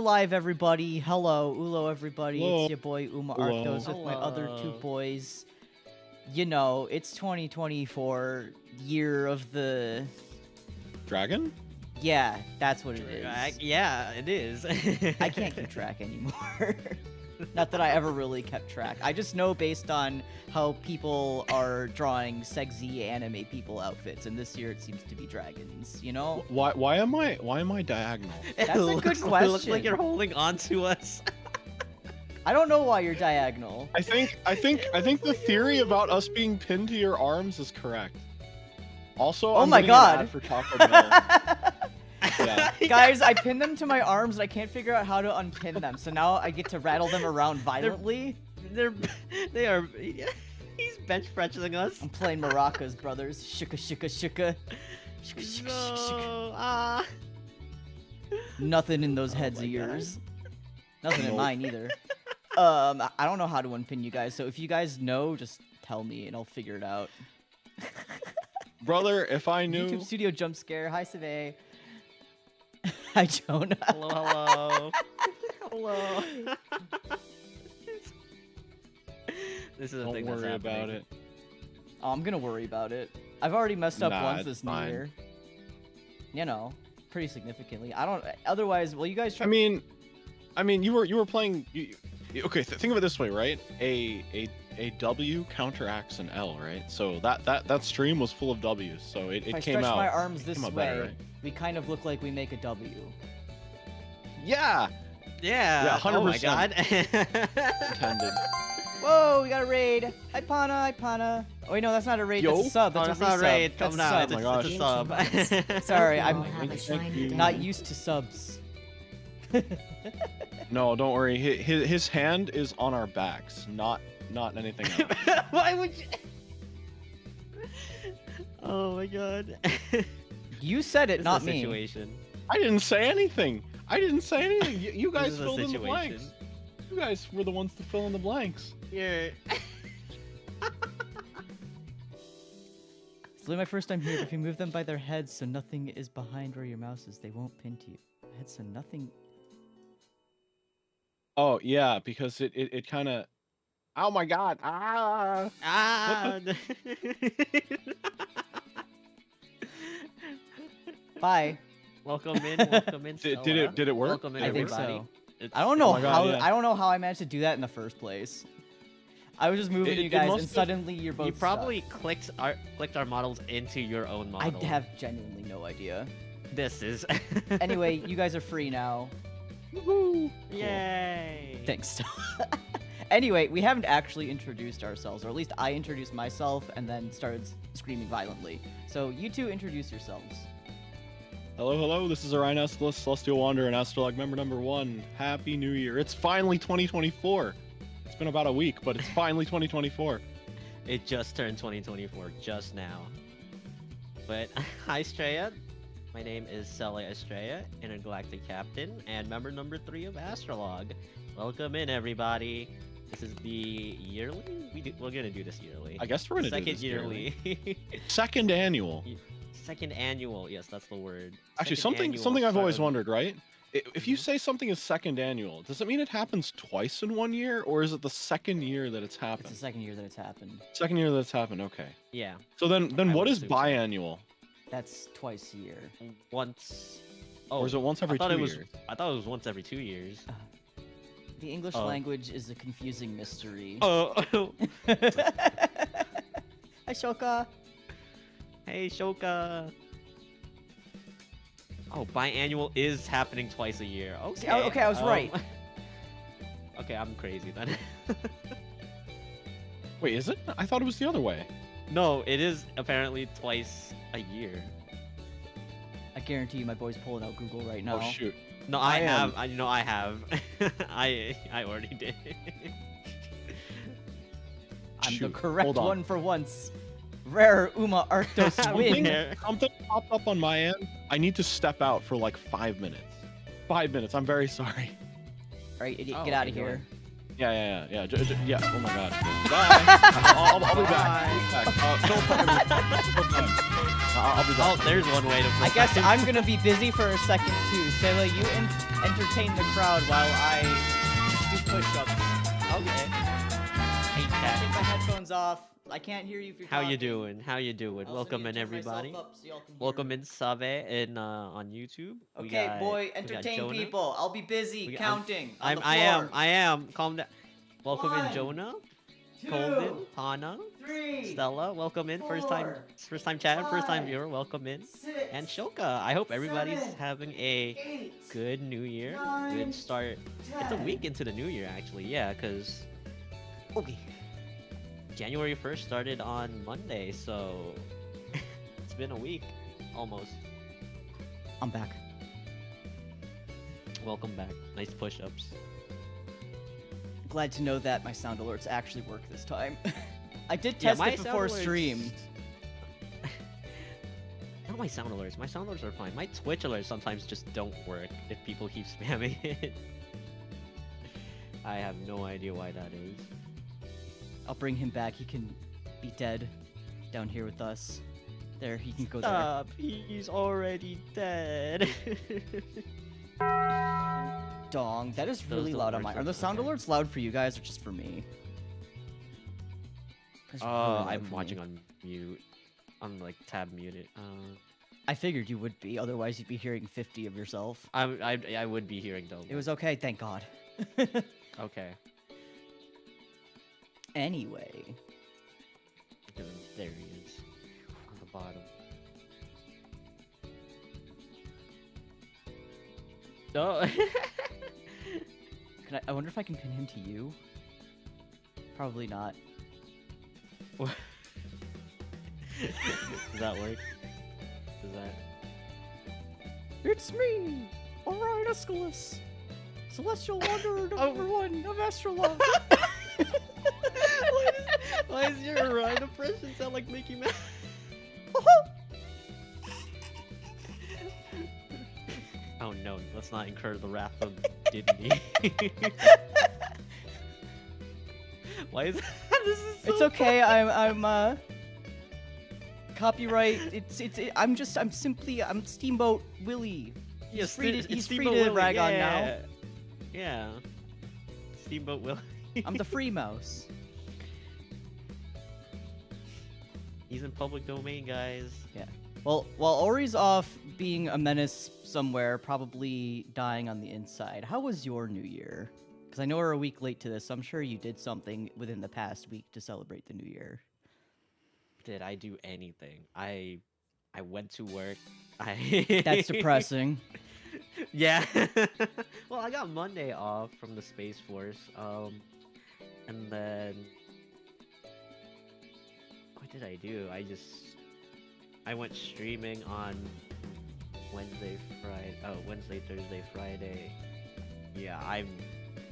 live, everybody. Hello, Ullo, everybody. Hello. It's your boy Uma Hello. Arktos with my other two boys. You know, it's 2024, year of the... Dragon? Yeah, that's what it is. Yeah, it is. I can't keep track anymore. Not that I ever really kept track. I just know based on how people are drawing sexy anime people outfits, and this year it seems to be dragons, you know? Why am I diagonal? That's a good It looks question. like you're holding on to us. I don't know why you're diagonal. I think the theory about us being pinned to your arms is correct. Also, Oh I'm my getting an God. ad for Taco Bell. Yeah. Guys, I pinned them to my arms and I can't figure out how to unpin them. So now I get to rattle them around violently. They are. He's bench pressing us. I'm playing maracas, brothers. Shika shika shika. Shika shika shika shika. No, ah. Nothing in those heads my of God. yours. Nothing in Nope. mine either. I don't know how to unpin you guys, so if you guys know, just tell me and I'll figure it out. Brother, if I knew. YouTube Studio jump scare. Hi, Sele. Hi, Jonah. Hello, hello. Hello. This is a Don't thing that's worry happening. about it. Oh, I'm gonna worry about it. I've already messed up Nah, once it's this new fine. year. You know, pretty significantly. I don't. Otherwise, well, you guys try. I mean, you were playing. Okay, think of it this way, right? A W counteracts an L, right? So that stream was full of W's, so it if I came stretch out. my arms this came way, out better, right? we kind of look like we make a W. Yeah, Yeah. Oh my 100%. God. intended. Whoa, we got a raid. Hi, Pana. Hi, Pana. Oh, wait, no, that's not a raid. Yo. That's a sub. Oh, That's that's a not resub. raid. That's Come a on, sub. my it's a sub. Sorry, Hope you all I'm have a Thank shiny you. day. not used to subs. No, don't worry. His hand is on our backs, not anything else. Why would you? Oh my God. You said it, This not is a me. situation. I didn't say anything. You This guys is a filled in the situation. blanks. You guys were the ones to fill in the blanks. You're. It's really my first time here. If you move them by their heads so nothing is behind where your mouse is, they won't pin to you. Head so nothing. Oh yeah, because it kind of. Oh my God! Ah! Ah. Bye. Welcome in. Welcome in. Did Stella. it work? Welcome in, I think everybody. so. It's- I don't know Oh my God, how. yeah. I don't know how I managed to do that in the first place. I was just moving you It guys, must and have- suddenly you're both. You probably clicked our models into your own stuck. model. I have genuinely no idea. This is. Anyway, you guys are free now. Woohoo! Yay! Thanks. Anyway, we haven't actually introduced ourselves, or at least I introduced myself and then started screaming violently. So you two introduce yourselves. Hello. This is Orion Escalus, Celestial Wanderer, and AstraLog member number 1. Happy New Year! It's finally 2024. It's been about a week, but it's finally 2024. It just turned 2024 just now. But hi, Astraea. My name is Sele Astraea, Intergalactic Captain, and member number 3 of AstraLog. Welcome in, everybody. This is the yearly. We're gonna do this yearly. I guess we're gonna do Second this yearly. Second annual. Second annual. Yes, that's the word. Actually, Second something annual I've always start of- wondered, right? If you say something is second annual, does it mean it happens twice in 1 year, or is it the second year that it's It's happened? the second year that it's happened. Second year that it's happened. Okay. Yeah, So then I what would is assume so. biannual? That's twice a year. once. Or is it once every I thought 2 it was. years? I thought it was once every 2 years. The English Oh. language is a confusing mystery. Oh. Hi, Shoka. Hey, Shoka. Oh, biannual is happening twice a year. Okay. Okay, I was right. Okay, I'm crazy then. Wait, is it? I thought it was the other way. No, it is apparently twice a year. I guarantee you my boy's pulling out Google right now. Oh shoot. No, I I am. have. I have. I already did. I'm the Shoot, correct hold on. one for once. Rare Uma Arktos Win. win. Something popped up on my end. I need to step out for like 5 minutes. 5 minutes. I'm very sorry. Alright, idiot, Oh, get out okay, of go here. ahead. Yeah. Yeah. Oh my god. Bye. I'll be back. Don't fucking I'll be back. Oh, there's one way to. I guess I'm gonna be busy for a second too. Sele, you entertain the crowd while I do push-ups. Okay. Hey, chat. Take my headphones off. I can't hear you if you're How you talking. doing? How you doing? I also Welcome need to in, turn myself everybody. up so y'all can hear Welcome me. in, Save, in on YouTube. We Okay, got- boy, we got entertain Jonah. people. I'll be busy We got- counting. I am. Calm down. Welcome in, One, Jonah, 2, Colden, Hana, 3, Stella. Welcome in. First time 4, chat, first time 5, viewer. Welcome in. 6, And Shoka. I hope everybody's 7, having a 8, good New Year. 9, Good start. 10. It's a week into the New Year, actually. Yeah, because January 1st started on Monday, so it's been a week almost. I'm back. Welcome back. Nice push-ups. Glad to know that my sound alerts actually work this time. I did Yeah, test my it before sound alerts- stream. Not my sound alerts. My sound alerts are fine. My Twitch alerts sometimes just don't work if people keep spamming it. I have no idea why that is. I'll bring him back. He can be dead down here with us. There, he can go there. Stop! He's already dead. Dong. That is Those really don't loud on work my. Are the sound sometimes. alerts loud for you guys or just for me? That's really Oh, loud I'm for me. watching on mute. I'm like tab muted. I figured you would be. Otherwise, you'd be hearing 50 of yourself. I would be hearing though. It was okay. Thank God. Okay. Anyway. There he is. On the bottom. No. I wonder if I can pin him to you. Probably not. Does that work? Does that? It's me, Orion Escalus, Celestial Wanderer number 1 of AstraLog. Why is your Orion impression sound like Mickey Mouse? Oh no, let's not incur the wrath of Disney. Why is this is so It's okay. I'm copyright. I'm Steamboat Willie. Yeah, He's free to, it's he's free Steamboat to Willie, rag on yeah. now. Yeah. Steamboat Willie. I'm the free mouse. He's in public domain, guys. Well, while Ori's off being a menace somewhere, probably dying on the inside, how was your New Year? Because I know we're a week late to this, so I'm sure you did something within the past week to celebrate the New Year. Did I do anything? I went to work. I That's depressing. Yeah. Well, I got Monday off from the Space Force. And then what did I do? I went streaming on Wednesday, Thursday, Friday. Yeah,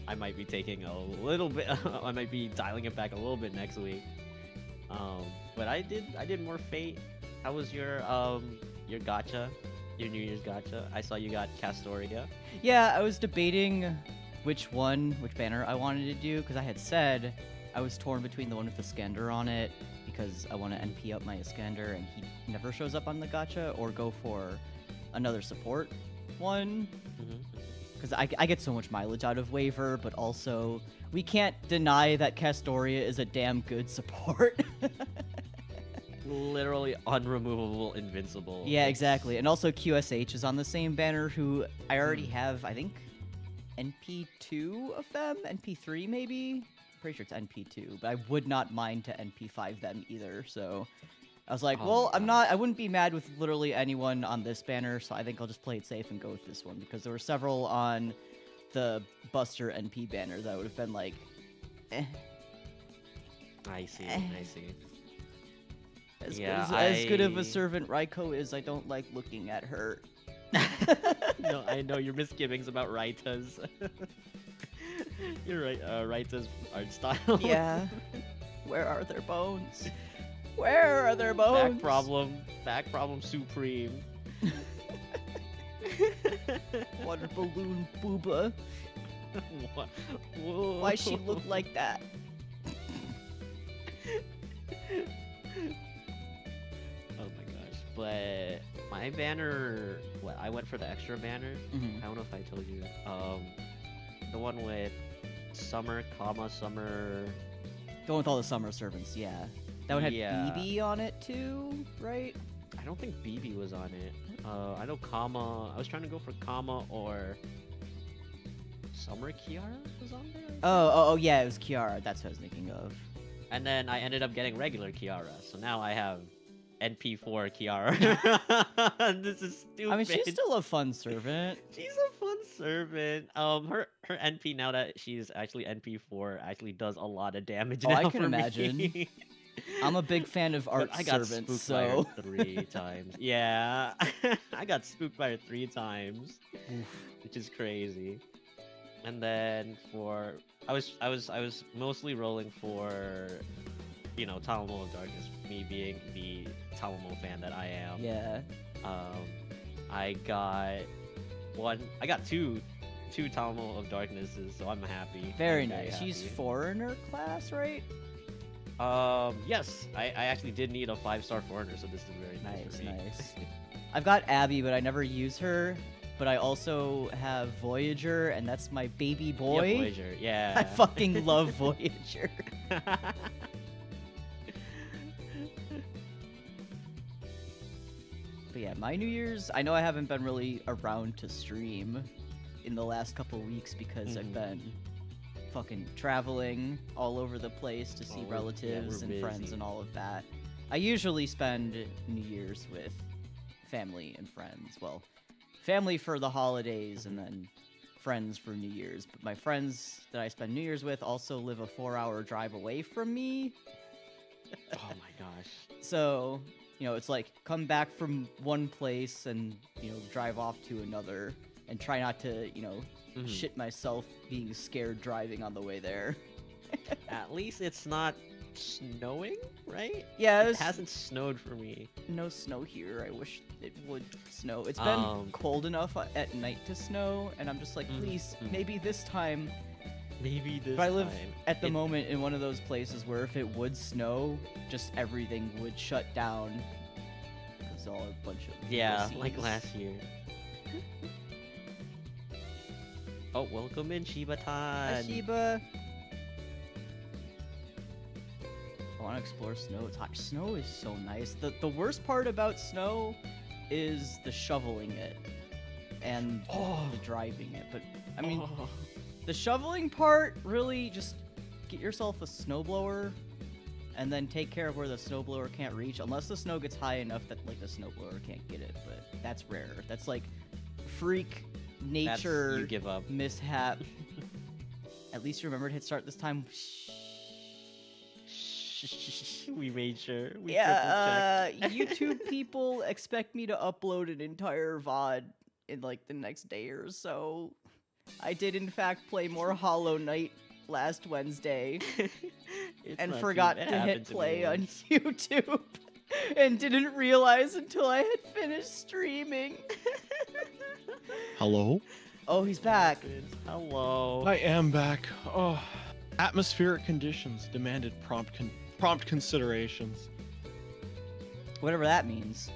I might be taking a little bit. I might be dialing it back a little bit next week. But I did more Fate. How was your gacha? Your New Year's gacha? I saw you got Castoria. Yeah, I was debating which banner I wanted to do, because I had said I was torn between the one with the Iskander on it, because I want to NP up my Iskander and he never shows up on the gacha, or go for another support one. Because I get so much mileage out of Waver, but also we can't deny that Castoria is a damn good support. Literally unremovable, invincible. Yeah, exactly. And also QSH is on the same banner, who I already have, I think, NP2 of them? NP3 maybe? Pretty sure it's NP2, but I would not mind to NP5 them either, so I was like, Oh well, my I wouldn't be mad with literally anyone on this banner, so I think I'll just play it safe and go with this one, because there were several on the Buster NP banner that would have been like, eh. I see. As, Yeah, as good of a servant Raiko is, I don't like looking at her. No, I know your misgivings about Raita's. You're right, Raita's art style. Yeah. Where are their bones? Where are their bones? Back problem supreme. Water balloon booba. What? Whoa. Why she look like that? Oh my gosh. But my banner, what? I went for the extra banner. I don't know if I told you. The one with summer, summer. Going with all the summer servants, yeah. That one had Yeah. BB on it too, right? I don't think BB was on it. I know I was trying to go for or Summer Kiara was on there. Oh, yeah, it was Kiara. That's what I was thinking of. And then I ended up getting regular Kiara. So now I have NP4 Kiara. This is stupid. I mean, she's still a fun servant. She's a fun servant. Her NP now that she's actually NP4 actually does a lot of damage Oh, now I can for imagine. me. I'm a big fan of art I got servants, spooked by so her 3 times. Yeah, I got spooked by her 3 times, which is crazy. And then I was mostly rolling for, Talamo of Darkness. Me being the Talamo fan that I am. yeah. I got two Talamo of Darknesses, so I'm happy. Very I'm nice. She's happy. foreigner class, right? Yes, I actually did need a 5-star foreigner, so this is very nice for me. Nice. I've got Abby, but I never use her. But I also have Voyager, and that's my baby boy. Yeah, Voyager, yeah. I fucking love Voyager. But yeah, my New Year's, I know I haven't been really around to stream in the last couple weeks because I've been fucking traveling all over the place to see relatives and friends busy. and all of that. I usually spend New Year's with family and friends. Well, family for the holidays and then friends for New Year's. But my friends that I spend New Year's with also live a 4-hour drive away from me. Oh my gosh. So, it's like come back from one place and, drive off to another and try not to, shit myself being scared driving on the way there. At least it's not snowing, right? Yeah, It hasn't snowed for me. no snow here. I wish it would snow. It's been cold enough at night to snow, and I'm just like, please, maybe this time. Maybe this But I live time. at the moment in one of those places where if it would snow, just everything would shut down. It's all a bunch of Yeah, pussies. like last year. Oh, welcome in, Shiba-tan. Hi, Shiba. I want to explore snow. It's hot. Snow is so nice. The worst part about snow is the shoveling it and the driving it. But I mean, the shoveling part, really just get yourself a snowblower and then take care of where the snowblower can't reach, unless the snow gets high enough that like the snowblower can't get it. But that's rare. That's like freak nature You give up. mishap. At least you remember to hit start this time. We made sure. We Yeah, YouTube people expect me to upload an entire VOD in like the next day or so. I did in fact play more Hollow Knight last Wednesday and forgot to hit play on YouTube and didn't realize until I had finished streaming. Hello? Oh, he's back. Hello. I am back. Oh, atmospheric conditions demanded prompt considerations. Whatever that means.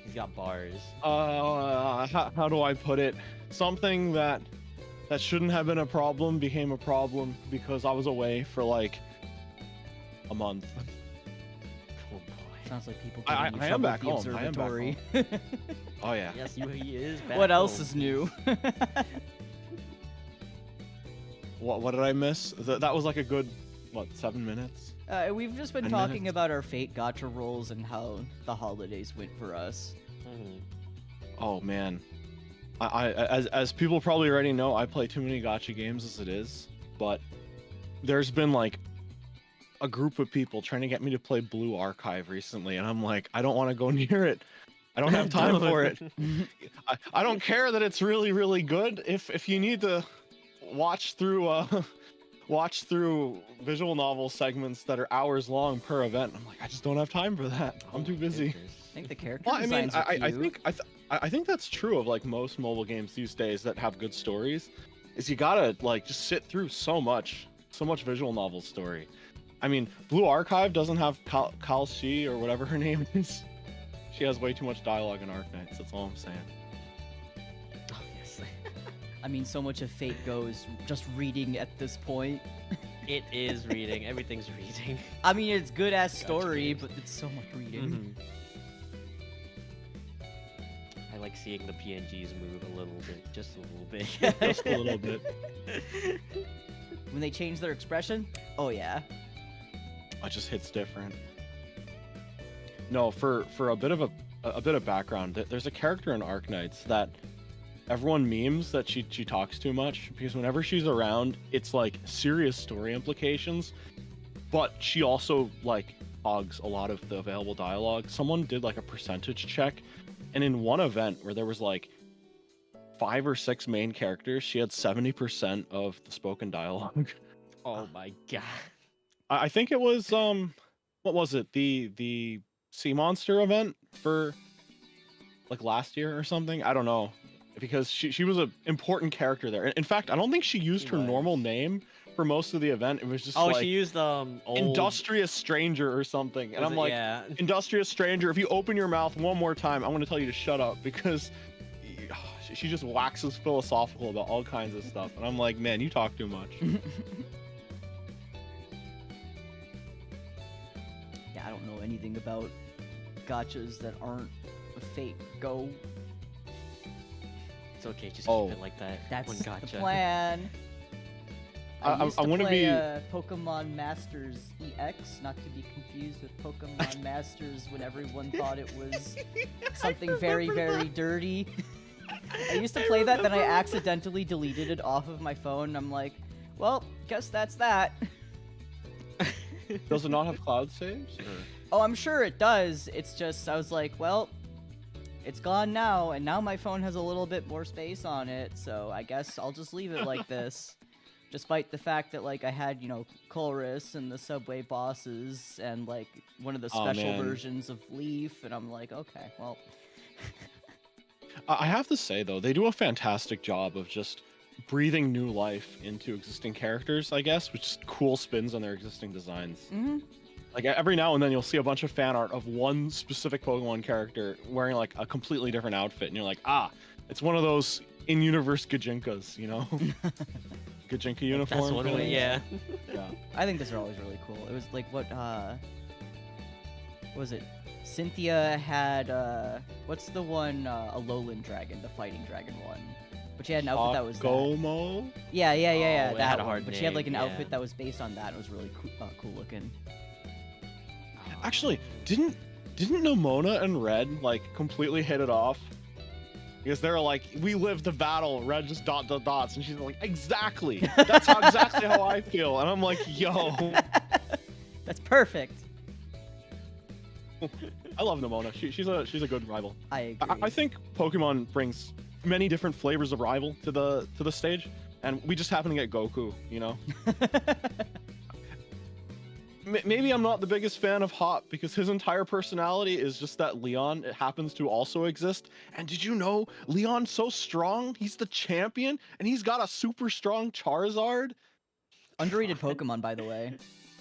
He's got bars. How do I put it? Something that shouldn't have been a problem became a problem because I was away for like a month. Oh boy. Sounds like people. I getting in am trouble back with the home. I am back observatory. Oh yeah. Yes, he is back. What else home. is new? What did I miss? That was like a good 7 minutes? We've just been 10 talking minutes. about our Fate gacha rolls and how the holidays went for us. Oh man. As people probably already know, I play too many gacha games as it is, but there's been like a group of people trying to get me to play Blue Archive recently, and I'm like, I don't want to go near it. I don't have time for it. I don't care that it's really, really good. If you need to watch through visual novel segments that are hours long per event, I'm like, I just don't have time for that. I'm too busy. I think the character Well, I mean, designs are cute. I think that's true of like most mobile games these days that have good stories. is you gotta like just sit through so much visual novel story. I mean, Blue Archive doesn't have Kalshi or whatever her name is. She has way too much dialogue in Arknights. That's all I'm saying. Oh, yes. I mean, so much of Fate goes just reading at this point. It is reading. Everything's reading. I mean, it's good as story, but it's so much reading. I like seeing the PNGs move a little bit, just a little bit. Just a little bit. When they change their expression, oh yeah. It just hits different. No, for a bit of background, there's a character in Arknights that everyone memes that she talks too much, because whenever she's around, it's like serious story implications, but she also like hogs a lot of the available dialogue. Someone did like a percentage check, and in one event where there was like 5 or 6 main characters, she had 70% of the spoken dialogue. Oh my god. I think it was what was it, the sea monster event for like last year or something? I don't know, because she was an important character there. In fact, I don't think she used her normal name for most of the event. It was just she used old... Industrious Stranger or something, and I'm like, yeah. Industrious Stranger, if you open your mouth one more time, I'm going to tell you to shut up, because she just waxes philosophical about all kinds of stuff, and I'm like, man, you talk too much. Yeah, I don't know anything about gachas that aren't a Fate Go. It's okay, just keep it like that. That's one the gacha. plan. I used to wanna play be Pokemon Masters EX, not to be confused with Pokemon Masters when everyone thought it was something very, very dirty. I used to play that, then I accidentally deleted it off of my phone. I'm like, well, guess that's that. Does it not have cloud saves? Or? Oh, I'm sure it does. It's just, I was like, well, it's gone now, and now my phone has a little bit more space on it, so I guess I'll just leave it like this. Despite the fact that, like, I had, you know, Chorus and the subway bosses and, like, one of the special versions of Leaf, and I'm like, okay, well... I have to say, though, they do a fantastic job of just breathing new life into existing characters, I guess, with just cool spins on their existing designs. Mm-hmm. Like, every now and then you'll see a bunch of fan art of one specific Pokemon character wearing, like, a completely different outfit, and you're like, ah, it's one of those in-universe Gajinkas, you know? Gajinka uniform. That's one way, yeah. Yeah. I think those are always really cool. It was like what was it? Cynthia had what's the one Alolan dragon, the fighting dragon one? But she had an outfit that was Gomo? Yeah. Oh, that had a one. hard But she had like an name, outfit yeah. that was based on that. It was really cool looking. Actually, didn't Nomona and Red like completely hit it off? Because they're like, we lived the battle, Red just dots, and she's like, exactly. That's exactly how I feel. And I'm like, yo. That's perfect. I love Nomona. She's a good rival. I agree. I think Pokemon brings many different flavors of rival to the stage, and we just happen to get Goku, you know. Maybe I'm not the biggest fan of Hop because his entire personality is just that Leon happens to also exist. And did you know Leon's so strong? He's the champion, and he's got a super strong Charizard. Underrated Pokemon, by the way.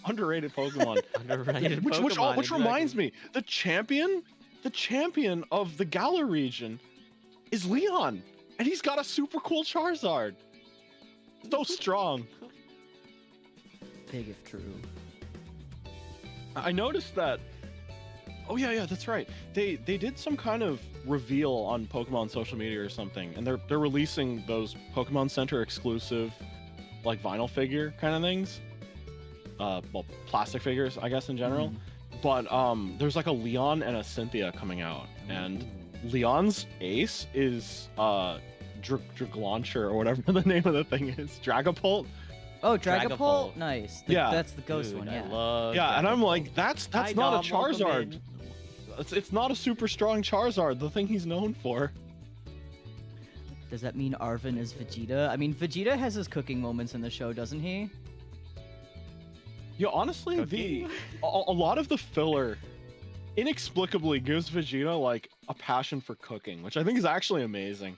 Underrated Pokemon. Underrated which Pokemon, reminds me, the champion of the Galar region is Leon, and he's got a super cool Charizard. So strong. Big if true. I noticed that. Oh yeah, that's right. They did some kind of reveal on Pokemon social media or something, and they're releasing those Pokemon Center exclusive, like vinyl figure kind of things. Well, plastic figures, I guess in general. But there's like a Leon and a Cynthia coming out, and Leon's ace is Draglauncher or whatever the name of the thing is, Dragapult. Oh, Dragapult? Dragapult. Nice. Yeah. That's the ghost Dude, one, I yeah. love And I'm Dragapult. like, that's Hi, not Dom, a welcome Charizard. in. It's not a super strong Charizard, the thing he's known for. Does that mean Arven is Vegeta? I mean, Vegeta has his cooking moments in the show, doesn't he? Yeah, honestly, a lot of the filler inexplicably gives Vegeta like a passion for cooking, which I think is actually amazing.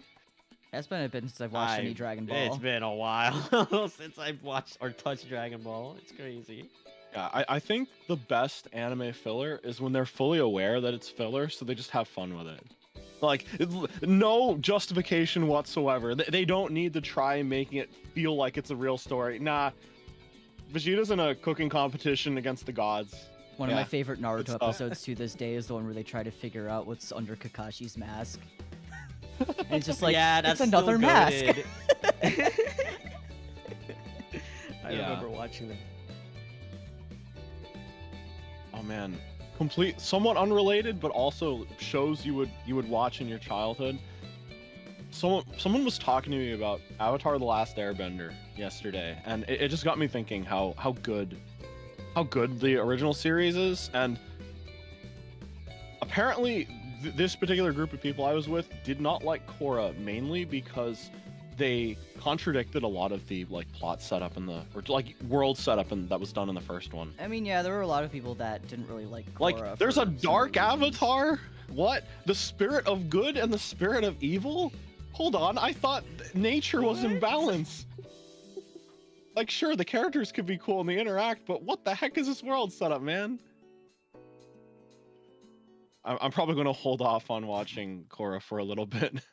It's been a bit since I've watched any Dragon Ball. It's been a while since I've watched or touched Dragon Ball. It's crazy. Yeah, I think the best anime filler is when they're fully aware that it's filler, so they just have fun with it. Like, no justification whatsoever. They don't need to try making it feel like it's a real story. Nah, Vegeta's in a cooking competition against the gods. One of my favorite Naruto episodes to this day is the one where they try to figure out what's under Kakashi's mask. And it's just like, yeah, that's it's another mask. I remember watching that. Oh man, somewhat unrelated, but also shows you would watch in your childhood. Someone was talking to me about Avatar: The Last Airbender yesterday, and it just got me thinking how good the original series is. And apparently this particular group of people I was with did not like Korra, mainly because they contradicted a lot of the like plot setup world setup that was done in the first one. I mean, yeah, there were a lot of people that didn't really like Korra. Like, there's a dark avatar? What? The spirit of good and the spirit of evil? Hold on, I thought nature was in balance. Like, sure, the characters could be cool and they interact, but what the heck is this world set up, man? I'm probably going to hold off on watching Korra for a little bit.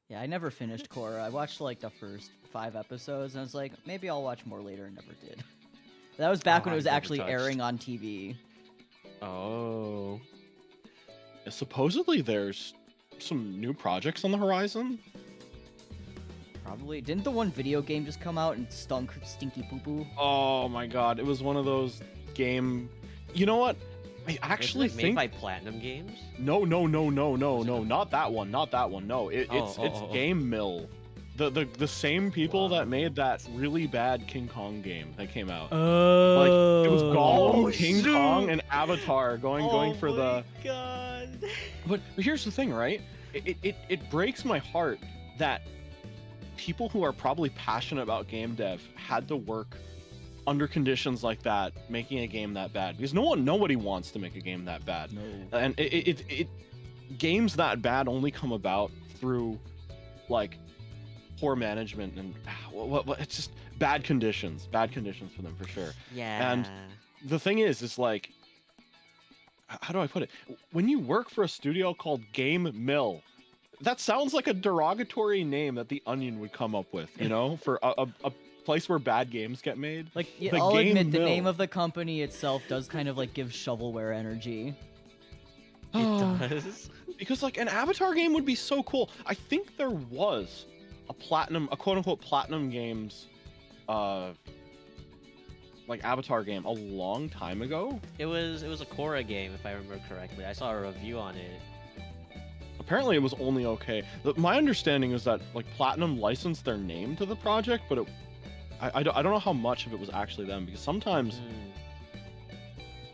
Yeah, I never finished Korra. I watched like the first 5 episodes, and I was like, maybe I'll watch more later, and never did. That was back when it was actually airing on TV. Oh. Supposedly there's some new projects on the horizon. Probably. Didn't the one video game just come out and stunk stinky poo-poo? Oh my god, it was one of those game... You know what? I actually think... made by Platinum Games? No, not that one, no. It's Game Mill. The same people that made that really bad King Kong game that came out. Like, it was Gollum, King Kong, and Avatar going for the... Oh my god. But here's the thing, right? It breaks my heart that people who are probably passionate about game dev had to work under conditions like that, making a game that bad, because nobody wants to make a game that bad. No. And games that bad only come about through like poor management and it's just bad conditions for them, for sure. Yeah. And the thing is like, how do I put it? When you work for a studio called Game Mill, that sounds like a derogatory name that the Onion would come up with, you know, for a place where bad games get made. Like, yeah, I'll admit, the name of the company itself does kind of like give shovelware energy. It does. Because like an Avatar game would be so cool. I think there was a quote-unquote Platinum Games like Avatar game a long time ago. It was a Korra game, if I remember correctly. I saw a review on it. Apparently it was only okay. My understanding is that like Platinum licensed their name to the project, but I don't know how much of it was actually them, because sometimes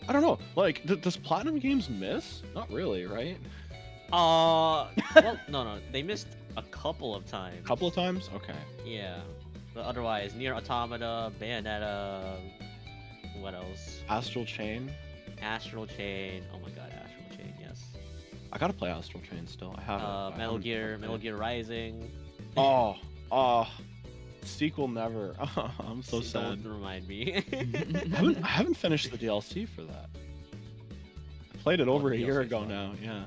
I don't know, like does Platinum Games miss? Not really, right? Well, no, they missed a couple of times. A couple of times? Okay. Yeah, but otherwise, Nier Automata, Bayonetta, what else? Astral Chain. Astral Chain. Oh my god, Astral Chain. Yes. I gotta play Astral Chain still. I haven't. Metal Gear Rising. Oh, sequel never. I'm so sad. Don't remind me. I haven't finished the DLC for that. I played it over a year ago now. Yeah.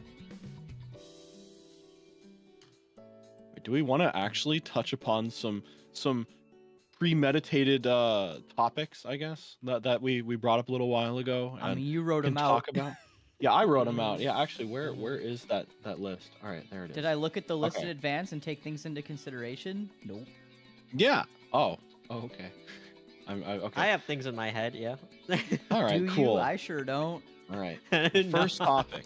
Do we want to actually touch upon some premeditated topics, I guess, that we brought up a little while ago? I mean, you wrote them out. Yeah, I wrote them out. Yeah, actually, where is that list? All right, there it is. Did I look at the list in advance and take things into consideration? Nope. Yeah. Oh, okay. Okay. I have things in my head. Yeah. All right. Cool. I sure don't. All right. First topic.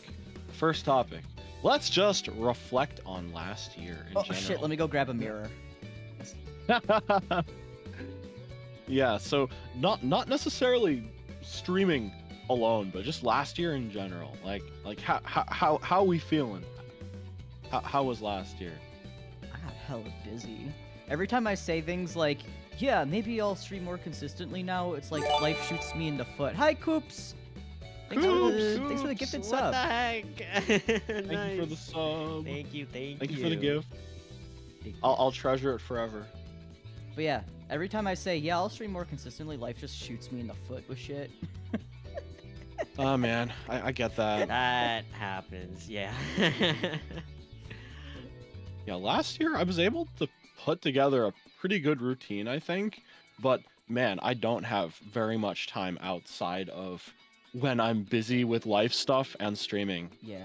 Let's just reflect on last year in general. Shit, let me go grab a mirror. Yeah, so not necessarily streaming alone, but just last year in general. Like how we feeling? How was last year? I got hella busy. Every time I say things like, yeah, maybe I'll stream more consistently now, it's like life shoots me in the foot. Hi, Coops! Thanks for the gifted sub. What the heck? Thank you for the sub. Thank you. Thank you for the gift. I'll treasure it forever. But yeah, every time I say, yeah, I'll stream more consistently, life just shoots me in the foot with shit. Oh man, I get that. That happens, yeah. Yeah, last year I was able to put together a pretty good routine, I think. But man, I don't have very much time outside of when I'm busy with life stuff and streaming. Yeah.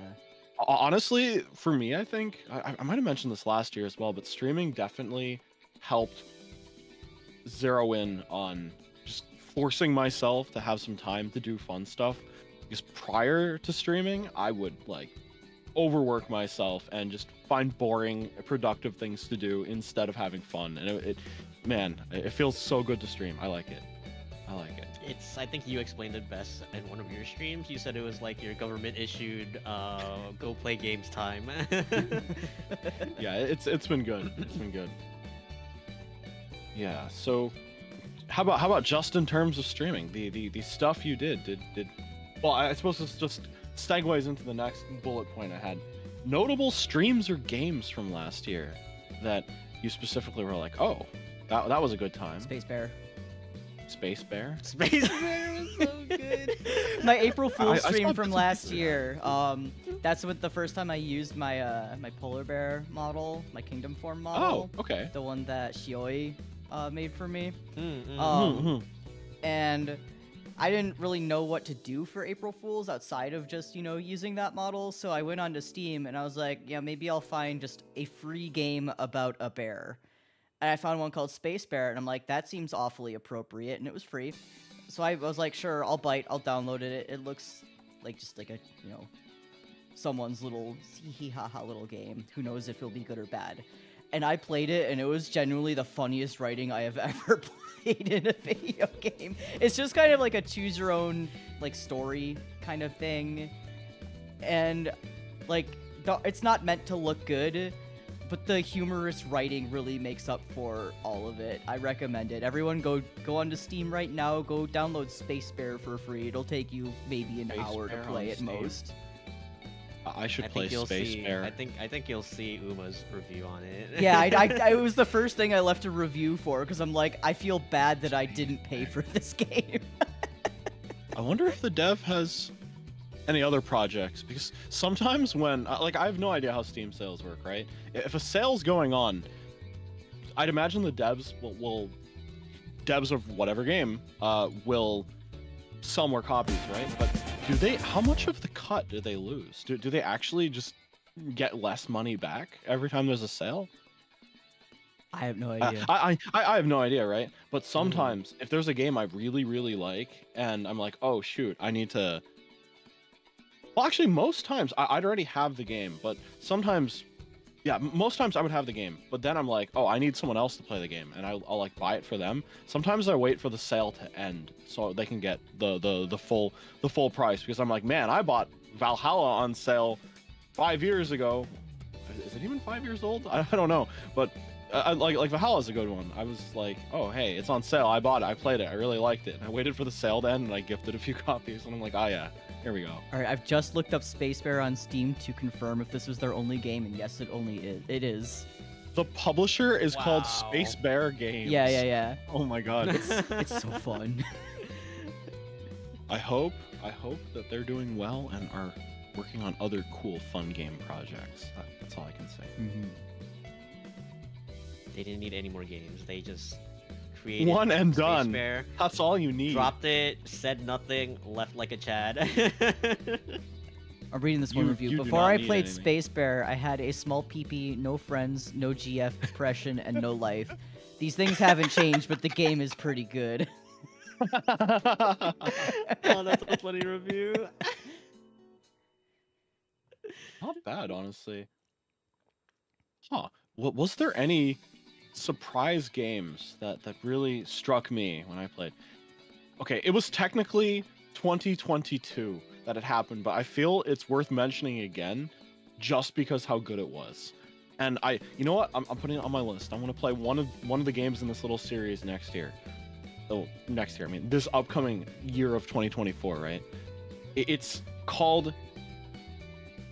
Honestly, for me, I think I might have mentioned this last year as well, but streaming definitely helped zero in on just forcing myself to have some time to do fun stuff. Because prior to streaming, I would like overwork myself and just find boring, productive things to do instead of having fun. And man, it feels so good to stream. I like it. I like it. I think you explained it best in one of your streams. You said it was like your government issued go play games time. Yeah, it's been good. It's been good. Yeah, so how about just in terms of streaming, the stuff you did well, I suppose this just segues into the next bullet point I had. Notable streams or games from last year that you specifically were like, oh, that was a good time. Space Bear. Space Bear? Space Bear was so good. My April Fool's I stream saw from bits and last pieces of year. That's what the first time I used my my polar bear model, my kingdom form model. Oh, okay. The one that Shioi made for me. Mhm. And I didn't really know what to do for April Fools outside of just, using that model. So I went onto Steam and I was like, yeah, maybe I'll find just a free game about a bear. And I found one called Space Bear, and I'm like, that seems awfully appropriate, and it was free. So I was like, sure, I'll bite, I'll download it. It looks like just like a, someone's little hee-hee-ha-ha little game. Who knows if it'll be good or bad. And I played it, and it was genuinely the funniest writing I have ever played in a video game. It's just kind of like a choose-your-own, like, story kind of thing. And, like, it's not meant to look good, but the humorous writing really makes up for all of it. I recommend it. Everyone go onto Steam right now. Go download Space Bear for free. It'll take you maybe an hour to play at most. I should play Space Bear. I think you'll see Uma's review on it. Yeah, it was the first thing I left a review for, because I'm like, I feel bad that I didn't pay for this game. I wonder if the dev has any other projects, because sometimes when I have no idea how Steam sales work, right? If a sale's going on, I'd imagine the devs will devs of whatever game will sell more copies, right? But how much of the cut do they lose? Do they actually just get less money back every time there's a sale? I have no idea. I have no idea, right? But sometimes if there's a game I really, really like and I'm like, oh shoot, I need to. Well, actually, most times I'd already have the game, but sometimes, yeah, most times I would have the game, but then I'm like, oh, I need someone else to play the game, and I'll like buy it for them. Sometimes I wait for the sale to end so they can get the full price, because I'm like, man, I bought Valhalla on sale 5 years ago. Is it even 5 years old? I don't know, but like Valhalla's a good one. I was like, oh hey, it's on sale. I bought it. I played it. I really liked it. And I waited for the sale to end, and I gifted a few copies, and I'm like, oh yeah. Here we go. All right, I've just looked up Space Bear on Steam to confirm if this was their only game, and yes, it is. The publisher is called Space Bear Games. Yeah. Oh my god. It's so fun. I hope that they're doing well and are working on other cool, fun game projects. That's all I can say. Mm-hmm. They didn't need any more games. They just created one and Space done. Bear, that's all you need. dropped it, said nothing, left like a Chad. I'm reading this one review. You Before I played anything. Space Bear, I had a small PP, no friends, no GF, depression, and no life. These things haven't changed, but the game is pretty good. Oh, that's a funny review. Not bad, honestly. Huh. Was there any surprise games that really struck me when I played? Okay, it was technically 2022 that it happened, but I feel it's worth mentioning again just because how good it was. And you know what? I'm putting it on my list. I'm gonna play one of the games in this little series next year. Oh, next year. I mean, this upcoming year of 2024, right? It's called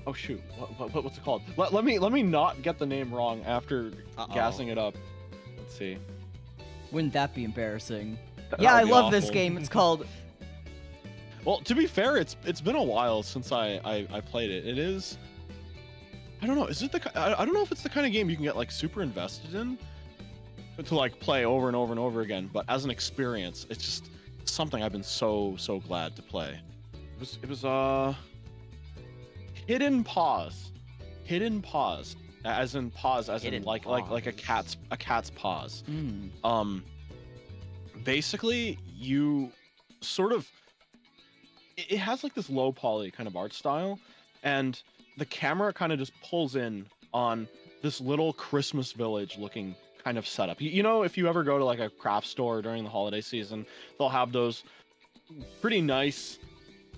Oh shoot, what's it called? Let me not get the name wrong after gassing it up. Let's see. Wouldn't that be embarrassing? That Yeah, I would be love this awful. game. It's called. Well, to be fair, it's been a while since I played it. It is. I don't know. Is it I don't know if it's the kind of game you can get like super invested in to like play over and over and over again. But as an experience, it's just something I've been so glad to play. It was Hidden Paws. Hidden Paws. As in paws, as Hidden in like a cat's paws. Mm. Basically you sort of it has like this low poly kind of art style, and the camera kind of just pulls in on this little Christmas village looking kind of setup. You know, if you ever go to like a craft store during the holiday season, they'll have those pretty nice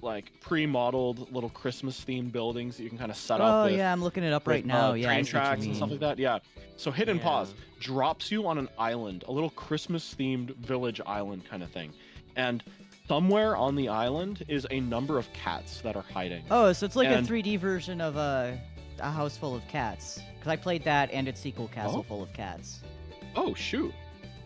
like pre-modeled little Christmas themed buildings that you can kind of set up Oh with. yeah, I'm looking it up right now. Yeah, I Train see what you tracks and stuff mean. like that. Yeah. So Hidden Yeah. Paws drops you on an island, a little Christmas themed village island kind of thing. And somewhere on the island is a number of cats that are hiding. Oh, so it's like And- a 3D version of a house full of cats. Because I played that and its sequel, Castle Oh. Full of Cats. Oh shoot.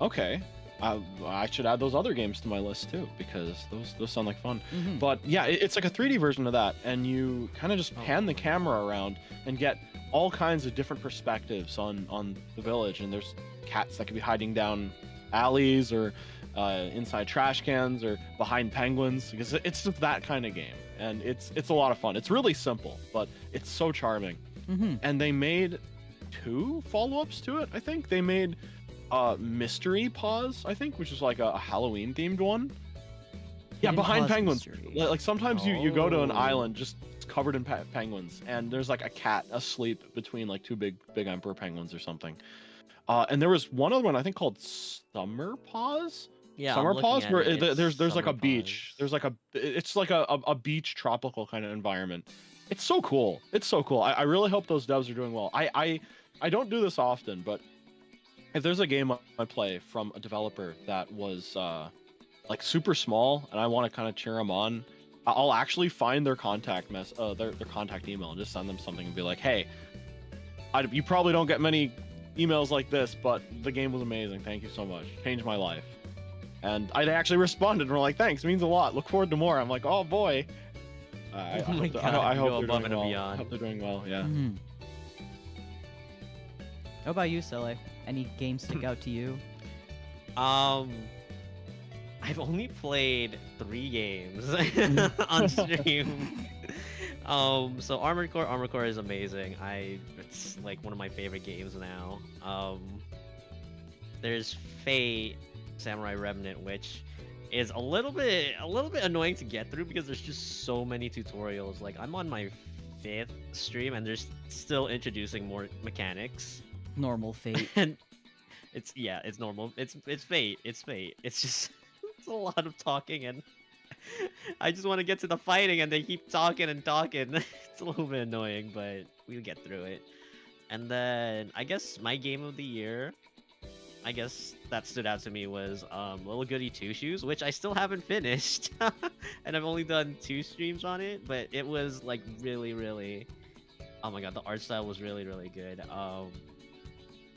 Okay. I should add those other games to my list too, because those sound like fun. Mhm. But yeah, it's like a 3D version of that, and you kind of just Oh, pan the nice. camera around and get all kinds of different perspectives on the village. And there's cats that could be hiding down alleys or inside trash cans or behind penguins, because it's just that kind of game, and it's a lot of fun. It's really simple, but it's so charming. Mhm. And they made 2 follow-ups to it. I think they made Mystery Paws, I think, which is like a Halloween themed one. Yeah, Hidden behind Paws penguins. Mystery. Like sometimes you go to an Oh. island just covered in penguins, and there's like a cat asleep between like 2 big emperor penguins or something. And there was one other one I think called Summer Paws. Yeah, Summer I'm looking Paws, at where it. It's there's like a Summer beach. Paws. There's like it's like a beach tropical kind of environment. It's so cool. It's so cool. I really hope those devs are doing well. I don't do this often, but if there's a game I play from a developer that was like super small and I want to kind of cheer them on, I'll actually find their contact their contact email and just send them something and be like, hey, you probably don't get many emails like this, but the game was amazing. Thank you so much. Changed my life. And I actually responded and were like, thanks, means a lot. Look forward to more. I'm like, oh boy. I Oh my hope, God, I you hope go they're above doing and well. I beyond. hope they're doing well. Yeah. Mhm. How about you, Sele? Any games stick out to you? I've only played 3 games on stream. So Armored Core is amazing. It's like one of my favorite games now. There's Fate, Samurai Remnant, which is a little bit annoying to get through because there's just so many tutorials. Like I'm on my 5th stream and they're still introducing more mechanics. Normal Fate. And it's normal. It's Fate. It's just it's a lot of talking, and I just want to get to the fighting, and they keep talking and talking. It's a little bit annoying, but we'll get through it. And then I guess my game of the year, I guess that stood out to me was Little Goody Two Shoes, which I still haven't finished, and I've only done 2 streams on it, but it was like really, oh my god, the art style was really good.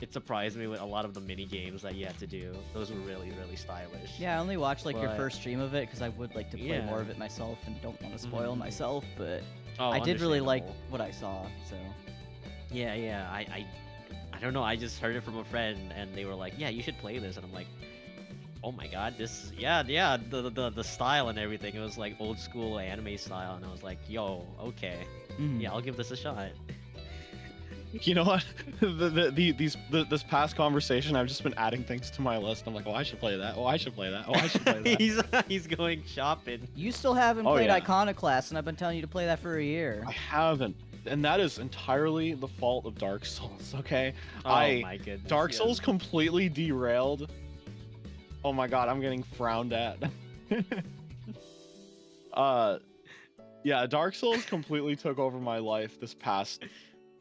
It surprised me with a lot of the mini games that you had to do. Those were really stylish. Yeah, I only watched like your But- first stream of it because I would like to play more Yeah. of it myself and don't want to spoil Mhm. myself, but Oh, I did really like understandable. what I saw, so. Yeah. I don't know. I just heard it from a friend, and they were like, "Yeah, you should play this," and I'm like, "Oh my god, this, yeah, the style and everything. It was like old school anime style," and I was like, "Yo, okay, Mhm. yeah, I'll give this a shot." You know what? This past conversation, I've just been adding things to my list. I'm like, oh, I should play that. Oh, I should play that. Oh, I should play that. he's going shopping. You still haven't Oh, played yeah. Iconoclast, and I've been telling you to play that for a year. I haven't, and that is entirely the fault of Dark Souls. Okay, Oh my goodness. Dark yes. Souls completely derailed. Oh my god, I'm getting frowned at. Yeah, Dark Souls completely took over my life this past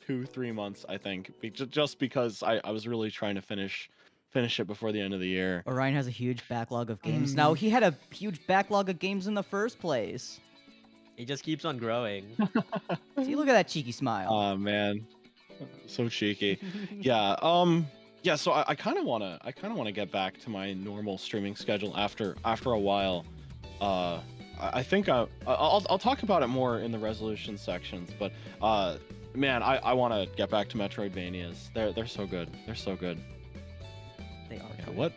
2-3 months, I think, just because I was really trying to finish it before the end of the year. Orion has a huge backlog of games. Now, he had a huge backlog of games in the first place. He just keeps on growing. See, look at that cheeky smile. Oh man, so cheeky. Yeah. Yeah. So I kind of wanna get back to my normal streaming schedule after a while. I think I'll talk about it more in the resolution sections, but man, I want to get back to Metroidvanias. They're so good. They're so good. They are. Yeah, what?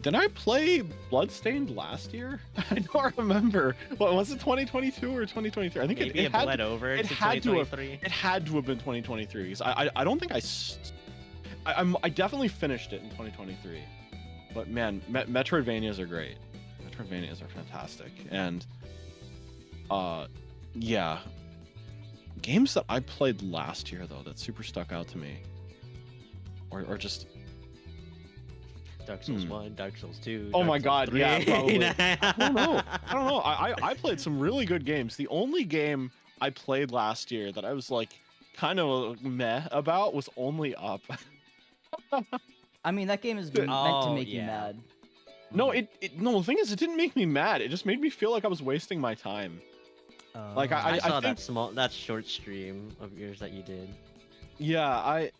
Did I play Bloodstained last year? I don't remember. What was it, 2022 or 2023? I think Maybe it had bled over it to had to have 2023. it had to have been 2023 because I don't think I definitely finished it in 2023. But man, Metroidvanias are great. Metroidvanias are fantastic, and yeah, games that I played last year though that super stuck out to me, or just Dark Souls 1, Dark Souls 2. Oh Dark my Souls God, 3. yeah, probably. I don't know. I played some really good games. The only game I played last year that I was like kind of meh about was Only Up. I mean, that game is meant to make you yeah. mad. No, no. The thing is, it didn't make me mad. It just made me feel like I was wasting my time. Like I saw think, that short stream of yours that you did. Yeah, I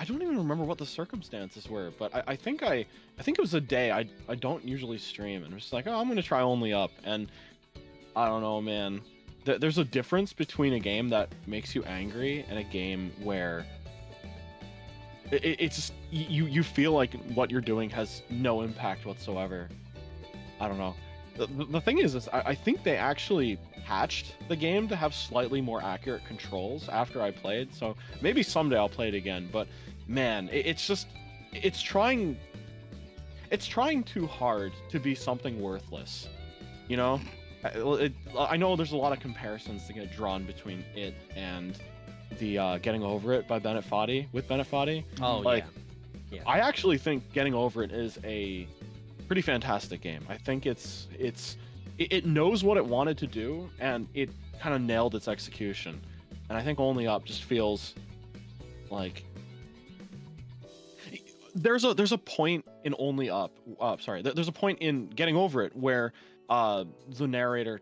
don't even remember what the circumstances were, but I think it was a day I don't usually stream, and I'm just like, oh, I'm gonna try Only Up, and I don't know, man. There's a difference between a game that makes you angry and a game where it's just you feel like what you're doing has no impact whatsoever. I don't know. The thing is I think they actually patched the game to have slightly more accurate controls after I played, so maybe someday I'll play it again. But man, it's trying too hard to be something worthless, you know. I know there's a lot of comparisons that get drawn between it and the Getting Over It by Bennett Foddy with Bennett Foddy. Oh, like, yeah. I actually think Getting Over It is a pretty fantastic game. I think it knows what it wanted to do, and it kind of nailed its execution. And I think Only Up just feels like there's a point in Only Up. There's a point in Getting Over It where the narrator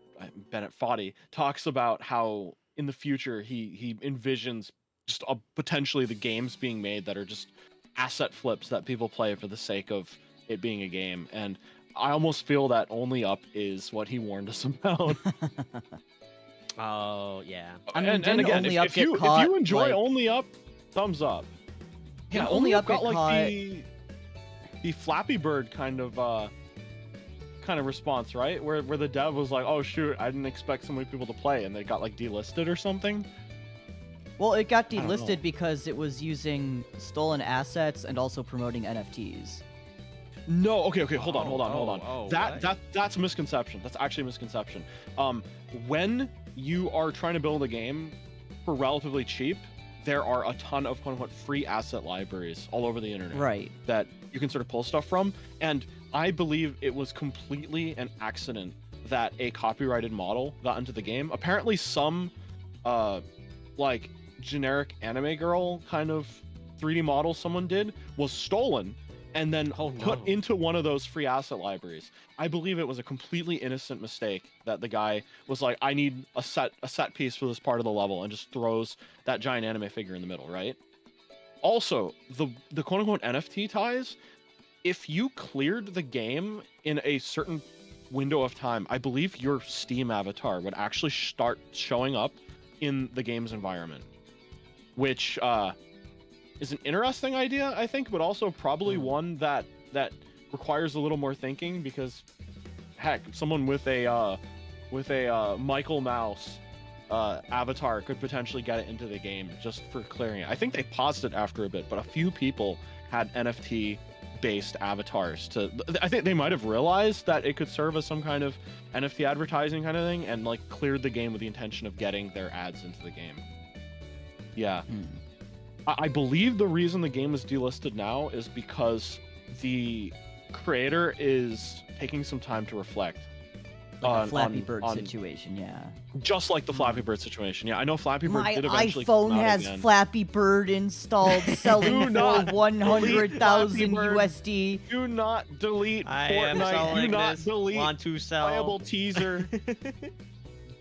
Bennett Foddy talks about how in the future he envisions just potentially the games being made that are just asset flips that people play for the sake of it being a game, and I almost feel that Only Up is what he warned us about. Oh yeah. I mean, and again, Only Up if you enjoy Only Up, thumbs up. Yeah, Only Up got get like caught... the Flappy Bird kind of response, right? Where the dev was like, "Oh shoot, I didn't expect so many people to play," and they got like delisted or something. Well, it got don't know. delisted because it was using stolen assets and also promoting NFTs. No, okay, hold on. Oh, That's a misconception. That's actually a misconception. When you are trying to build a game for relatively cheap, there are a ton of quote-unquote free asset libraries all over the internet. Right. That you can sort of pull stuff from, and I believe it was completely an accident that a copyrighted model got into the game. Apparently some like generic anime girl kind of 3D model someone did was stolen and then put into one of those free asset libraries. I believe it was a completely innocent mistake that the guy was like, I need a set piece for this part of the level, and just throws that giant anime figure in the middle, right? Also, the quote-unquote NFT ties, if you cleared the game in a certain window of time, I believe your Steam avatar would actually start showing up in the game's environment, which is an interesting idea, I think, but also probably one that requires a little more thinking, because heck, someone with a Michael Mouse avatar could potentially get it into the game just for clearing it. I think they paused it after a bit, but a few people had NFT based avatars I think they might have realized that it could serve as some kind of NFT advertising kind of thing, and like cleared the game with the intention of getting their ads into the game. Yeah. I believe the reason the game is delisted now is because the creator is taking some time to reflect. Like a Flappy Bird situation, yeah. Just like the Flappy Bird situation. Yeah, I know Flappy Bird My did eventually iPhone come out has again. Flappy Bird installed, selling Do for not 100,000 delete Flappy Bird. USD. Do not delete I am Fortnite. Do selling not this. delete Want to sell? playable teaser.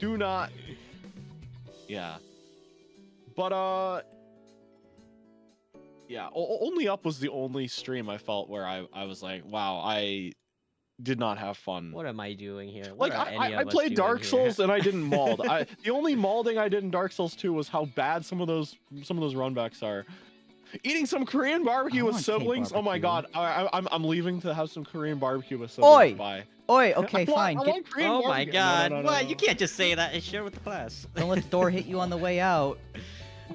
Do not. Yeah. But yeah. Only Up was the only stream I felt where I was like, wow, I did not have fun. What am I doing here? What Like are any I of us played doing Dark here? Souls and I didn't mald. The only malding I did in Dark Souls 2 was how bad some of those runbacks are. Eating some Korean barbecue I with want K siblings. Oh my barbecue. god, I'm leaving to have some Korean barbecue with siblings. Oi! Bye. Oi, okay, fine. I want Korean Oh my barbecue. god! No. What? You can't just say that and share with the class. Don't let the door hit you on the way out.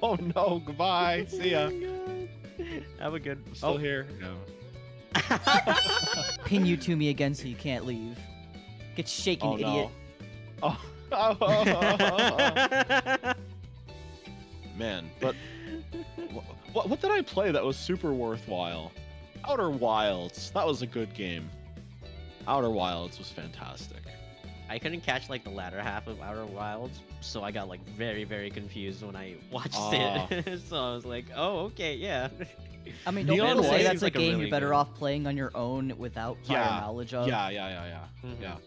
Oh no, goodbye. See ya. Oh my God. Have a good. I'm still here. No. Pin you to me again so you can't leave. Get shaken, Oh idiot. no. Man, but what did I play that was super worthwhile? Outer Wilds. That was a good game. Outer Wilds was fantastic. I couldn't catch like the latter half of Outer Wilds, so I got like very, very confused when I watched it. So I was like, "Oh, okay, yeah." I mean, don't Neon people say White that's seems a like a game really you're better good- off playing on your own without prior Yeah, knowledge of? Yeah. Mhm.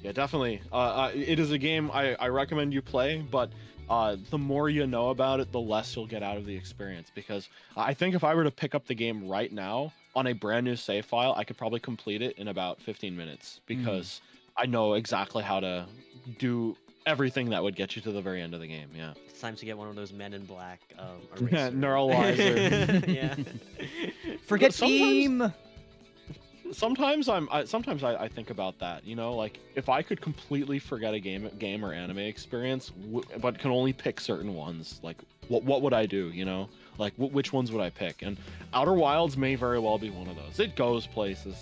Yeah, definitely. It is a game I recommend you play, but the more you know about it, the less you'll get out of the experience. Because I think if I were to pick up the game right now on a brand new save file, I could probably complete it in about 15 minutes because I know exactly how to do everything that would get you to the very end of the game. Yeah. It's time to get one of those Men in Black Yeah, eraser. neuralizer. Yeah. Forget Sometimes- beam! Sometimes I think about that, you know, like if I could completely forget a game or anime experience, but can only pick certain ones, like what would I do, you know, like which ones would I pick? And Outer Wilds may very well be one of those. It goes places,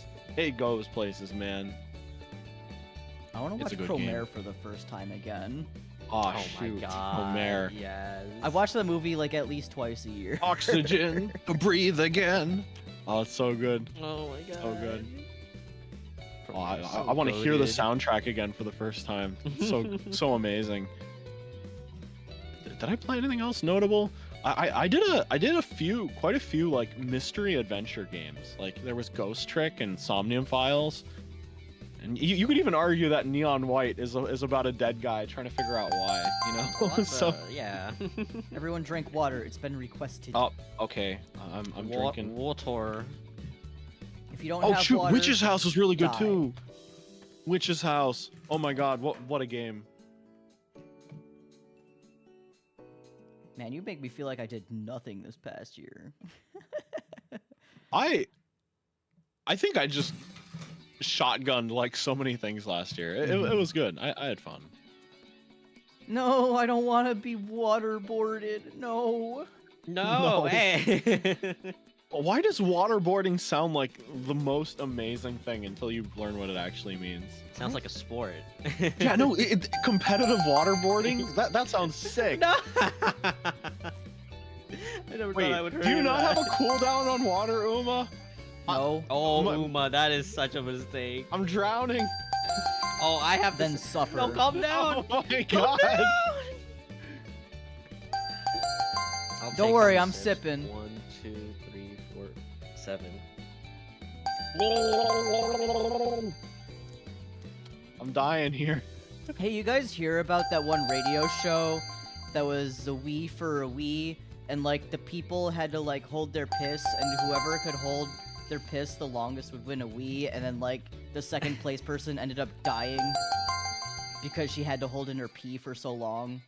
man. I want to It's watch a good game. Promare for the first time again. Oh, Oh shoot, my god. Omer. Yes. I watch the movie like at least twice a year. Oxygen, breathe again. Oh, it's so good. Oh my god. So good. Oh, Prometheus, I want to hear the goated. soundtrack again for the first time. It's so amazing. Did I play anything else notable? I did quite a few like mystery adventure games. Like there was Ghost Trick and Somnium Files, and you could even argue that Neon White is about a dead guy trying to figure out why. You know, What so the- yeah. Everyone drink water. It's been requested. oh, okay, I'm drinking. Water. If you don't Oh have shoot, water, Witch's House was really good die. too. Witch's House. Oh my god, what a game. Man, you make me feel like I did nothing this past year. I think I just shotgunned like so many things last year. It was good. I had fun. No, I don't want to be waterboarded. No. No, No. hey. Why does waterboarding sound like the most amazing thing until you learn what it actually means? Sounds like a sport. Yeah, no, competitive waterboarding? That sounds sick. No. I never Wait, thought I would hear do you not that. have a cooldown on water, Uma? No. Oh, My- Uma, that is such a mistake. I'm drowning. Oh, I have Then this. suffer. No, calm down. Oh my Calm god. down. I'll Don't take worry, how I'm many sips? sipping. 1, 2, 3, 4, 7. I'm dying here. Hey, you guys hear about that one radio show that was the Wii for a Wii, and like the people had to like hold their piss, and whoever could hold their piss the longest would win a Wii, and then like the second place person ended up dying because she had to hold in her pee for so long.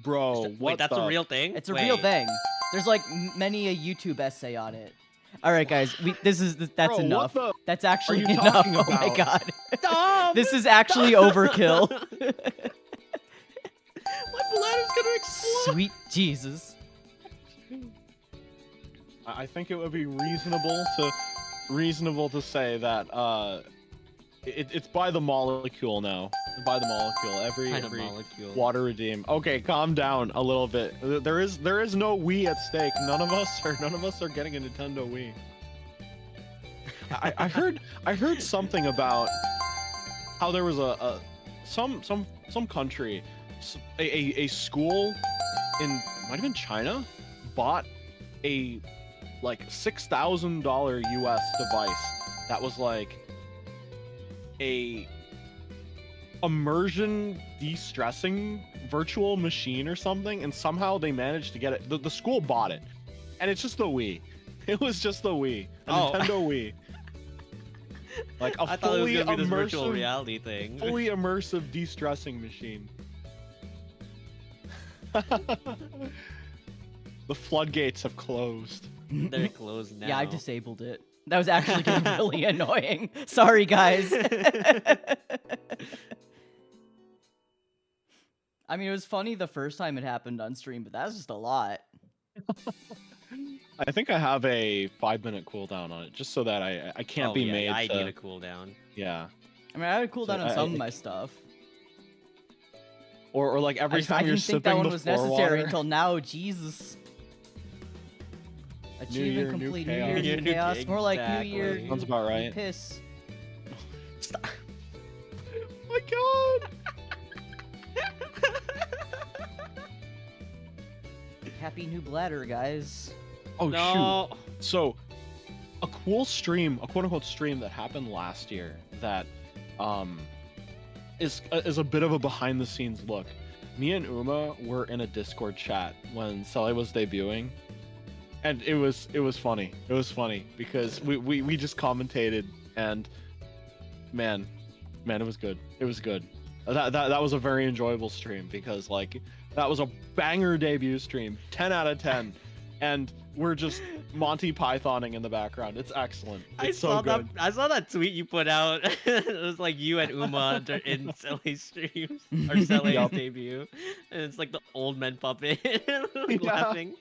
Bro, Wait, what that's the... a real thing? It's a real Wait. thing. There's like many a YouTube essay on it. All right, guys, that's Bro, what enough. the- That's actually you enough. talking Oh my about? god, Tom! this is actually overkill. My bladder's gonna explode! Sweet Jesus. I think it would be reasonable to say that it's by the molecule now. By the molecule. Every molecule. water redeem. Okay, calm down a little bit. There is no Wii at stake. None of us are getting a Nintendo Wii. I heard something about how there was a some country, a school in might have been China, bought a like $6,000 US device that was like a immersion de-stressing virtual machine or something, and somehow they managed to get it. The school bought it, and it's just the Wii. It was just the Wii, a Nintendo Wii. Like a I thought it was fully gonna be this virtual immersive, reality thing. fully immersive de-stressing machine. The floodgates have closed. They're closed now. Yeah, I disabled it. That was actually getting really annoying. Sorry, guys. I mean, it was funny the first time it happened on stream, but that's just a lot. I think I have a 5-minute cooldown on it, just so that I can't be made. I to... need a cooldown. Yeah. I mean, I had a cooldown on some of my stuff. Or like every time you're sipping the I didn't think that one was necessary water. until now. Jesus. Achievement year, complete. new New chaos. Year, new chaos. More like Exactly. New Year. Sounds about right. Piss. Stop. Oh my god! Happy new bladder, guys. Oh No. shoot! So, a cool stream, a quote-unquote stream that happened last year that, is a bit of a behind-the-scenes look. Me and Uma were in a Discord chat when Sele was debuting, and it was funny. It was funny because we just commentated, and man, it was good. It was good. That was a very enjoyable stream because like that was a banger debut stream, 10 out of 10, and we're just Monty Pythoning in the background. It's excellent. It's so good. I saw that tweet you put out. It was like you and Uma in Sele's streams or Sele's Yup. debut, and it's like the old men puppet like, Yeah. laughing.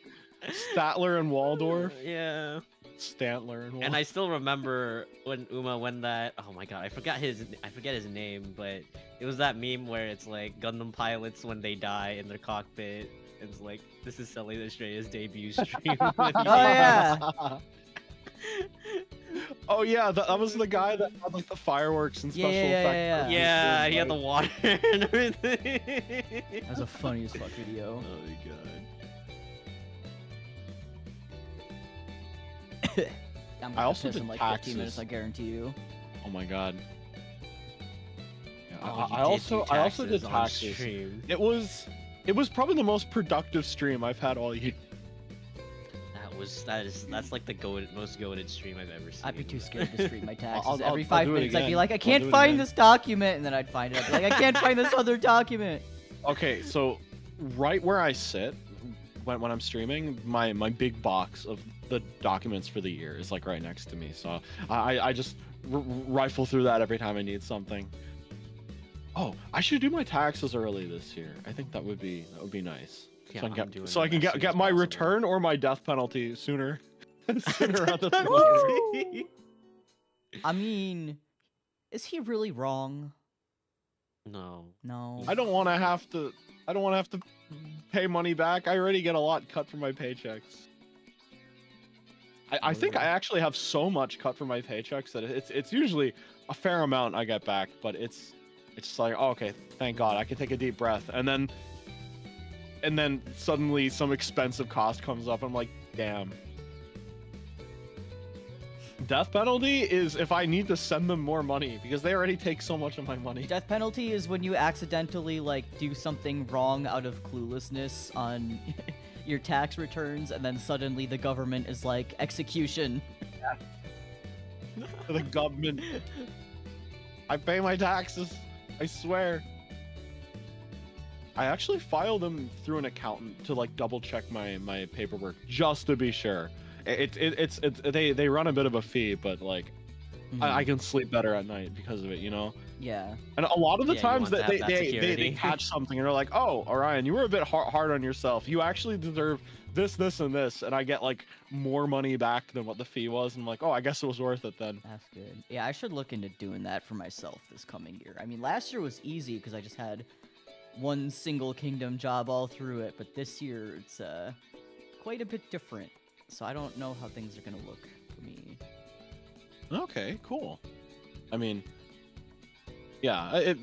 Statler and Waldorf. Yeah. Stantler and Waldorf. And I still remember when Uma when that oh my god, I forget his name, but it was that meme where it's like Gundam pilots when they die in their cockpit. It's like this is Sele Astraea's debut stream. Oh yeah. Oh yeah, that was the guy that had like the fireworks and special effects. Yeah, he had the Like- water and everything. That was a funny as fuck video. Oh my god. I'm I gonna also piss did in like taxes. 15 minutes, I guarantee you. Oh my god. Yeah, Oh, I also did on taxes. stream. It was probably the most productive stream I've had all year. That's like the most goated stream I've ever seen. I'd be too scared to stream my taxes. I'll Every do 5 it minutes, I'd be again. like, I I'll can't do it find again. this document, and then I'd find it. I'd be like, I can't find this other document. Okay, so right where I sit when I'm streaming, my big box of the documents for the year is like right next to me. So I just rifle through that every time I need something. Oh, I should do my taxes early this year. I think that would be nice. Yeah, so I I'm can doing get, so I them can as get soon get as my possible. return or my death penalty sooner. Sooner rather than later. I mean, is he really wrong? No. No. I don't want to have to pay money back. I already get a lot cut from my paychecks. I think I actually have so much cut from my paychecks that it's usually a fair amount I get back, but it's just like, oh, okay, thank God, I can take a deep breath, and then suddenly some expensive cost comes up. I'm like, damn. Death penalty is if I need to send them more money because they already take so much of my money. Death penalty is when you accidentally like do something wrong out of cluelessness on your tax returns, and then suddenly the government is like execution. The government. I pay my taxes. I swear. I actually filed them through an accountant to like double check my paperwork just to be sure. They run a bit of a fee, but like I can sleep better at night because of it, you know. Yeah. And a lot of the Yeah, you times want that to have that they security. catch something and they're like, oh, Orion, you were a bit hard on yourself. You actually deserve this, and this, and I get like more money back than what the fee was. And I'm like, oh, I guess it was worth it then. That's good. Yeah, I should look into doing that for myself this coming year. I mean, last year was easy because I just had one single kingdom job all through it, but this year it's quite a bit different. So I don't know how things are gonna look for me. Okay, cool. I mean, yeah,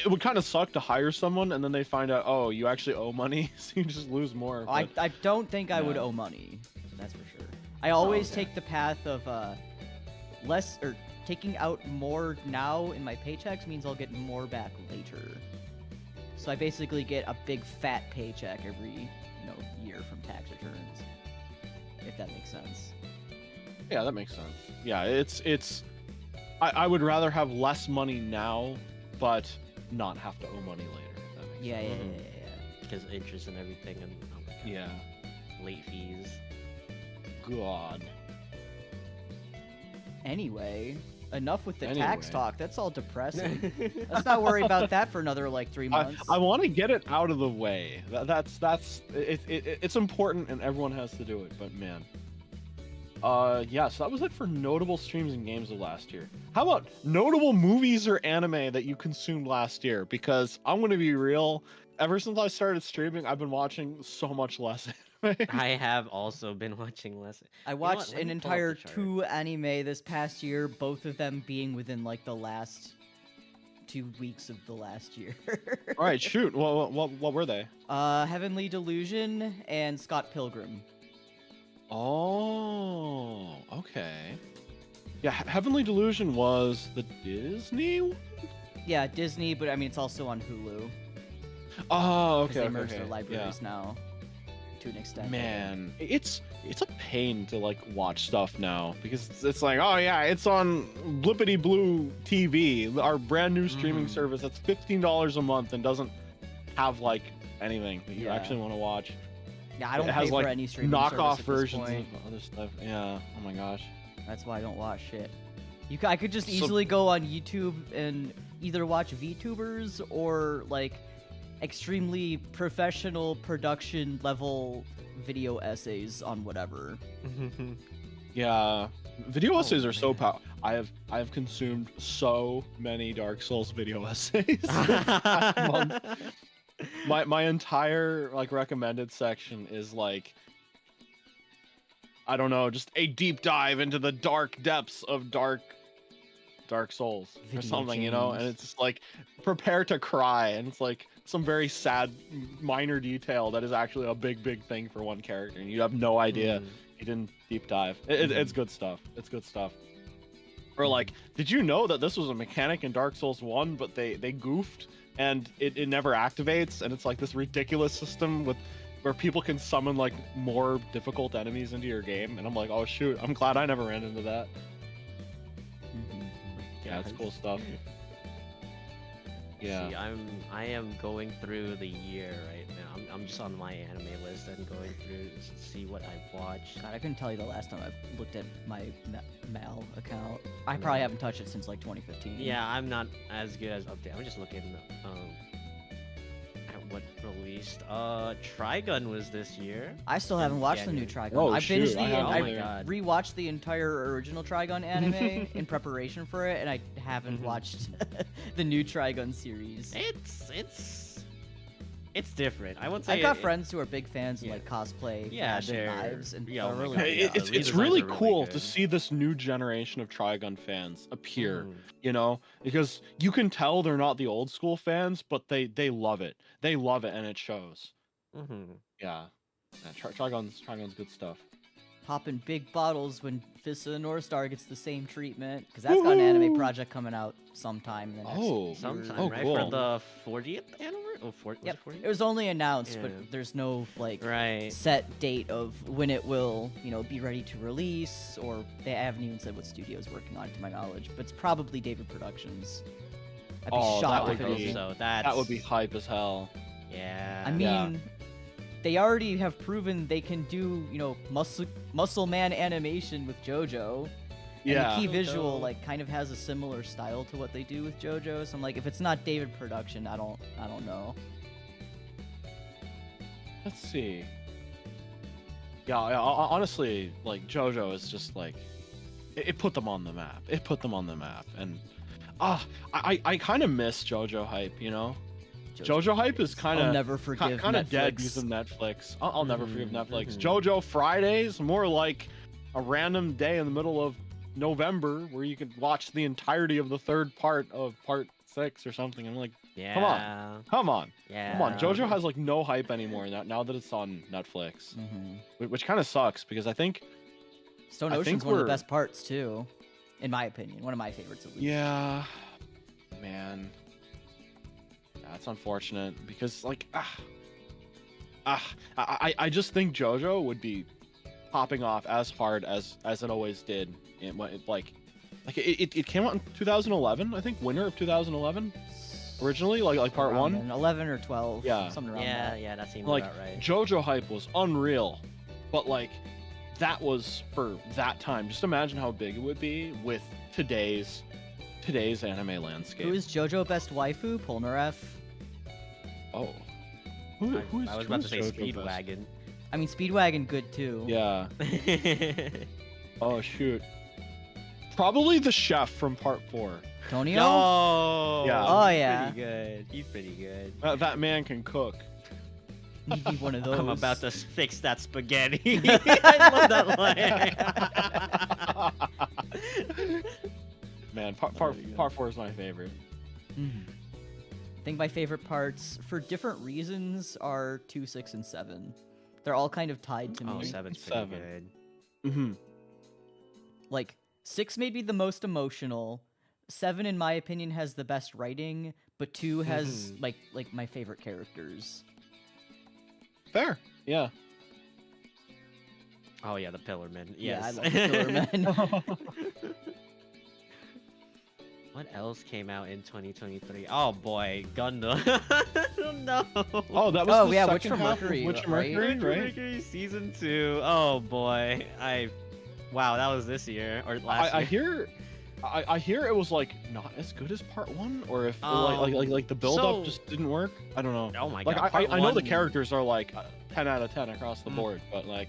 it would kind of suck to hire someone and then they find out, oh, you actually owe money, so you just lose more. I but- don't think I would Yeah. owe money. That's for sure. I always okay. take the path of less or taking out more now in my paychecks means I'll get more back later. So I basically get a big fat paycheck every year from tax returns. If that makes sense. Yeah, that makes sense. Yeah, it's. I would rather have less money now, but not have to owe money later. If that makes Yeah, sense. yeah. Because interest and everything, and oh my God, Yeah. late fees. God. Anyway, enough with the tax Anyway. talk. That's all depressing. Let's not worry about that for another like 3 months. I want to get it out of the way. It's important and everyone has to do it. But man, yeah. So that was it for notable streams and games of last year. How about notable movies or anime that you consumed last year? Because I'm gonna be real. Ever since I started streaming, I've been watching so much less anime. I have also been watching less. I know what? watched Let an me pull up the entire chart. 2 anime this past year, both of them being within like the last 2 weeks of the last year. All right, shoot. What were they? Heavenly Delusion and Scott Pilgrim. Oh, okay. Yeah, Heavenly Delusion was the Disney one? Yeah, Disney, but I mean it's also on Hulu. Oh, Because okay. they merged okay, their yeah. libraries now to an extent. Man, it's a pain to like watch stuff now because it's like, oh yeah, it's on Blippity Blue TV, our brand new streaming Mhm. service that's $15 a month and doesn't have like anything that you Yeah. actually want to watch. Yeah, I don't it has pay like for any streaming knockoff service at this versions point. of other stuff. Yeah. Oh my gosh. That's why I don't watch shit. I could just So- easily go on YouTube and either watch VTubers or like extremely professional production level video essays on whatever. Yeah, video Oh, essays are so man. powerful. I have consumed so many Dark Souls video essays. this past month. My entire like recommended section is like, I don't know, just a deep dive into the dark depths of Dark Souls or Video something, you know, and games. it's just like prepare to cry, and it's like some very sad minor detail that is actually a big thing for one character, and you have no idea. Mm. You didn't deep dive. It's good stuff. It's good stuff. Or like, did you know that this was a mechanic in Dark Souls 1, but they goofed and it never activates, and it's like this ridiculous system where people can summon like more difficult enemies into your game, and I'm like, oh shoot, I'm glad I never ran into that. Yeah, it's cool stuff. Yeah. See, I am going through the year right now. I'm just on my anime list and going through to see what I've watched. God, I couldn't tell you the last time I've looked at my Mal account. I probably haven't touched it since like 2015. Yeah, I'm not as good as update. I'm just looking at what released. Trigun was this year. I still haven't watched the new January. Trigun. Oh, I shoot, binged I haven't I either. Oh my God. rewatched the entire original Trigun anime in preparation for it, and I haven't Mhm. watched the new Trigun series. It's different. I won't say I've got it- friends who are big fans of yeah. like cosplay, Yeah, fashion they're- knives, and yeah, oh are my really God, like yeah. that. It's redesigns really are really cool to good. see this new generation of Trigun fans appear. Mhm. You know, because you can tell they're not the old school fans, but they love it. They love it, and it shows. Mhm. Yeah, Trigun's good stuff. Popping big bottles when Fist of the North Star gets the same treatment, because that's got an anime Woohoo! project coming out sometime in the next Oh, year. Sometime, Oh, right? cool. For the 40th anniversary? Oh, 40, Yep. was it 40th? It was only announced, Yeah. but there's no like Right. set date of when it will, be ready to release, or they haven't even said what studio is working on it, to my knowledge. But it's probably David Productions. I'd be Oh, shocked that if would it hope be- isn't. so. That's, that would be hype as hell. Yeah. I mean, Yeah. they already have proven they can do, muscle man animation with JoJo. And Yeah. the key visual JoJo. like kind of has a similar style to what they do with JoJo. So I'm like, if it's not David Production, I don't know. Let's see. Yeah, honestly, like JoJo is just like, it put them on the map. It put them on the map, and I kind of miss JoJo hype. You know, JoJo hype is kind I'll of never forgive kind of dead Netflix. because of Netflix. I'll never forgive Mhm, Netflix. mhm. JoJo Fridays, more like a random day in the middle of November where you could watch the entirety of the third part of part 6 or something. I'm like, Yeah. come on. Come on. Yeah. JoJo has like no hype anymore now that it's on Netflix, Mm-hmm. which kind of sucks because I think Stone I Ocean's think one of the we're- best parts too, in my opinion. One of my favorites at least. yeah, man, that's unfortunate because like I just think JoJo would be popping off as hard as it always did. It came out in 2011, I think, winter of 2011 originally, like part Around 1. then, 11 or 12. Yeah. Something around Yeah, that. yeah, that seems Like about right. JoJo hype was unreal, but like that was for that time. Just imagine how big it would be with today's anime landscape. Who is JoJo best waifu? Polnareff. Oh, who is? I was who about to is say JoJo best? Speedwagon. I mean, Speedwagon good too. Yeah. Oh shoot. Probably the chef from part 4. Tonio? No. Yeah. Oh, he's yeah. Pretty good. He's pretty good. That man can cook. He'd be one of those. I'm about to fix that spaghetti. I love that line. Man, Oh, part yeah. 4 is my favorite. Mhm. I think my favorite parts, for different reasons, are 2, 6, and 7. They're all kind of tied to Oh, me. 7's pretty 7. good. Mm-hmm. Like, 6 may be the most emotional. 7, in my opinion, has the best writing, but 2 has like my favorite characters. Fair. Yeah. Oh yeah, the Pillarmen. Yeah, I Yes. love the Pillarmen. What else came out in 2023? Oh boy, Gundam. No. Oh, that was Oh, the yeah, second Witch from half of Mercury, Witch from right? Mercury, Witch from right? Mercury season 2. Oh boy, wow, that was this year or last I year. hear it was like not as good as part 1, or if like the build so- up just didn't work. I don't know. Oh my Like god. part I know the one- characters are like 10 out of 10 across the Mm. board, but like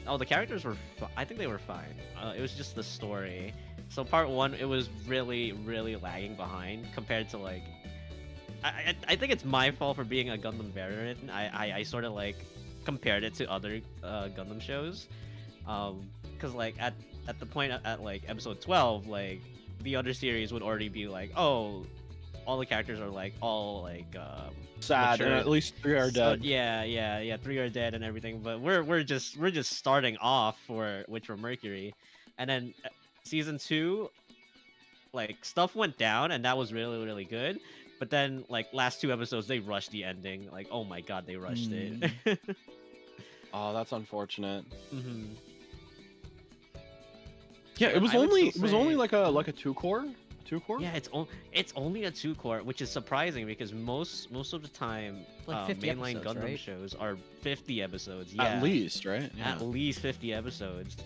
Oh, the characters were. I think they were fine. It was just the story. So part 1, it was really, really lagging behind compared to like. I think it's my fault for being a Gundam veteran. I sort of like compared it to other Gundam shows, because like at the point at like episode 12, like the other series would already be like, oh, all the characters are like all like sad, and mature. at least 3 are So, dead. yeah, 3 are dead and everything. But we're just starting off for Witch from Mercury, and then season 2, like stuff went down, and that was really, really good. But then like last 2 episodes, they rushed the ending. Like, oh my god, they rushed it. Oh, that's unfortunate. Mhm. Yeah, it was I would only still say- like a 2-core. Yeah, it's only a 2-core, which is surprising because most of the time, Like 50 mainline episodes, Gundam right? shows are 50 episodes. Yeah, At least, right? Yeah. at least 50 episodes.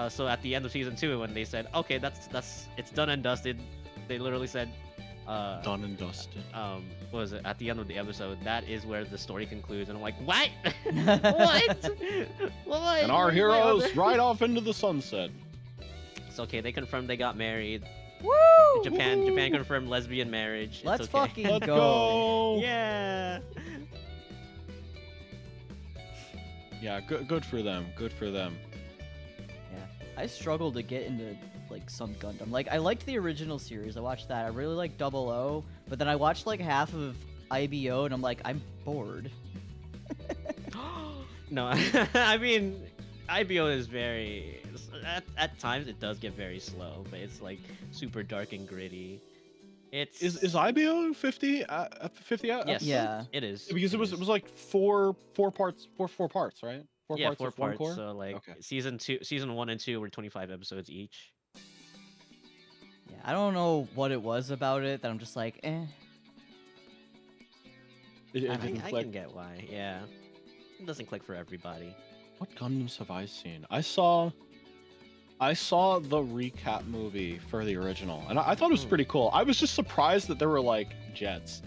So at the end of season 2, when they said, okay, that's it's done and dusted, they literally said, Done and dusted. what was it? At the end of the episode, that is where the story concludes, and I'm like, what? What? What? And our Wait, heroes what? ride off into the sunset. It's okay. They confirmed they got married. Woo! Japan confirmed lesbian marriage. It's Let's okay. fucking Let's go. go. Yeah. Yeah, good for them. Good for them. I struggle to get into like some Gundam. Like I liked the original series. I watched that. I really liked 00, but then I watched like half of IBO and I'm like, I'm bored. No, I mean, IBO is very. At times it does get very slow, but it's like super dark and gritty. It's Is IBO 50 50 yes, episodes? Yeah. it is Because it was like four parts, right? Four yeah, parts 4 of one parts. core? So like Okay. season 1 and 2 were 25 episodes each. Yeah, I don't know what it was about it that I'm just like, eh. It I didn't can click. get why. Yeah, it doesn't click for everybody. What Gundams have I seen? I saw the recap movie for the original, and I thought it was Hmm. pretty cool. I was just surprised that there were like jets.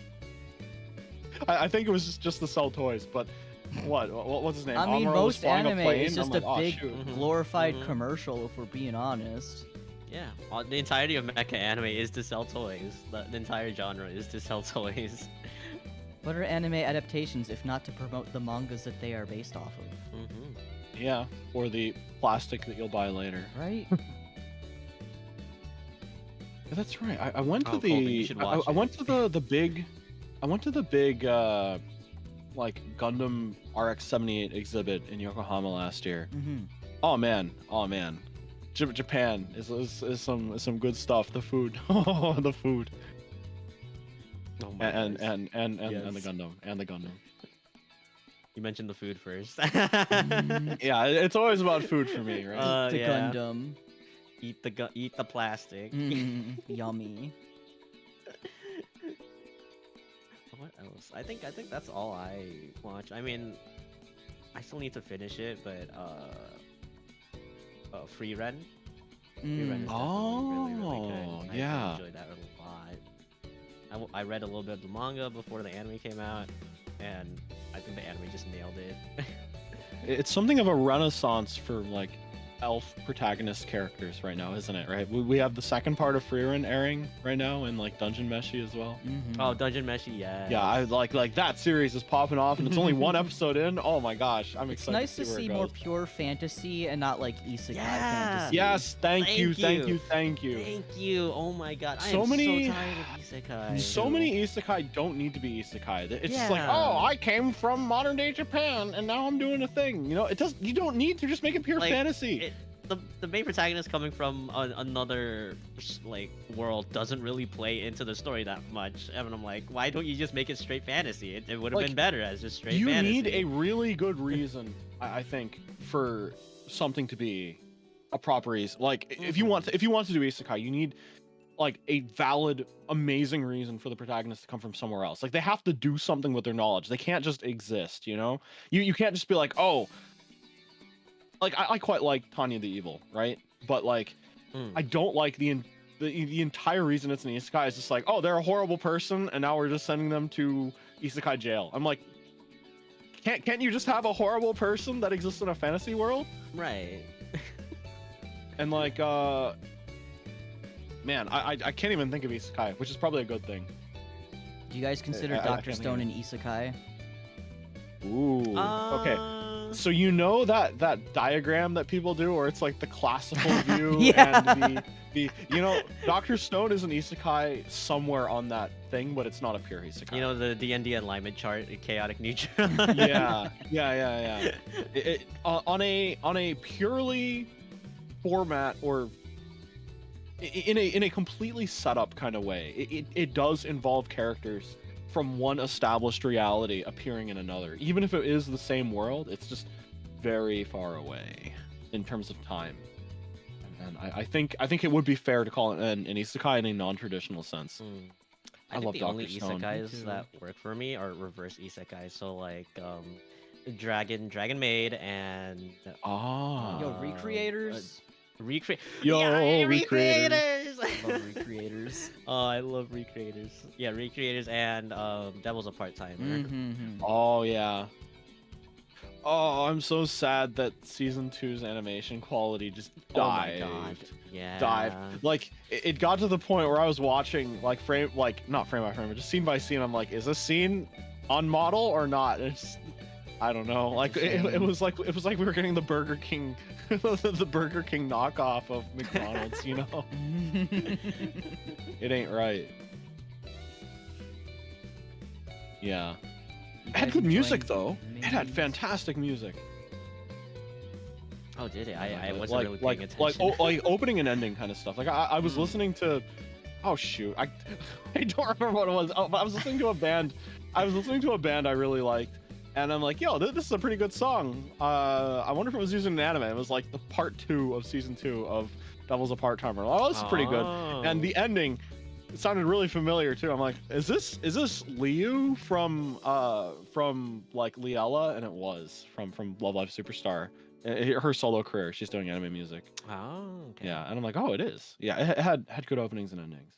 I think it was just to sell toys, but what's his name? I mean, Amuro was most flying a anime plane, is and I'm just like, a "Oh, big shoot." Mhm. glorified Mhm. commercial, if we're being honest. Yeah, the entirety of mecha anime is to sell toys. The entire genre is to sell toys. What are anime adaptations if not to promote the mangas that they are based off of? Mm-hmm. Yeah, or the plastic that you'll buy later. Right? that's right. I went to Oh, Colby, you should watch I it. went to the big like Gundam RX-78 exhibit in Yokohama last year. Mm-hmm. Oh man. Japan is some good stuff. The food. Oh, the food. Oh my And gosh. and the Yes. Gundam. You mentioned the food first. Yeah, it's always about food for me, right? The yeah. Gundam. Eat the plastic. Yummy. What else? I think that's all I watch. I mean, I still need to finish it, but Free Ren. Free Ren is definitely really good. yeah. I enjoyed that a lot. I read a little bit of the manga before the anime came out, and I think the anime just nailed it. It's something of a renaissance for like elf protagonist characters right now, isn't it? Right? We have the second part of Freerin airing right now, and like Dungeon Meshi as well. Mm-hmm. Oh, Dungeon Meshi, yeah. Yeah, I like that series is popping off, and it's only one episode in. Oh my gosh, I'm It's excited nice to see where it see more goes. pure fantasy and not like isekai Yeah. fantasy. Yes, thank you. Thank you. Thank you. Oh my god. I So am many- so tired of isekai. So many isekai don't need to be isekai. It's just like, Yeah. oh, I came from modern day Japan, and now I'm doing a thing. You know, it does. You don't need to just make it pure Like, fantasy. The main protagonist coming from another like world doesn't really play into the story that much, and I'm like, why don't you just make it straight fantasy? It would have Like, been better as just straight You fantasy. need a really good reason, I think, for something to be a proper isekai. Like, if you want to do isekai, you need like a valid, amazing reason for the protagonist to come from somewhere else. Like, they have to do something with their knowledge. They can't just exist. You know, you can't just be like, oh. Like, I quite like Tanya the Evil, right? But like, I don't like the entire reason it's an isekai is just like, oh, they're a horrible person, and now we're just sending them to isekai jail. I'm like, can't you just have a horrible person that exists in a fantasy world? Right. And like, man, I can't even think of isekai, which is probably a good thing. Do you guys consider I Dr. can't Stone think an isekai? Ooh. Okay. So you know that diagram that people do, where it's like the classical view Yeah. and the you know, Dr. Stone is an isekai somewhere on that thing, but it's not a pure isekai. You know the D&D alignment chart, chaotic neutral. yeah. On a purely format or in a completely set up kind of way, it does involve characters from one established reality appearing in another. Even if it is the same world, it's just very far away in terms of time. And I think it would be fair to call it an isekai in a non-traditional sense. I I think love the Dr. only Stone. isekais Me too. that work for me are reverse isekai. So like Dragon Maid and Ah. Yo, recreators. Recreate. Yo, Recreators! Love recreators. Oh, I love Recreators. Yeah, Recreators and Devil's a Part-Timer. Mm-hmm. Oh yeah. Oh, I'm so sad that season 2's animation quality just Oh my dived. god. Yeah. Dived. Like it got to the point where I was watching like not frame by frame, but just scene by scene. I'm like, is this scene on model or not? It's I don't know. Like a it shame. was like we were getting the Burger King the Burger King knockoff of McDonald's, you know. It ain't right. Yeah. It had good music though. It had fantastic music. Oh, did it? I wasn't like, really like, paying attention. like opening and ending kind of stuff. Like I was listening to, oh shoot, I don't remember what it was. Oh, but I was listening to a band. I really liked, and I'm like, yo, this is a pretty good song. I wonder if it was using an anime. It was like the part 2 of season 2 of Devil's a Part-Timer. Oh, this is pretty good. And the ending, it sounded really familiar too. I'm like, is this Liu from like Liella? And it was from Love Live Superstar. Her solo career. She's doing anime music. Oh, okay. Yeah, and I'm like, oh, it is. Yeah, it had good openings and endings.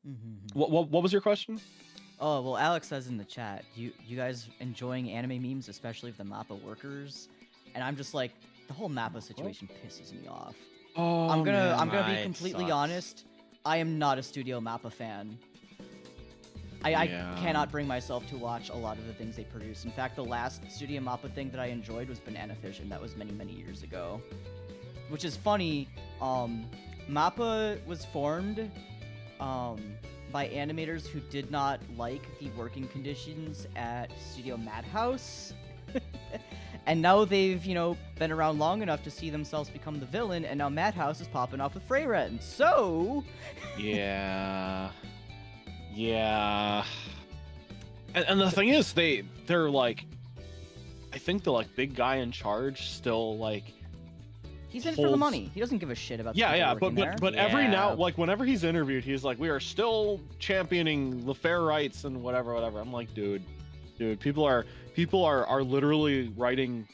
Mm-hmm. What was your question? Oh, well, Alex says in the chat, you guys enjoying anime memes, especially of the Mappa workers? And I'm just like, the whole Mappa situation pisses me off. Oh, I'm gonna be Right, completely sucks. honest. I am not a Studio Mappa fan. I Yeah. cannot bring myself to watch a lot of the things they produce. In fact, the last Studio Mappa thing that I enjoyed was Banana Fish, and that was many, many years ago. Which is funny. Mappa was formed by animators who did not like the working conditions at Studio Madhouse. And now they've, been around long enough to see themselves become the villain, and now Madhouse is popping off with Freyren. So... Yeah. Yeah. And the thing is, they're like... I think the, like, big guy in charge still, like... He's in for the money. He doesn't give a shit about the people working there. But every now, like, whenever he's interviewed, he's like, we are still championing the fair rights and whatever. I'm like, dude, people are literally writing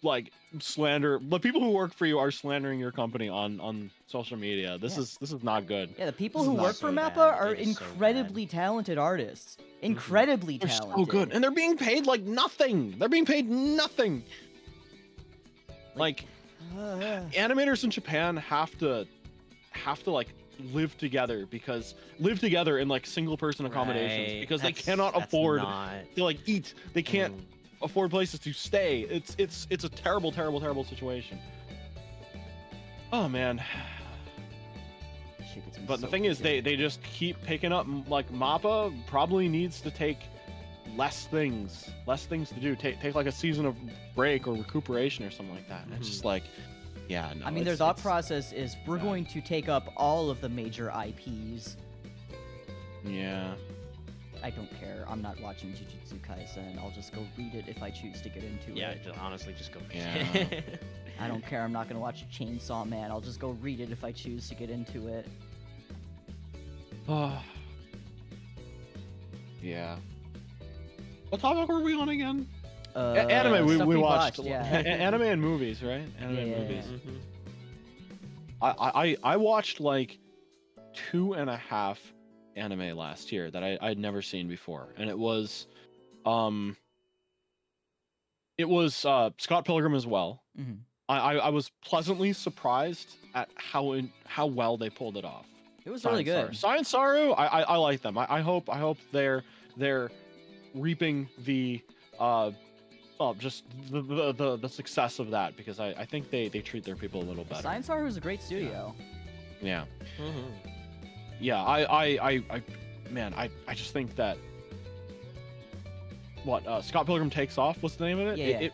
like slander. The people who work for you are slandering your company on social media. This is not good. Yeah, the people who work for Mappa are incredibly talented artists. Incredibly talented. They're so good, and they're being paid like nothing. Like, animators in Japan have to like live together in like single person accommodations because they cannot afford to like eat. They can't afford places to stay. It's a terrible situation. Oh man. But the thing is, they just keep picking up. Like, Mappa probably needs to take less things to do. Take like a season of break or recuperation or something like that. And it's just like, yeah, no. I mean, their thought process is we're going to take up all of the major IPs. Yeah. I don't care. I'm not watching Jujutsu Kaisen. I'll just go read it if I choose to get into it. Yeah, honestly, just go read it. I don't care. I'm not gonna watch Chainsaw Man. I'll just go read it if I choose to get into it. Yeah. What topic were we on again? Anime. We watched. Yeah. Anime and movies, right? Anime and movies. Mm-hmm. I watched like 2.5 anime last year that I'd never seen before, and it was Scott Pilgrim as well. Mm-hmm. I was pleasantly surprised at how well they pulled it off. It was really good. Science Saru, I like them. I hope they're reaping the just the success of that, because I think they treat their people a little better. Science Saru is a great studio. Yeah. Mm-hmm. Yeah, I just think that Scott Pilgrim Takes Off was the name of it. Yeah.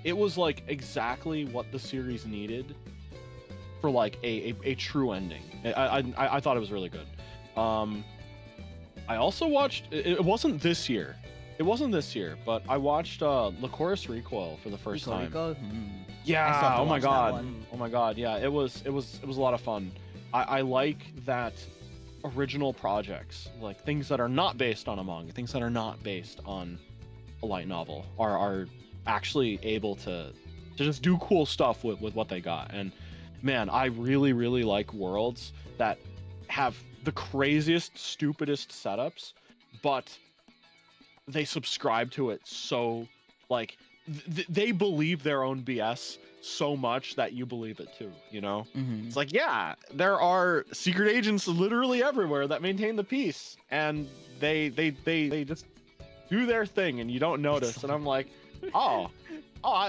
It was like exactly what the series needed for like a true ending. I thought it was really good. I also watched. It wasn't this year. But I watched Lycoris Recoil for the first time. Yeah. Oh my god. Yeah. It was a lot of fun. I like that original projects, like things that are not based on a manga, things that are not based on a light novel, are actually able to just do cool stuff with what they got. And man, I really like worlds that have the craziest, stupidest setups, but they subscribe to it so, like, they believe their own BS so much that you believe it too, Mm-hmm. It's like, yeah, there are secret agents literally everywhere that maintain the peace, and they just do their thing and you don't notice. And I'm like, oh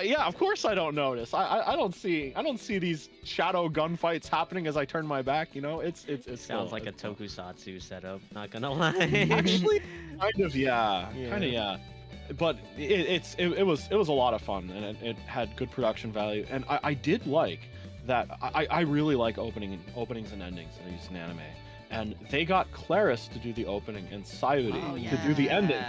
yeah, of course I don't notice. I don't see these shadow gunfights happening as I turn my back. It's Sounds like a tokusatsu setup, not gonna lie. Actually, kind of, yeah. But it was a lot of fun, and it had good production value. And I did like that. I really like openings and endings that are used in anime. And they got Claris to do the opening and Sayuri to do the ending.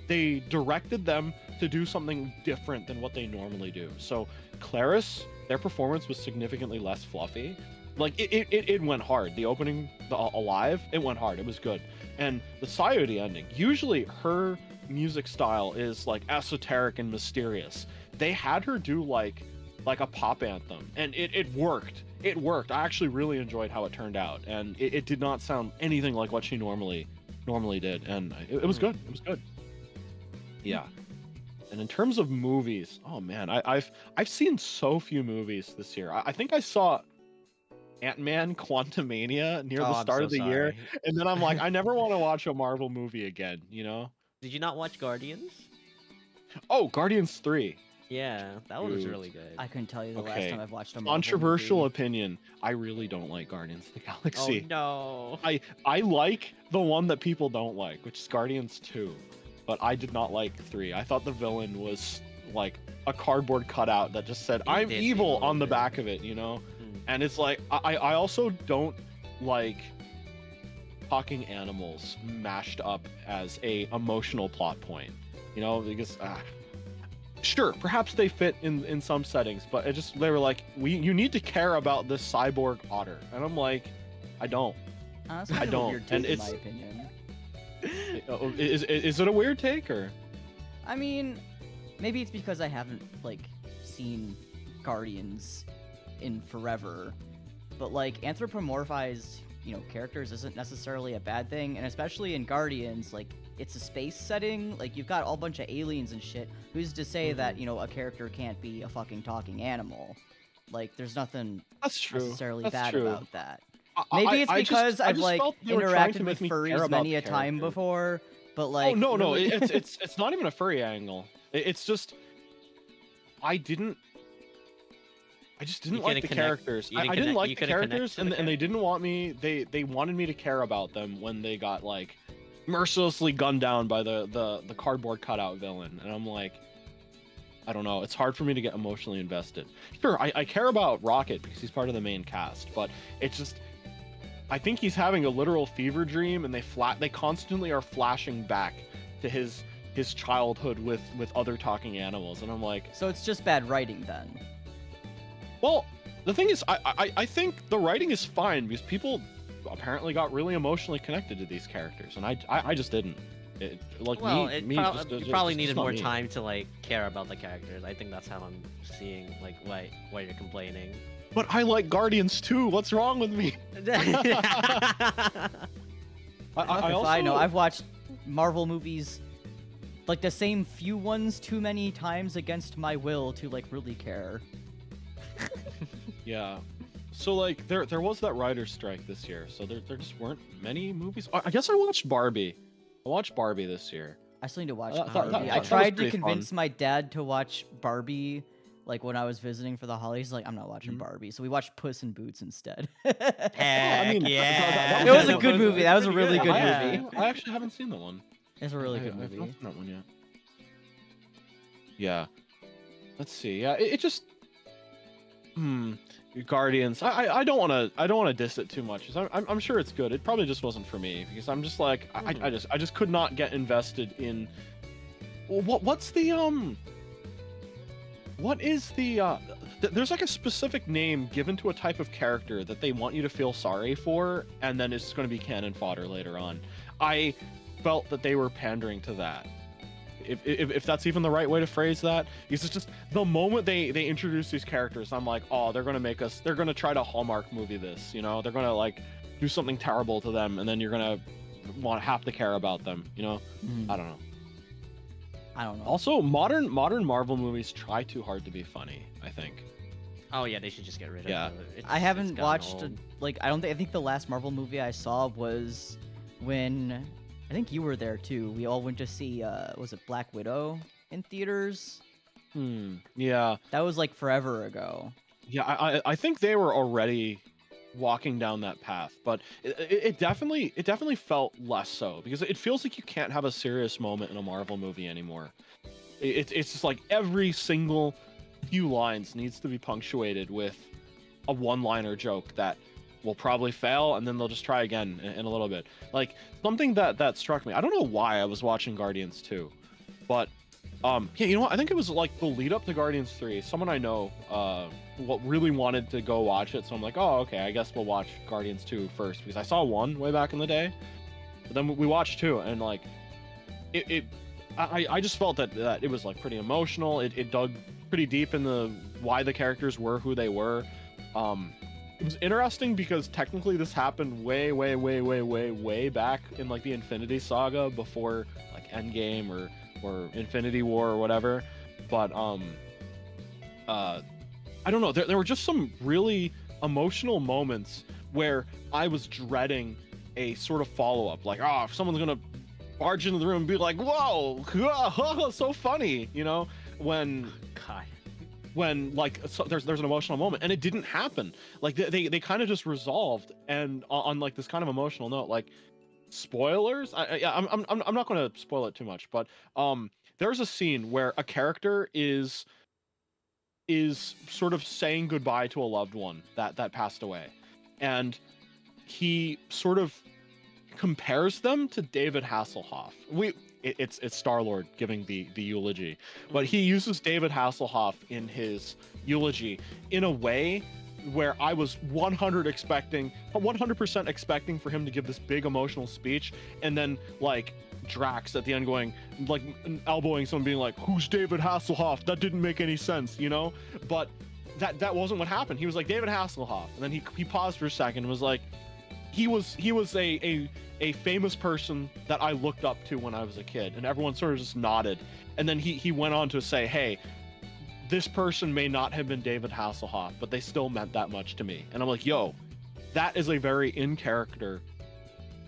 They directed them to do something different than what they normally do. So Claris, their performance was significantly less fluffy. Like, it went hard. The opening, the Alive, it went hard. It was good. And the Sayuri ending, usually her music style is like esoteric and mysterious. They had her do like a pop anthem, and it worked. It worked. I actually really enjoyed how it turned out, and it did not sound anything like what she normally did, and it was good. It was good. Yeah. And in terms of movies, oh man, I've seen so few movies this year. I think I saw Ant-Man Quantumania near the start of the year, and then I'm like, I never want to watch a Marvel movie again, Did you not watch Guardians? Oh, Guardians 3. Yeah, that one was Dude. really good. I couldn't tell you the last Okay. time I've watched a Marvel Controversial movie. opinion. I really don't like Guardians of the Oh Galaxy. no. I like the one that people don't like, which is Guardians 2. But I did not like 3. I thought the villain was like a cardboard cutout that just said, He I'm did seem a evil little on the bit. back of it, you know? Mm. And it's like, I also don't like talking animals mashed up as a emotional plot point, you know? Because, sure, perhaps they fit in some settings, but they were like, you need to care about this cyborg otter. And I'm like, I don't. That's kind I of a don't, weird and take, in my it's- opinion. Is it a weird take or? I mean, maybe it's because I haven't like seen Guardians in forever, but like anthropomorphized, characters isn't necessarily a bad thing, and especially in Guardians, like it's a space setting, like you've got a bunch of aliens and shit. Who's to say that a character can't be a fucking talking animal? Like, there's nothing That's true. necessarily That's bad true. about that. I- Maybe it's I just- because I I've just like felt they were trying to interacted with make me care furries about many the a time characters. before, but like Oh no, really- it's not even a furry angle. It's just I just didn't You like couldn't the connect- characters. you I didn't didn't connect- like you the couldn't connect characters, to the and they didn't want me. They wanted me to care about them when they got like mercilessly gunned down by the cardboard cutout villain, and I'm like, I don't know. It's hard for me to get emotionally invested. Sure, I care about Rocket because he's part of the main cast, but it's just. I think he's having a literal fever dream, and they constantly are flashing back to his childhood with other talking animals, and I'm like, So it's just bad writing then. well, the thing is, I think the writing is fine because people apparently got really emotionally connected to these characters, and I just didn't. Well, you probably needed just not more me. time to like care about the characters. I think that's how I'm seeing like why you're complaining. But I like Guardians too. What's wrong with me? I know I've watched Marvel movies, like the same few ones, too many times against my will to like really care. Yeah. So like there was that writer's strike this year, so there just weren't many movies. I guess I watched Barbie. I watched Barbie this year. I still need to watch That- Barbie. that I was tried to pretty fun. convince my dad to watch Barbie, like when I was visiting for the holidays. He's like, I'm not watching Mhm. Barbie, so we watched Puss in Boots instead. Heck I mean, yeah! It was a good movie. That was a really good Yeah. movie. I actually haven't seen that one. It's a really good I've not movie. seen that one yet. Yeah. Let's see. Yeah, it just. Guardians. I don't want to diss it too much. 'Cause I'm sure it's good. It probably just wasn't for me because I'm just like I just could not get invested in. What's the What is the there's like a specific name given to a type of character that they want you to feel sorry for, and then it's going to be cannon fodder later on. I felt that they were pandering to that. If that's even the right way to phrase that, because it's just the moment they introduce these characters, I'm like, oh, they're gonna try to Hallmark movie this, they're gonna like do something terrible to them, and then you're gonna have to care about them, Mhm. I don't know. I don't know. Also, modern Marvel movies try too hard to be funny, I think. Oh yeah, they should just get rid of Yeah. it. I haven't gotten watched old. I think the last Marvel movie I saw was when I think you were there too. We all went to see was it Black Widow in theaters? Yeah. That was like forever ago. Yeah, I think they were already walking down that path, but it definitely felt less so because it feels like you can't have a serious moment in a Marvel movie anymore. It's just like every single few lines needs to be punctuated with a one-liner joke that will probably fail, and then they'll just try again in a little bit. Like something that struck me. I don't know why I was watching Guardians 2, but yeah, you know what? I think it was like the lead up to Guardians 3. Someone I know what really wanted to go watch it, so I'm like, oh, okay, I guess we'll watch Guardians 2 first because I saw 1 way back in the day, but then we watched 2, and like I just felt that it was like pretty emotional. It dug pretty deep into why the characters were who they were. It was interesting because technically this happened way back in like the Infinity Saga before like Endgame or Infinity War or whatever. But I don't know. There were just some really emotional moments where I was dreading a sort of follow-up, like, if someone's gonna barge into the room and be like, whoa, so funny, God. when like so there's an emotional moment and it didn't happen. Like they kind of just resolved, and on like this kind of emotional note, like spoilers. I'm not going to spoil it too much, but there's a scene where a character is sort of saying goodbye to a loved one that passed away, and he sort of compares them to David Hasselhoff. It's Star-Lord giving the eulogy, but he uses David Hasselhoff in his eulogy in a way where I was 100% expecting for him to give this big emotional speech, and then like Drax at the end going like elbowing someone, being like, "Who's David Hasselhoff? That didn't make any sense," you know? But that wasn't what happened. He was like, "David Hasselhoff," and then he paused for a second and was like, he was a famous person that I looked up to when I was a kid, and everyone sort of just nodded. And then he went on to say, "Hey, this person may not have been David Hasselhoff, but they still meant that much to me." And I'm like, yo, that is a very in character,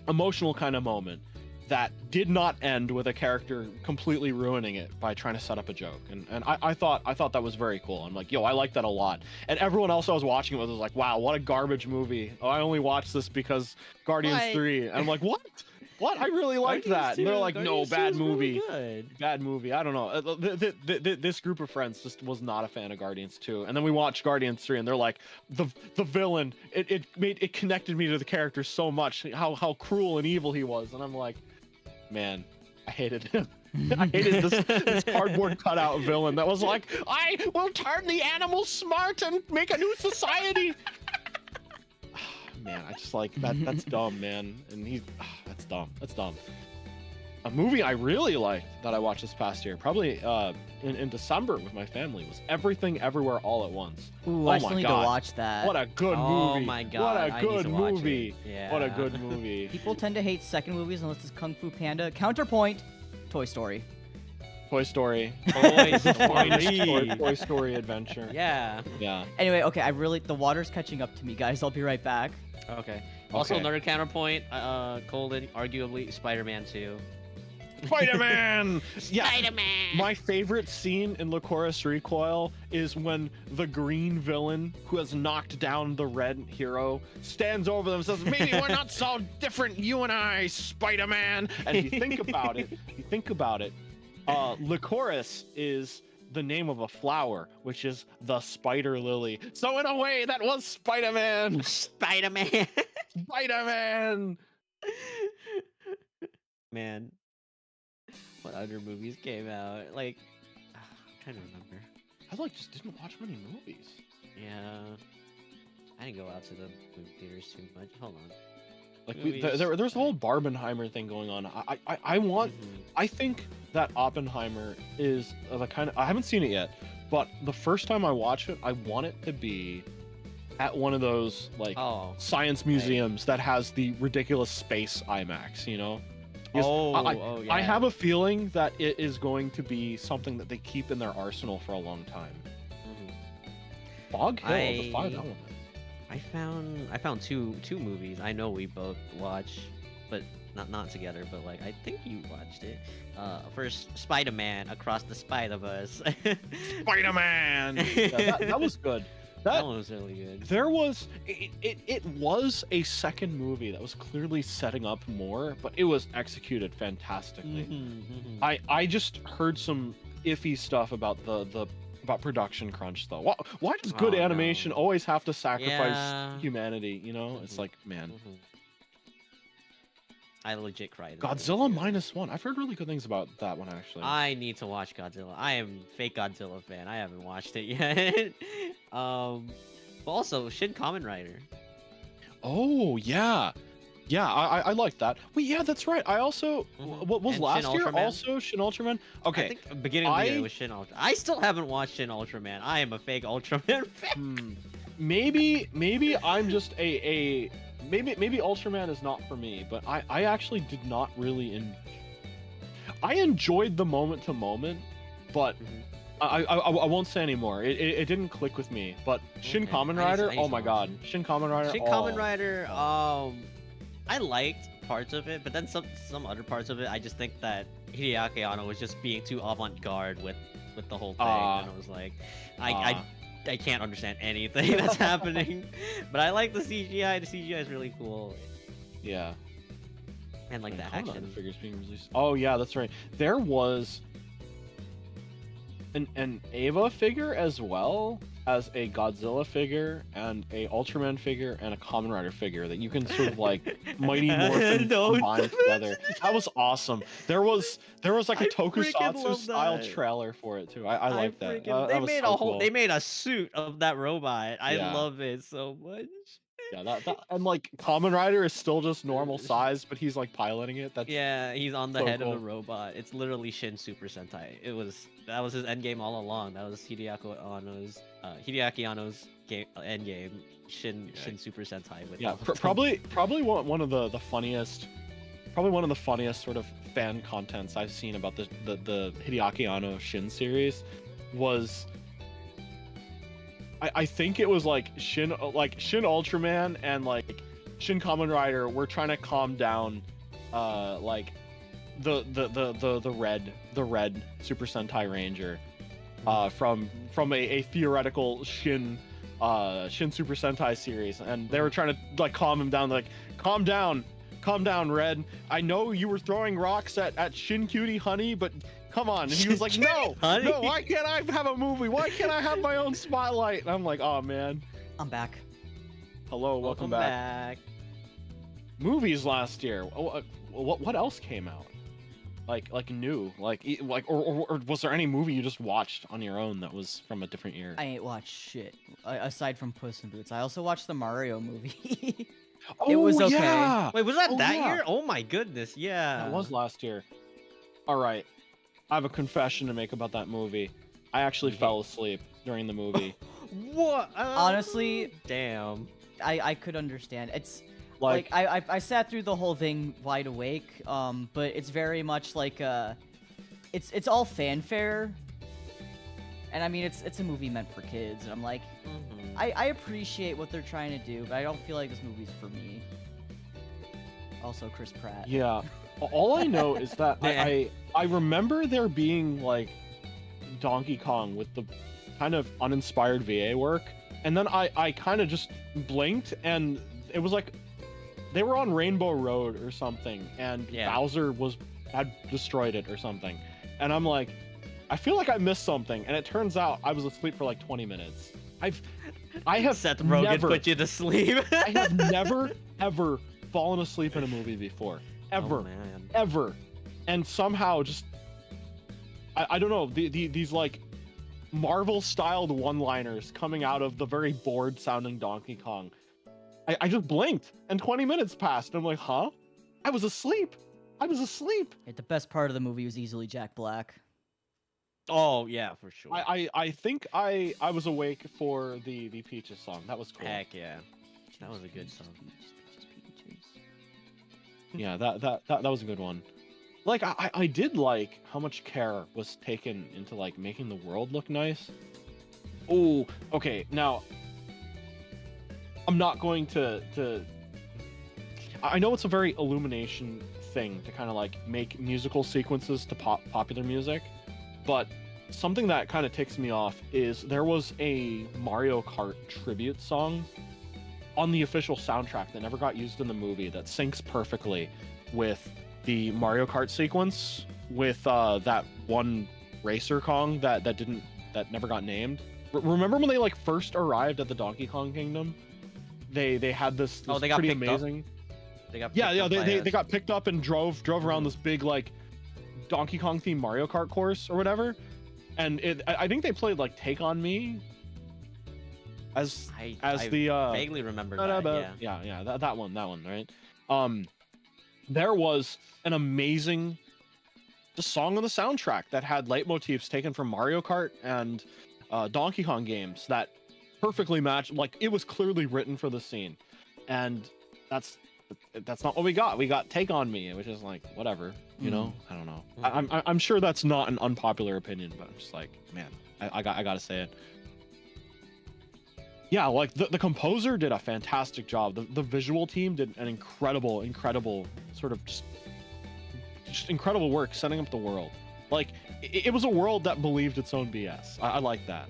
emotional kind of moment that did not end with a character completely ruining it by trying to set up a joke. And I thought that was very cool. I'm like, yo, I like that a lot. And everyone else I was watching it with was like, wow, what a garbage movie. Oh, I only watched this because Guardians 3. And I'm like, what? I really liked that. And they're like, no, bad movie. Really bad movie. I don't know. This group of friends just was not a fan of Guardians 2. And then we watched Guardians 3 and they're like, the villain, it connected me to the character so much, how cruel and evil he was. And I'm like, man, I hated him. I hated this cardboard cutout villain that was like, I will turn the animals smart and make a new society. Man, I just like that's dumb, man. And that's dumb. A movie I really liked that I watched this past year, probably in December with my family, was Everything Everywhere All at Once. Ooh, I still need to watch that. What a good movie. Oh my god. What a good movie. Yeah. What a good movie. People tend to hate second movies unless it's Kung Fu Panda. Counterpoint, Toy Story. Toy Story. Toy Story adventure. Yeah. Yeah. Anyway, okay, the water's catching up to me, guys. I'll be right back. Okay. Also, another counterpoint, arguably Spider-Man 2. Spider-Man! Yeah. Spider-Man! My favorite scene in Lycoris Recoil is when the green villain who has knocked down the red hero stands over them and says, "Maybe we're not so different, you and I, Spider-Man." And if you think about it, Lycoris is the name of a flower, which is the spider lily. So in a way, that was Spider-Man. Spider-Man. Spider-Man. Man, what other movies came out? Like, I'm trying to remember. I just didn't watch many movies. Yeah, I didn't go out to the movie theaters too much. Hold on. Like there's a whole Barbenheimer thing going on. I think that Oppenheimer is the kind of, I haven't seen it yet, but the first time I watch it, I want it to be at one of those like science museums that has the ridiculous space IMAX, you know? Yeah. I have a feeling that it is going to be something that they keep in their arsenal for a long time. Fog Hill, the 5 Elements. I found two movies I know we both watch, but not together, but like I think you watched it. First, Spider-Man Across the Spider-Verse. Spider-Man. Yeah, that was good. That one was really good. There was it was a second movie that was clearly setting up more, but it was executed fantastically. I just heard some iffy stuff about about production crunch though. Why does good animation always have to sacrifice humanity? You know, it's like, man. I legit cried. Godzilla -1. I've heard really good things about that one actually. I need to watch Godzilla. I am a fake Godzilla fan. I haven't watched it yet. But also Shin Kamen Rider. Oh yeah. Yeah, I like that. Wait, yeah, that's right. I also what was last year also Shin Ultraman? Okay. I think beginning of the year was Shin Ultraman. I still haven't watched Shin Ultraman. I am a fake Ultraman fan. Maybe I'm just maybe Ultraman is not for me, but I actually did not really I enjoyed the moment to moment, but I won't say anymore. It didn't click with me. But Shin Kamen Rider, oh my god. Shin Kamen Rider. Shin Kamen Rider, I liked parts of it, but then some other parts of it, I just think that Hideaki Anno was just being too avant-garde with with the whole thing, and I was like, I can't understand anything that's happening, but I like the CGI. The CGI is really cool. Yeah. And like the Kamen Rider action figures being released. Oh yeah, that's right. There was an Eva figure as well as a Godzilla figure and a Ultraman figure and a Kamen Rider figure that you can sort of like Mighty Morphin combine together. That was awesome. There was like a I freaking tokusatsu love style that. trailer for it too. I like that. Freaking, they that was made so a whole. cool. They made a suit of that robot. I Yeah. love it so much. Yeah, that and like Kamen Rider is still just normal size, but he's like piloting it. That's Yeah, he's on the so head cool. of the robot. It's literally Shin Super Sentai. That was his end game all along. That was Hideaki Anno's game end game. Shin Super Sentai. With yeah, all of probably one of the funniest, probably one of the funniest sort of fan contents I've seen about the Hideaki Anno Shin series was. I think it was like Shin Ultraman and like Shin Kamen Rider were trying to calm down like the red Super Sentai Ranger from a theoretical Shin Super Sentai series, and they were trying to like calm him down, like calm down Red, I know you were throwing rocks at Shin Cutie Honey, but come on. And he was like, no, why can't I have a movie? Why can't I have my own spotlight? And I'm like, oh man. I'm back. Hello, welcome back. Movies last year. What else came out? Like new, or was there any movie you just watched on your own that was from a different year? I ain't watched shit aside from Puss in Boots. I also watched the Mario movie. Oh, it was okay. Yeah. Wait, was that that yeah. year? Oh my goodness, yeah. That was last year. All right. I have a confession to make about that movie. I actually fell asleep during the movie. What? Honestly, damn. I could understand. It's like I sat through the whole thing wide awake. But it's very much like it's all fanfare. And I mean it's a movie meant for kids. And I'm like, I appreciate what they're trying to do, but I don't feel like this movie's for me. Also, Chris Pratt. Yeah. All I know is that I remember there being like Donkey Kong with the kind of uninspired VA work, and then I kind of just blinked and it was like they were on Rainbow Road or something, and Bowser had destroyed it or something, and I'm like, I feel like I missed something, and it turns out I was asleep for like 20 minutes. I have Seth Rogen put you to sleep. I have never ever fallen asleep in a movie before. Ever. Man. Ever. And somehow just I don't know, these like Marvel styled one-liners coming out of the very bored sounding Donkey Kong. I just blinked and 20 minutes passed. I'm like, huh? I was asleep. The best part of the movie was easily Jack Black. Oh yeah, for sure. I think I was awake for the Peaches song. That was cool. Heck yeah. That was a good song. Yeah, that was a good one. Like I did like how much care was taken into like making the world look nice. Oh, okay. Now I'm not going to I know it's a very Illumination thing to kind of like make musical sequences to popular music, but something that kind of ticks me off is there was a Mario Kart tribute song on the official soundtrack that never got used in the movie that syncs perfectly with the Mario Kart sequence with that one racer Kong that never got named. Remember when they like first arrived at the Donkey Kong Kingdom? They had this they got pretty picked amazing. Up. They got They got picked up and drove around this big like Donkey Kong themed Mario Kart course or whatever. And I think they played like Take on Me as I the vaguely remember that. Yeah, that one, right? There was an amazing song on the soundtrack that had leitmotifs taken from Mario Kart and Donkey Kong games that perfectly matched. Like it was clearly written for the scene, and that's not what we got. We got Take on Me, which is like whatever, you know. I don't know. I'm sure that's not an unpopular opinion, but I'm just like, man, I gotta say it. Yeah, like the composer did a fantastic job. The visual team did an incredible sort of just incredible work setting up the world. Like it was a world that believed its own BS. I like that.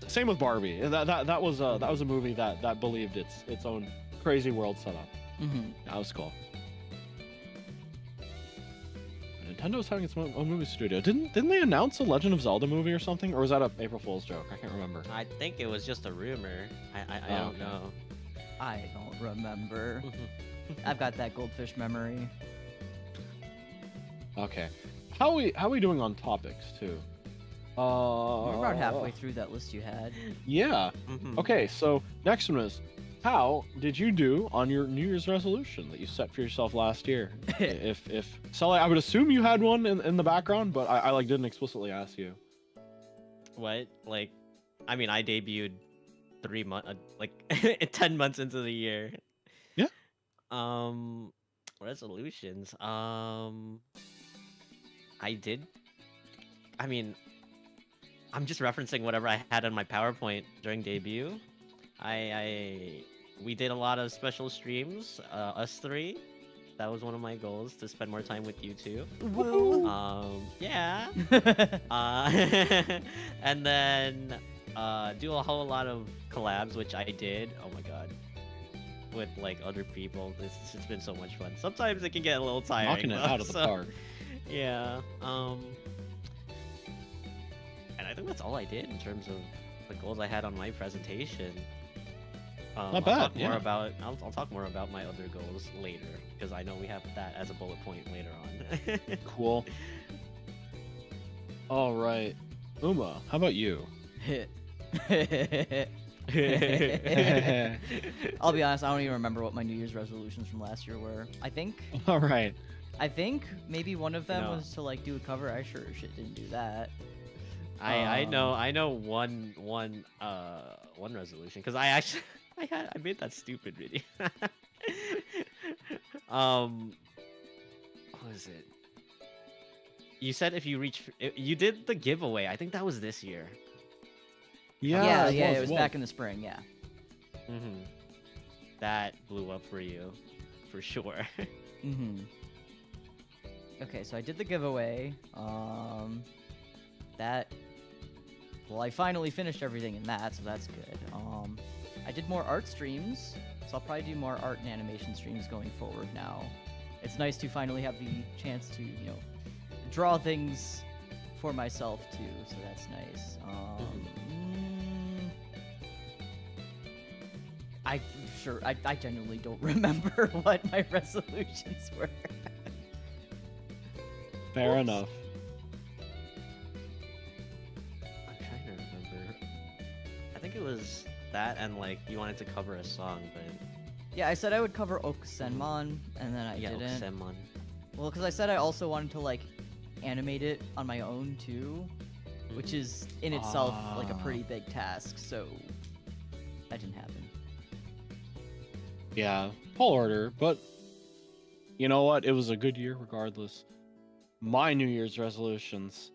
Same with Barbie. That was a movie that believed its own crazy world setup. That was cool. Nintendo's having its own movie studio. Didn't they announce a Legend of Zelda movie or something, or was that a April Fool's joke? I can't remember. I think it was just a rumor. I don't know. I don't remember. I've got that goldfish memory. Okay, how we doing on topics too? We're about halfway through that list you had. Yeah. Okay, so next one is, how did you do on your New Year's resolution that you set for yourself last year? if Sele, I would assume you had one in the background, but I like didn't explicitly ask you. What? Like, I mean, I debuted 3 months, 10 months into the year. Yeah. Resolutions. I did. I mean, I'm just referencing whatever I had on my PowerPoint during debut. We did a lot of special streams, us three. That was one of my goals, to spend more time with you two. Woo! Yeah. And then do a whole lot of collabs, which I did. Oh my god. With like other people. It's been so much fun. Sometimes it can get a little tiring. Knocking it out of the park. Yeah. And I think that's all I did in terms of the goals I had on my presentation. Not bad. I'll talk more about my other goals later, because I know we have that as a bullet point later on. Cool. All right, Uma, how about you? I'll be honest, I don't even remember what my New Year's resolutions from last year were. I think All right. maybe one of them No. was to like do a cover. I sure as shit didn't do that. I know one resolution, because I made that stupid video. What was it? You said if you reach, you did the giveaway. I think that was this year. Yeah, it was back in the spring. Yeah. That blew up for you, for sure. Okay, so I did the giveaway. I finally finished everything in that, so that's good. I did more art streams, so I'll probably do more art and animation streams going forward now. It's nice to finally have the chance to, draw things for myself too, so that's nice. I genuinely don't remember what my resolutions were. Fair enough. I'm trying to remember. I think it was that, and like you wanted to cover a song, but Yeah, I said I would cover Senmon, and then I didn't. Senmon. Well, because I said I also wanted to like animate it on my own too, which is in itself like a pretty big task. So that didn't happen. Yeah, tall order, but you know what? It was a good year regardless. My New Year's resolutions.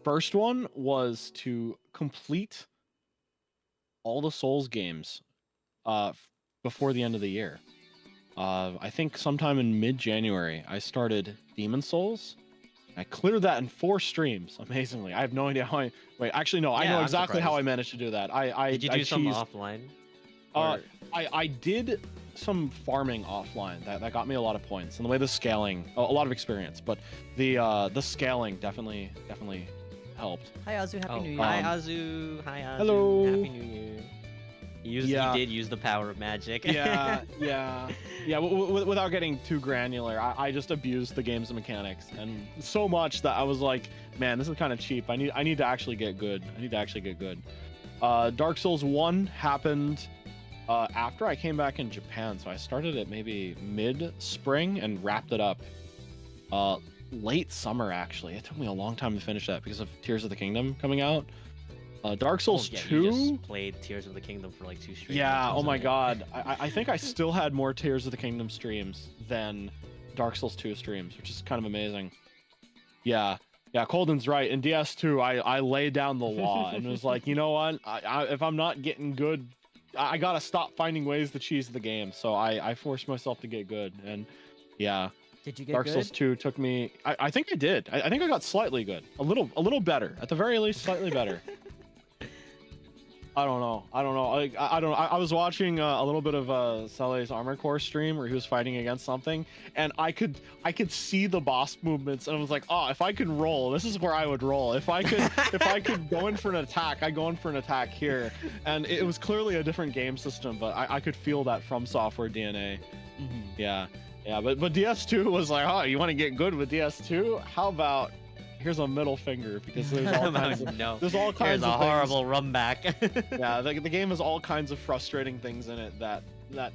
First one was to complete all the Souls games before the end of the year. I think sometime in mid-January, I started Demon Souls. I cleared that in 4 streams, amazingly. I have no idea how I... Wait, actually, no, I know I'm exactly how surprised. I managed to do that. Did you do some offline? I did some farming offline that got me a lot of points, and the way the scaling, a lot of experience, but the scaling definitely helped. Hi Azu, Happy New Year. Hi Azu. Hi Azu. Hello. Happy New Year. He did use the power of magic. Yeah. Without getting too granular, I just abused the game's mechanics, and so much that I was like, man, this is kind of cheap. I need to actually get good. Dark Souls 1 happened after I came back in Japan, so I started it maybe mid-spring and wrapped it up late summer, actually. It took me a long time to finish that because of Tears of the Kingdom coming out. Dark Souls 2... You just played Tears of the Kingdom for like 2 straight Yeah, months, oh my wasn't it? god. I think I still had more Tears of the Kingdom streams than Dark Souls 2 streams, which is kind of amazing. Yeah, Colden's right. In DS2, I laid down the law and was like, you know what? If I'm not getting good, I gotta stop finding ways to cheese the game. So I forced myself to get good. And yeah, Did you get Dark good? Souls 2 took me. I think I did. I think I got slightly good. A little better. At the very least, slightly better. I don't know. I don't know. I was watching a little bit of Sele's Armor Core stream where he was fighting against something, and I could see the boss movements, and I was like, oh, if I could roll, this is where I would roll. If I could go in for an attack, I go in for an attack here. And it was clearly a different game system, but I could feel that from software DNA. Mm-hmm. Yeah, but DS2 was like, oh, you want to get good with DS2? How about here's a middle finger, because there's all kinds of no. there's all kinds Here's a of things. horrible run back. Yeah, the game has all kinds of frustrating things in it that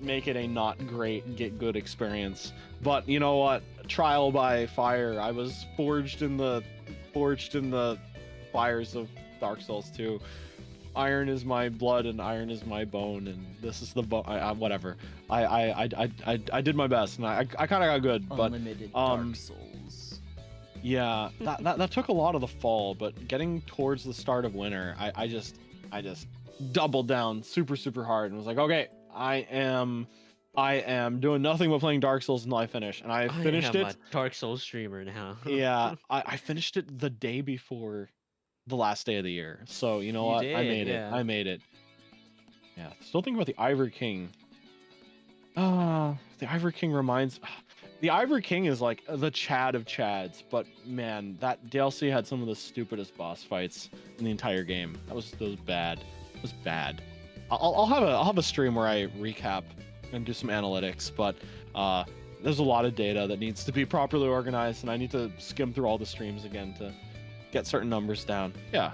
make it a not great get good experience. But you know what? Trial by fire. I was forged in the fires of Dark Souls 2. Iron is my blood and iron is my bone, and this is the whatever. I did my best, and I kind of got good. Unlimited but Dark Souls. Yeah, that took a lot of the fall, but getting towards the start of winter, I just doubled down super hard and was like, okay, I am doing nothing but playing Dark Souls until I finish, and I finished am it. a Dark Souls streamer now. Yeah, I finished it the day before the last day of the year, so you know what? I made it. I made it. Yeah, still thinking about the Ivory King. The Ivory King reminds. The Ivory King is like the Chad of Chads, but man, that DLC had some of the stupidest boss fights in the entire game. That was bad. It was bad. I'll have a stream where I recap and do some analytics, but there's a lot of data that needs to be properly organized, and I need to skim through all the streams again to get certain numbers down. Yeah.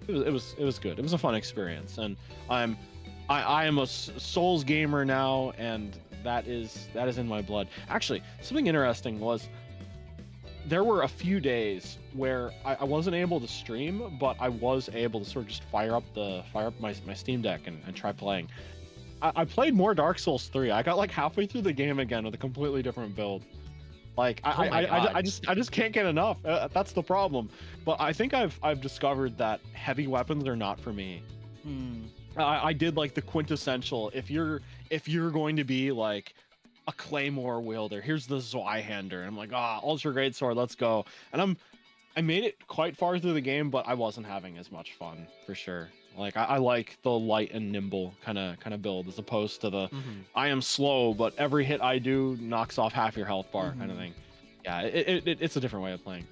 It was good. It was a fun experience, and I am a Souls gamer now, and that is in my blood. Actually, something interesting was there were a few days where I wasn't able to stream, but I was able to sort of just fire up my Steam Deck and try playing. I played more Dark Souls 3. I got like halfway through the game again with a completely different build. Like I just can't get enough. That's the problem. But I think I've discovered that heavy weapons are not for me. I did like the quintessential. If you're going to be like a claymore wielder, here's the Zweihander. And I'm like, ultra great sword, let's go. And I made it quite far through the game, but I wasn't having as much fun for sure. Like I like the light and nimble kind of build as opposed to the I am slow, but every hit I do knocks off half your health bar kind of thing. Yeah, it's a different way of playing.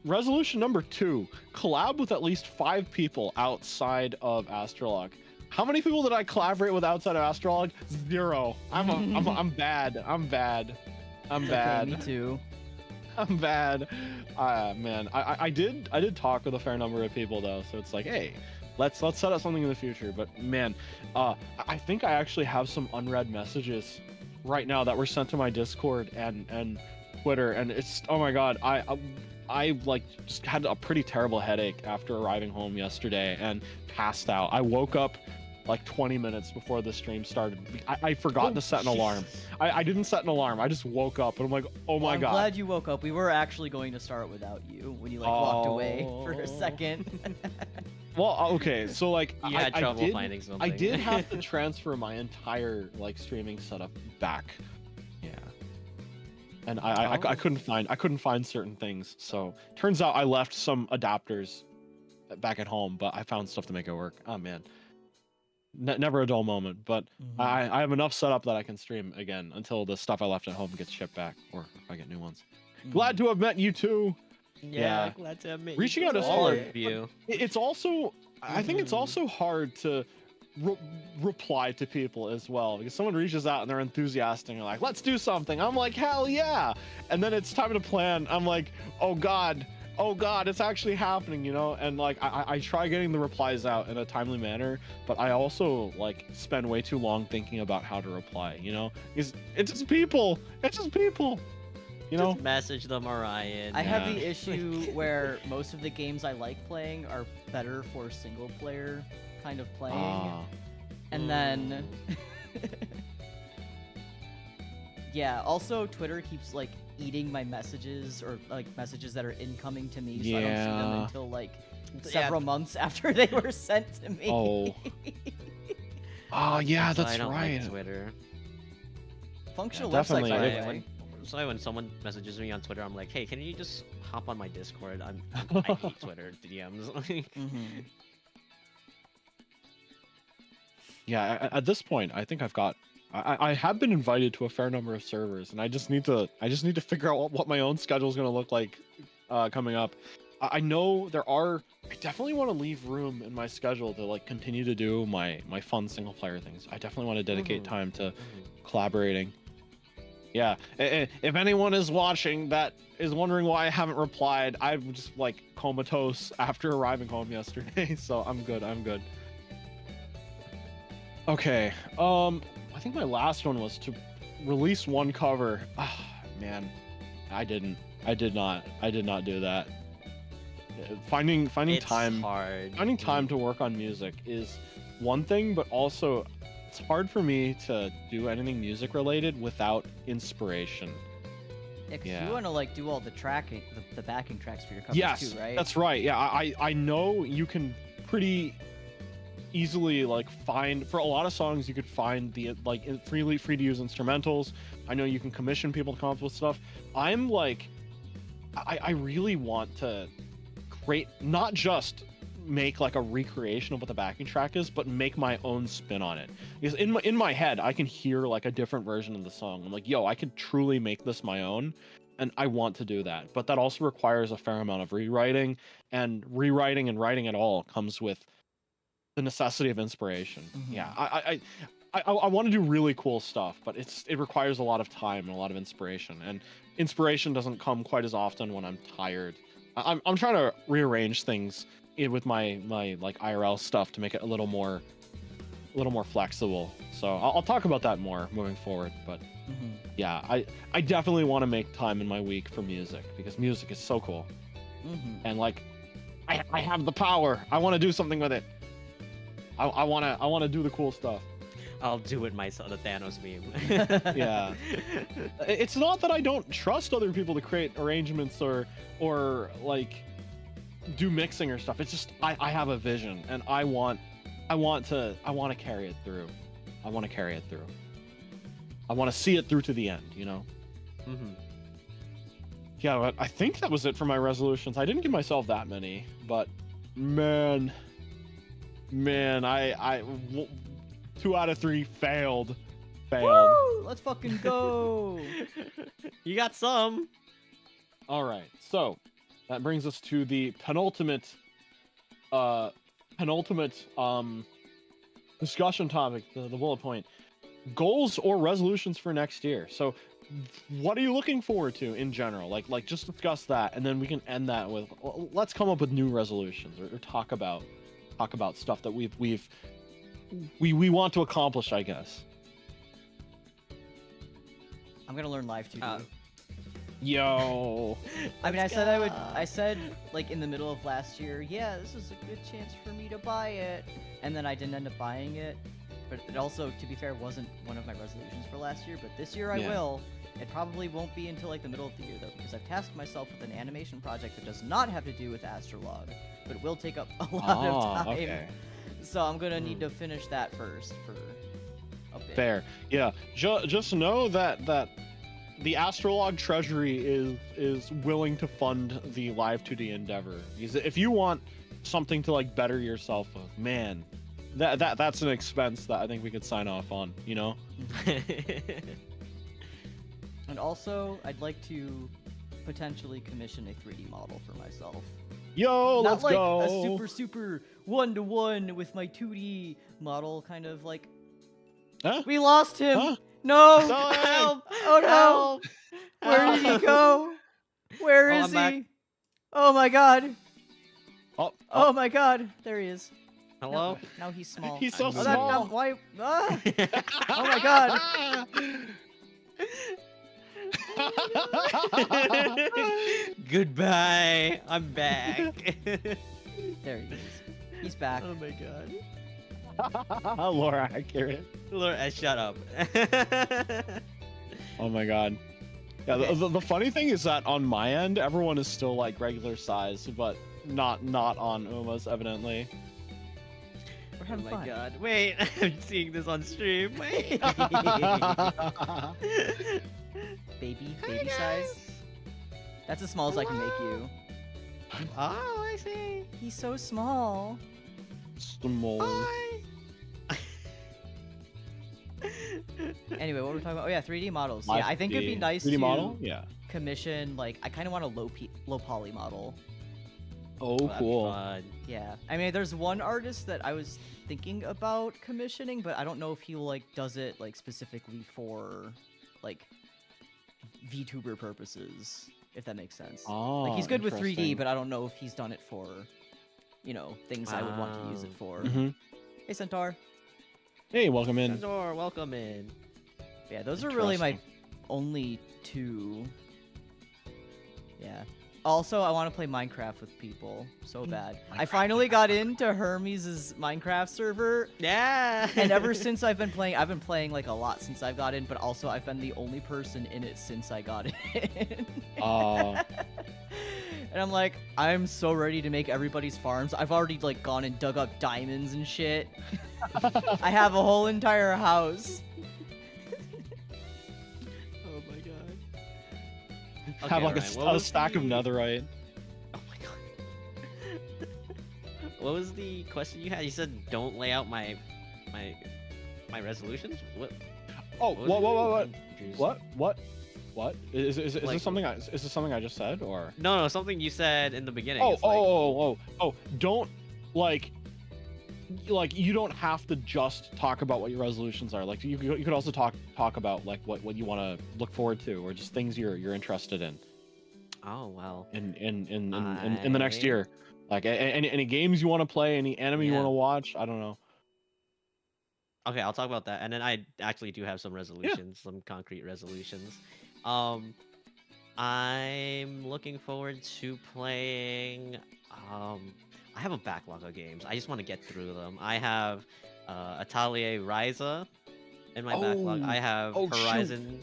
Resolution number 2, collab with at least 5 people outside of AstraLog. How many people did I collaborate with outside of AstraLog? 0. I'm bad. I'm bad. Okay, me too. I'm bad. Man, I did talk with a fair number of people though, so it's like, hey, let's set up something in the future. But man, I think I actually have some unread messages right now that were sent to my Discord and Twitter, and it's, oh my god, I like just had a pretty terrible headache after arriving home yesterday and passed out. I woke up like 20 minutes before the stream started. I forgot to set an alarm. I didn't set an alarm. I just woke up and I'm like, oh my god. I'm glad you woke up. We were actually going to start without you when you like walked away for a second. Well, okay, so like you had trouble finding something. I did have to transfer my entire like streaming setup back. Yeah. And I couldn't find certain things. So turns out I left some adapters back at home, but I found stuff to make it work. Oh man. Never a dull moment, but I have enough set up that I can stream again until the stuff I left at home gets shipped back, or if I get new ones. Glad to have met you too. Yeah, glad to have met reaching you out to all someone, of you. It's also, I think it's also hard to reply to people as well, because someone reaches out and they're enthusiastic and like, let's do something. I'm like, hell yeah. And then it's time to plan. I'm like, oh god, it's actually happening, you know? And like I try getting the replies out in a timely manner, but I also like spend way too long thinking about how to reply, you know? Because it's just people, you know? Just message them, Orion. I have the issue where most of the games I like playing are better for single player kind of playing. And then yeah, also Twitter keeps like eating my messages, or like messages that are incoming to me, so I don't see them until like several months after they were sent to me. Oh yeah, that's I don't right. like Twitter. Functional Yeah, websites, definitely. by the Yeah, way. So when someone messages me on Twitter, I'm like, hey, can you just hop on my Discord? I hate Twitter DMs. Mhm. Yeah, at this point, I think I've got. I have been invited to a fair number of servers, and I just need to figure out what my own schedule is going to look like coming up. I know there are. I definitely want to leave room in my schedule to like continue to do my fun single player things. I definitely want to dedicate time to collaborating. Yeah, if anyone is watching that is wondering why I haven't replied, I'm just like comatose after arriving home yesterday, so I'm good. I'm good. Okay, I think my last one was to release one cover. Ah, man, I did not do that. Finding It's time, hard. finding time to work on music is one thing, but also it's hard for me to do anything music related without inspiration. Yeah, 'cause Yeah. you want to like do all the tracking, the backing tracks for your covers Yes, too, right? that's right. Yeah, I know you can pretty easily like find for a lot of songs you could find the like free to use instrumentals. I know you can commission people to come up with stuff. I'm like I really want to create, not just make like a recreation of what the backing track is, but make my own spin on it. Because in my head I can hear like a different version of the song. I'm like, yo, I could truly make this my own, and I want to do that. But that also requires a fair amount of rewriting, and rewriting and writing at all comes with the necessity of inspiration. Mhm. Yeah, I want to do really cool stuff, but it requires a lot of time and a lot of inspiration, and inspiration doesn't come quite as often when I'm tired. I'm trying to rearrange things with my like IRL stuff to make it a little more flexible. So I'll talk about that more moving forward. But Mhm. yeah, I definitely want to make time in my week for music, because music is so cool, Mhm. and like I have the power. I want to do something with it. I want to do the cool stuff. I'll do it myself. The Thanos meme. Yeah. It's not that I don't trust other people to create arrangements or like do mixing or stuff. It's just I have a vision, and I want to carry it through. I want to carry it through. I want to see it through to the end, you know? Mhm. Yeah, but I think that was it for my resolutions. I didn't give myself that many, but man, I 2 out of 3 failed. Woo! Let's fucking go! You got some. All right, so that brings us to the penultimate discussion topic, the bullet point: goals or resolutions for next year. So what are you looking forward to in general? Like just discuss that, and then we can end that with let's come up with new resolutions, or talk about stuff that we want to accomplish, I guess. I'm gonna learn live 2D. Yo. I mean, I said like in the middle of last year, yeah, this is a good chance for me to buy it, and then I didn't end up buying it. But it also, to be fair, wasn't one of my resolutions for last year. But this year I will. It probably won't be until like the middle of the year though, because I've tasked myself with an animation project that does not have to do with AstraLog, but it will take up a lot of time. Okay. So I'm gonna need to finish that first for a bit. Fair. Yeah. Just know that the AstraLog treasury is willing to fund the live 2D endeavor. Because if you want something to like better yourself with, man, that's an expense that I think we could sign off on, you know? And also, I'd like to potentially commission a 3D model for myself. Yo, Not let's like go. a super one-to-one with my 2D model, kind of like. Huh? We lost him. Huh? No! Sele! Help! Oh no! Where did he go? Where is I'm back. he? Oh my god! Oh, Oh my god! There he is. Hello? Now he's small. He's so Oh, small. why? Ah! Oh my god! Goodbye. I'm back. There he is. He's back. Oh my god. Laura accurate. Laura, shut up. Oh my god. Yeah, Okay. the funny thing is that on my end, everyone is still like regular size, but not on Uma's, evidently. having my fun. god. Wait, I'm seeing this on stream. Wait. Baby size. That's as small as I can make you. Oh, I see. He's so small. Small. Hi. Anyway, what were we talking about? Oh yeah, 3D models. Live Yeah, I think it'd be 3D. nice 3D to model? Yeah. commission, like, I kind of want a low poly model. Oh, That'd be cool. fun. Yeah, I mean, there's one artist that I was thinking about commissioning, but I don't know if he like does it like specifically for like VTuber purposes, if that makes sense. Oh, Like he's good with 3D, interesting. but I don't know if he's done it for, you know, things I would want to use it for. Mhm. Hey, Centaur. Hey, welcome in. Sandor, welcome in. Yeah, those are really my Interesting. only two. Yeah. Also, I want to play Minecraft with people so bad. I finally got into Hermes' Minecraft server, Yeah. and ever since I've been playing like a lot since I've got in, but also I've been the only person in it since I got in. And I'm like, I'm so ready to make everybody's farms. I've already like gone and dug up diamonds and shit. I have a whole entire house. Oh my god. Have like Ryan, what a was stack of the- netherite. Oh my god. What was the question you had? You said don't lay out my resolutions. What? Oh, was what? it? What? I'm confused. What? Is Like- this something? Is this something I just said, or? No, something you said in the beginning. Oh, It's like, oh! Don't like you don't have to just talk about what your resolutions are. Like you could also talk about like what you want to look forward to, or just things you're interested in Oh well. in the next year. Like any games you want to play, any anime you Yeah. want to watch. I don't know. Okay, I'll talk about that, and then I actually do have some resolutions, some concrete resolutions. I'm looking forward to playing. I have a backlog of games. I just want to get through them. I have Atelier Ryza in my backlog. I have Oh, shoot.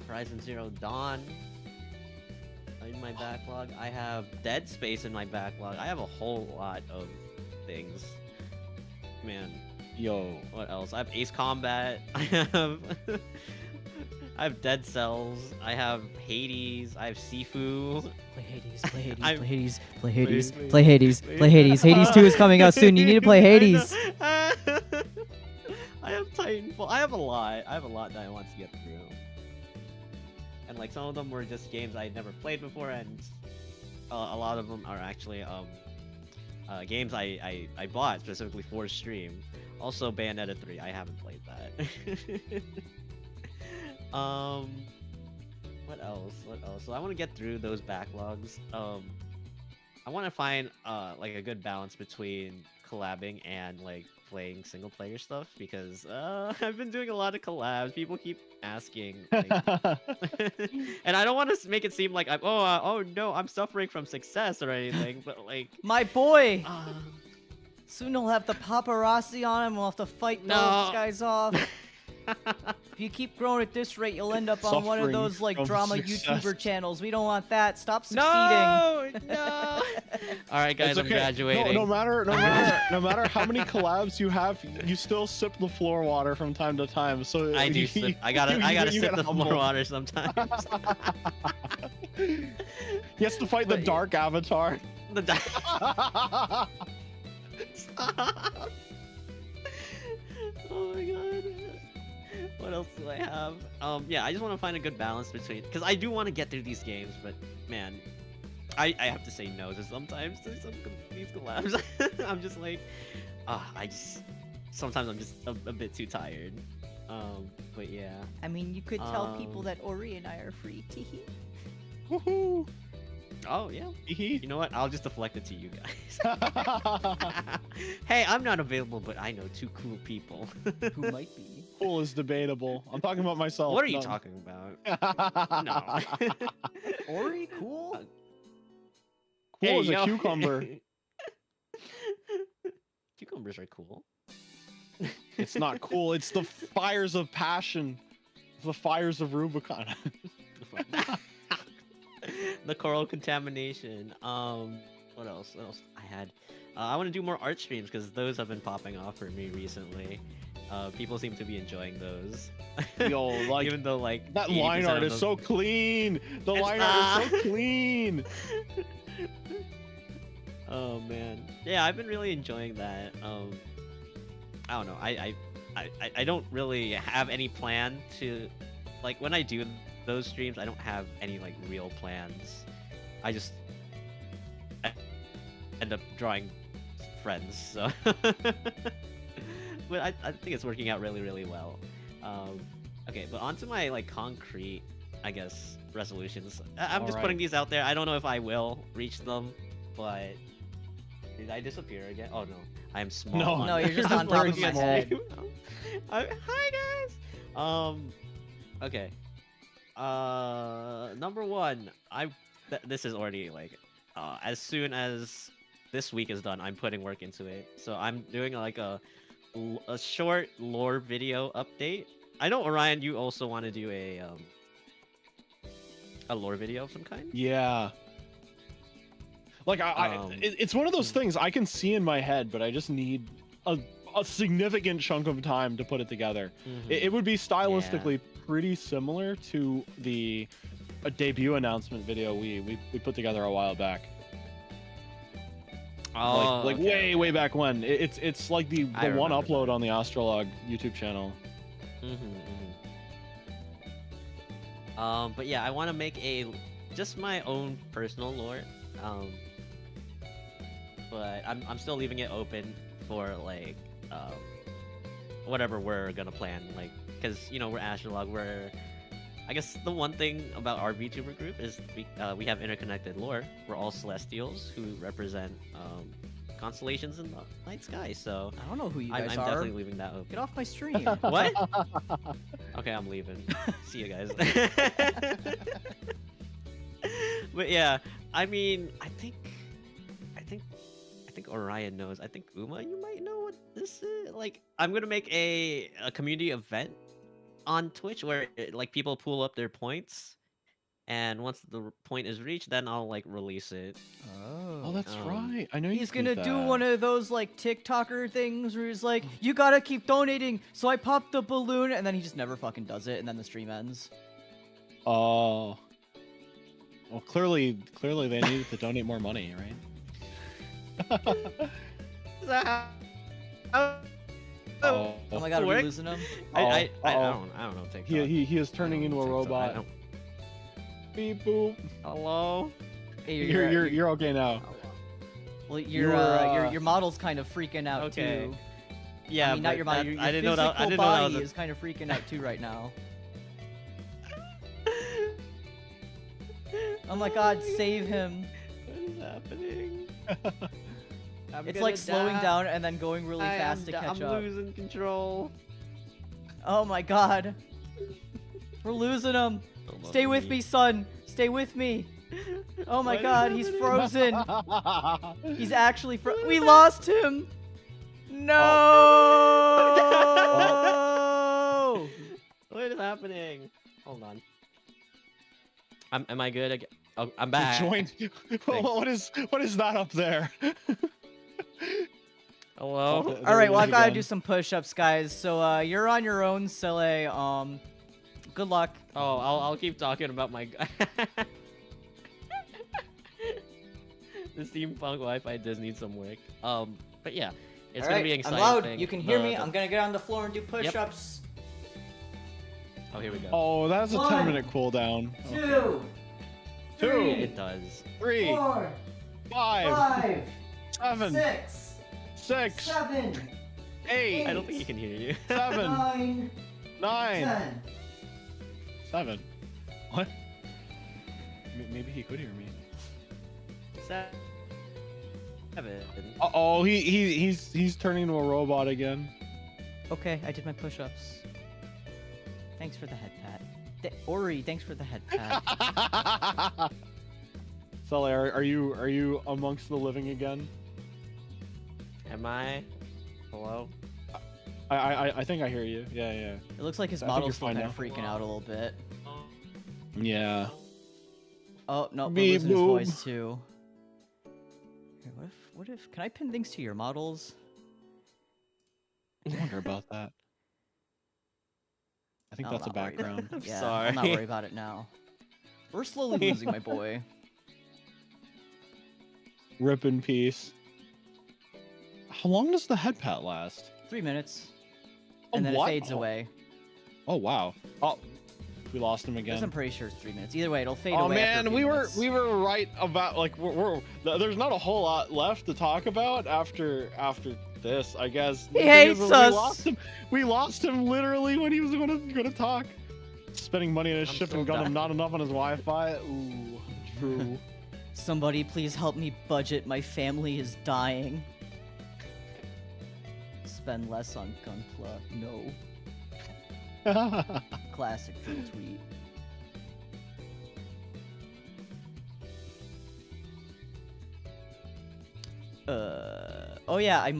Horizon Zero Dawn in my backlog. I have Dead Space in my backlog. I have a whole lot of things. Man, Yo, what else? I have Ace Combat. I have Dead Cells. I have Hades. I have Sifu. Play Hades, play Hades, I'm- play Hades, play Hades, wait, play Hades, wait. play Hades. Hades 2 is coming out soon. You need to play Hades. I have Titanfall. I have a lot. I have a lot that I want to get through. And like some of them were just games I had never played before, and a lot of them are actually games I bought specifically for stream. Also, Bayonetta 3. I haven't played that. What else? So I want to get through those backlogs. I want to find like a good balance between collabing and like playing single player stuff, because I've been doing a lot of collabs. People keep asking, like, and I don't want to make it seem like I'm oh no, I'm suffering from success or anything, but like My boy. uh, Soon he'll have the paparazzi on him. We'll have to fight No. those guys off. If you keep growing at this rate, you'll end up on one of Suffering those like from drama success. YouTuber channels. We don't want that. Stop succeeding. no. All right, guys, It's I'm okay. graduating. No matter how many collabs you have, you still sip the floor water from time to time. So I do sip. I gotta you sip get the floor humbled. water sometimes. He has to fight the But- dark avatar. The Stop. Oh my god. What else do I have? Yeah, I just want to find a good balance between, because I do want to get through these games, but man, I have to say no to sometimes to some these collabs. I'm just like, sometimes I'm just a bit too tired. But yeah. I mean, you could tell people Um, that Ori and I are free. Teehee. Woohoo! Oh yeah. Hee You know what? I'll just deflect it to you guys. Hey, I'm not available, but I know two cool people. Who might be? Cool is debatable. I'm talking about myself. What are you no. talking about? No. Ori, cool. Cool Hey, as a yo. cucumber. Cucumbers are cool. It's not cool. It's the fires of passion. The fires of Rubicon. The coral contamination. What else? What else I had? I want to do more art streams because those have been popping off for me recently. People seem to be enjoying those. Yo, like even though like that 80% line art of is them- so clean. The It's line art is so not. clean. Oh man, yeah, I've been really enjoying that. I don't know. I don't really have any plan to, like, when I do those streams, I don't have any like real plans. I just end up drawing friends. So, but I think it's working out really well. Okay, but onto my like concrete, I guess, resolutions. I'm just Alright. putting these out there. I don't know if I will reach them, but did I disappear again? Oh no, I am small. No. on- No, you're just You're on top very of my small. head. Hi guys. Okay. Number one, this is already like, as soon as this week is done, I'm putting work into it. So I'm doing like a short lore video update. I know Orion, you also want to do a lore video of some kind. Yeah. Like it's one of those things I can see in my head, but I just need a significant chunk of time to put it together. It would be stylistically pretty similar to the debut announcement video we put together a while back. Oh, like okay, way back when. It's like the I one remember upload that. on the AstraLog YouTube channel. But yeah, I want to make just my own personal lore. But I'm still leaving it open for like whatever we're gonna plan, like, because you know we're AstraLog. I guess the one thing about our VTuber group is we have interconnected lore. We're all celestials who represent constellations in the night sky. So I don't know who you I'm guys are. definitely leaving that open. Get off my stream. What? Okay, I'm leaving. See you guys. But yeah, I mean, I think Orion knows. I think Uma, you might know what this is. Like, I'm gonna make a community event on Twitch where like people pool up their points, and once the point is reached, then I'll like release it. Oh, that's Um, right. I know you He's did gonna do that. one of those like TikToker things where he's like, "You gotta keep donating." So I pop the balloon, and then he just never fucking does it, and then the stream ends. Oh. Well, clearly they needed to donate more money, right? Oh, Oh, Oh my god, are we Work? losing him? I Uh-oh. don't know TikTok. he is turning I don't into a know TikTok. I robot. don't- Beep boop. Hello. Hey, You're okay now. well, you were, your model's kind of freaking out Okay. too. Yeah, I mean, not but your model. that- Your I didn't know that. I physical didn't know that body was a is kind of freaking out too right now. Oh my god, save him! What is happening? It's like slowing down and then going really fast to catch I'm up. losing control. Oh my god. We're losing him. Stay with me, son. Stay with me. Oh my What is god, he's happening? frozen. He's actually We lost him. No. What is happening? Hold on. Am I good again? Oh, I'm back. Joined. What is that up there? Hello. There All right, it well, is I've got to again. do some push-ups, guys. So you're on your own, Sele. Good luck. Oh, I'll keep talking about my. The steampunk Wi-Fi does need some work. But yeah, it's gonna be exciting. I'm loud. You can hear me. The- I'm gonna get on the floor and do push-ups. Oh, here we go. Oh, that's a 1, 10-minute cooldown. 2, Two. 3, It does. 3, 4, 5, 7, 6, 6, 7, 8, I don't think he can hear you. 7, 9, 9, 10. 7. What? Maybe he could hear me. 7. Uh-oh, he's turning into a robot again. Okay, I did my push-ups. Thanks for the head pat. Ori, thanks for the head pat. Sully, are you amongst the living again? Am I? Hello. I think I hear you. Yeah. It looks like his I think model's you're still fine kind of freaking out a little bit. Yeah. Oh, no, we're Beep losing his boop. voice too. Okay, what if can I pin things to your models? I wonder about that. I think I'm that's a not worried. background. Yeah, Sorry. I'll not worry about it now. We're slowly losing my boy. Rip in peace. How long does the head pat last? 3 minutes. Oh, And then what? it fades away. Oh wow. Oh, we lost him Because again. I'm pretty sure it's 3 minutes. Either way, it'll fade Oh away. after man, a few minutes. we were right about like there's not a whole lot left to talk about after this, I guess. He The thing hates is, us. We lost him literally when he was gonna talk. Spending money on his I'm ship still and got him dying. not enough on his Wi-Fi. Ooh, true. Somebody please help me budget. My family is dying. Spend less on Gunpla. No. Classic troll tweet. Oh yeah,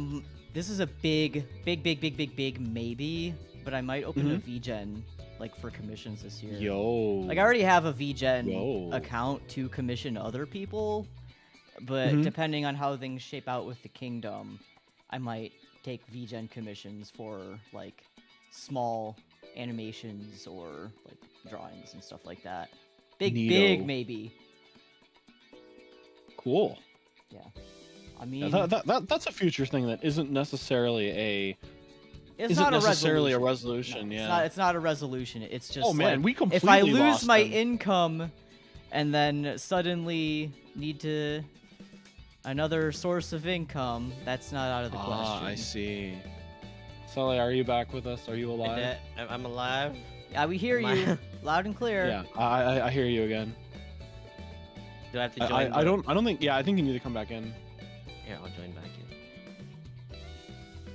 this is a big maybe, but I might open a VGen like for commissions this year. Yo. Like I already have a VGen Yo. account to commission other people, but depending on how things shape out with the kingdom, I might take VGen commissions for like small animations or like drawings and stuff like that. Big Neato. maybe. Cool. Yeah. I mean, That's a future thing that isn't necessarily it's isn't not necessarily a resolution. resolution. No, yeah. it's not a resolution. It's just Oh man, like, we completely if I lose lost my him. income and then suddenly need to another source of income, that's not out of the question. Ah, I see. Sele, are you back with us? Are you alive? I'm alive. Yeah, we hear you loud and clear. Yeah, I hear you again. Do I have to join? I don't think. Yeah, I think you need to come back in. Yeah, I'll join back in.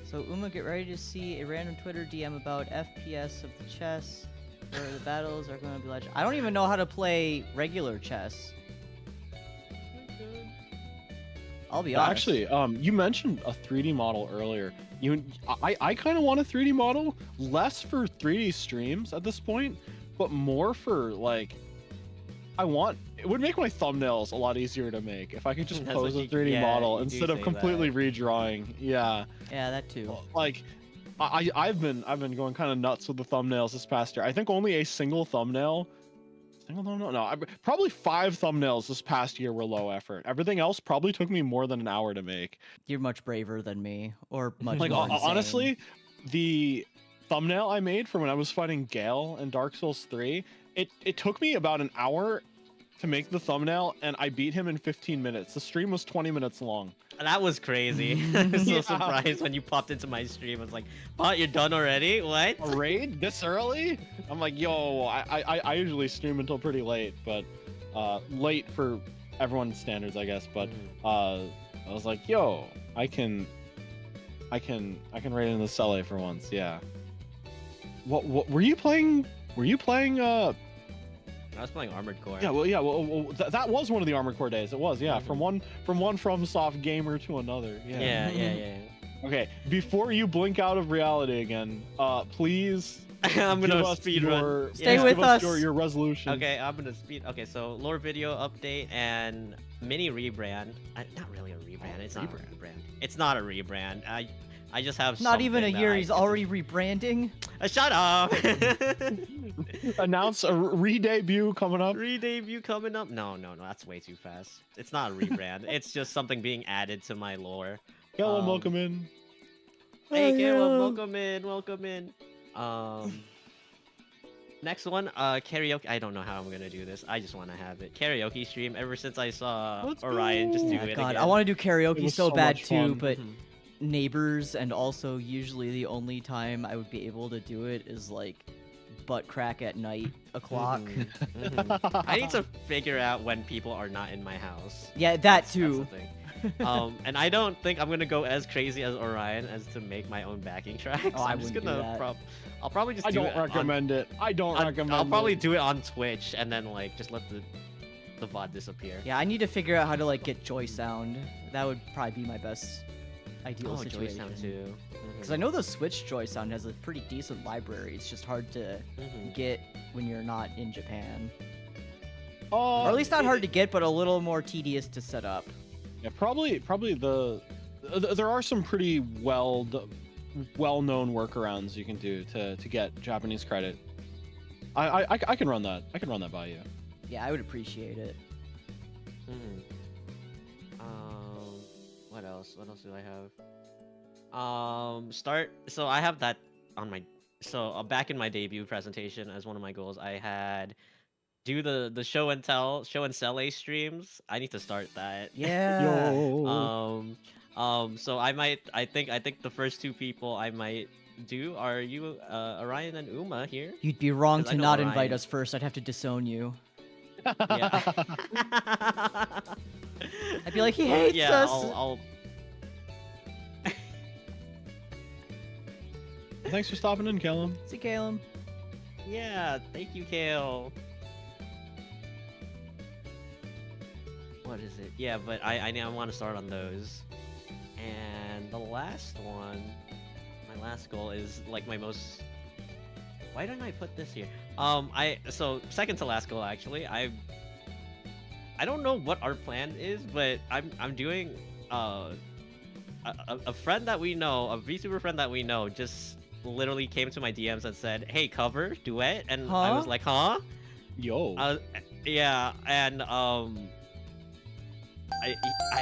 So Uma, get ready to see a random Twitter DM about FPS of the chess, where the battles are going to be legend. I don't even know how to play regular chess. I'll be honest. Actually, you mentioned a 3D model earlier. I kind of want a 3D model, less for 3D streams at this point, but more for like, it would make my thumbnails a lot easier to make if I could just That's pose a what 3D yeah, model you do instead of say completely that. redrawing. Yeah, Yeah, that too. like I've been going kind of nuts with the thumbnails this past year. I think only a single thumbnail. No, probably 5 thumbnails this past year were low effort. Everything else probably took me more than an hour to make. You're much braver than me, or much Like more insane. honestly, the thumbnail I made for when I was fighting Gale in Dark Souls 3, it took me about an hour to make the thumbnail, and I beat him in 15 minutes. The stream was 20 minutes long. That was crazy. I was so Yeah. surprised when you popped into my stream. I was like, "What? You're done already? What?" A raid this early? I'm like, yo, I usually stream until pretty late, but late for everyone's standards, I guess. But I was like, yo, I can raid in the Sele for once, yeah. What were you playing? Were you playing? I was playing Armored Core. Yeah, well, that was one of the Armored Core days. It was, yeah. From one FromSoft gamer to another. Yeah. Okay, before you blink out of reality again, please. I'm give gonna us speed your- run. Stay give with us. Your resolution. Okay, I'm gonna speed. Okay, so lore video update and mini rebrand. Not really a rebrand. It's not a rebrand. It's not a rebrand. I just have Not even a something that year. I He's get to- already rebranding. Shut up. Announce a re-debut coming up. Re-debut coming up? No, that's way too fast. It's not a rebrand. It's just something being added to my lore. Caleb, welcome in. Hey, Oh, Caleb, yeah. welcome in. Next one, karaoke. I don't know how I'm gonna do this. I just want to have it. Karaoke stream. Ever since I saw Let's Orion, just go. do Oh my it God, again. I want to do It karaoke was so so bad much too, fun. but neighbors, and also usually the only time I would be able to do it is like butt crack at night o'clock. I need to figure out when people are not in my house. Yeah, that That's too. the thing. And I don't think I'm gonna go as crazy as Orion as to make my own backing tracks. Oh, I I'm just wouldn't do gonna that. I'll probably just I do don't it on- recommend it. I don't recommend I'll probably it. do it on Twitch and then like just let the VOD disappear. Yeah, I need to figure out how to like get joy sound. That would probably be my best ideal Oh, Joy situation. Sound too. Because I know the Switch joy sound has a pretty decent library. It's just hard to get when you're not in Japan. Or at least not hard to get, but a little more tedious to set up. Yeah, probably there are some pretty well-known workarounds you can do to get Japanese credit. I can run that. I can run that by you. Yeah, I would appreciate it. What else? What else do I have? So I have that on my. So back in my debut presentation, as one of my goals, I had do the show and Sele streams. I need to start that. Yeah. Yo. So I think the first two people I might do are you, Orion and Uma here. You'd be wrong 'Cause I to know not Orion. invite us first. I'd have to disown you. Yeah. I'd be like, he hates yeah, us. I'll Thanks for stopping in, Callum. See, Caleb. Yeah, thank you, Kale. What is it? Yeah, but I want to start on those. And the last one, my last goal is like my most. Why didn't I put this here? So second to last goal actually. I don't know what our plan is, but I'm doing a friend that we know, a VTuber friend that we know, just literally came to my DMs and said, "Hey, cover duet," and I was like, "Huh?" Yo. Yeah, and I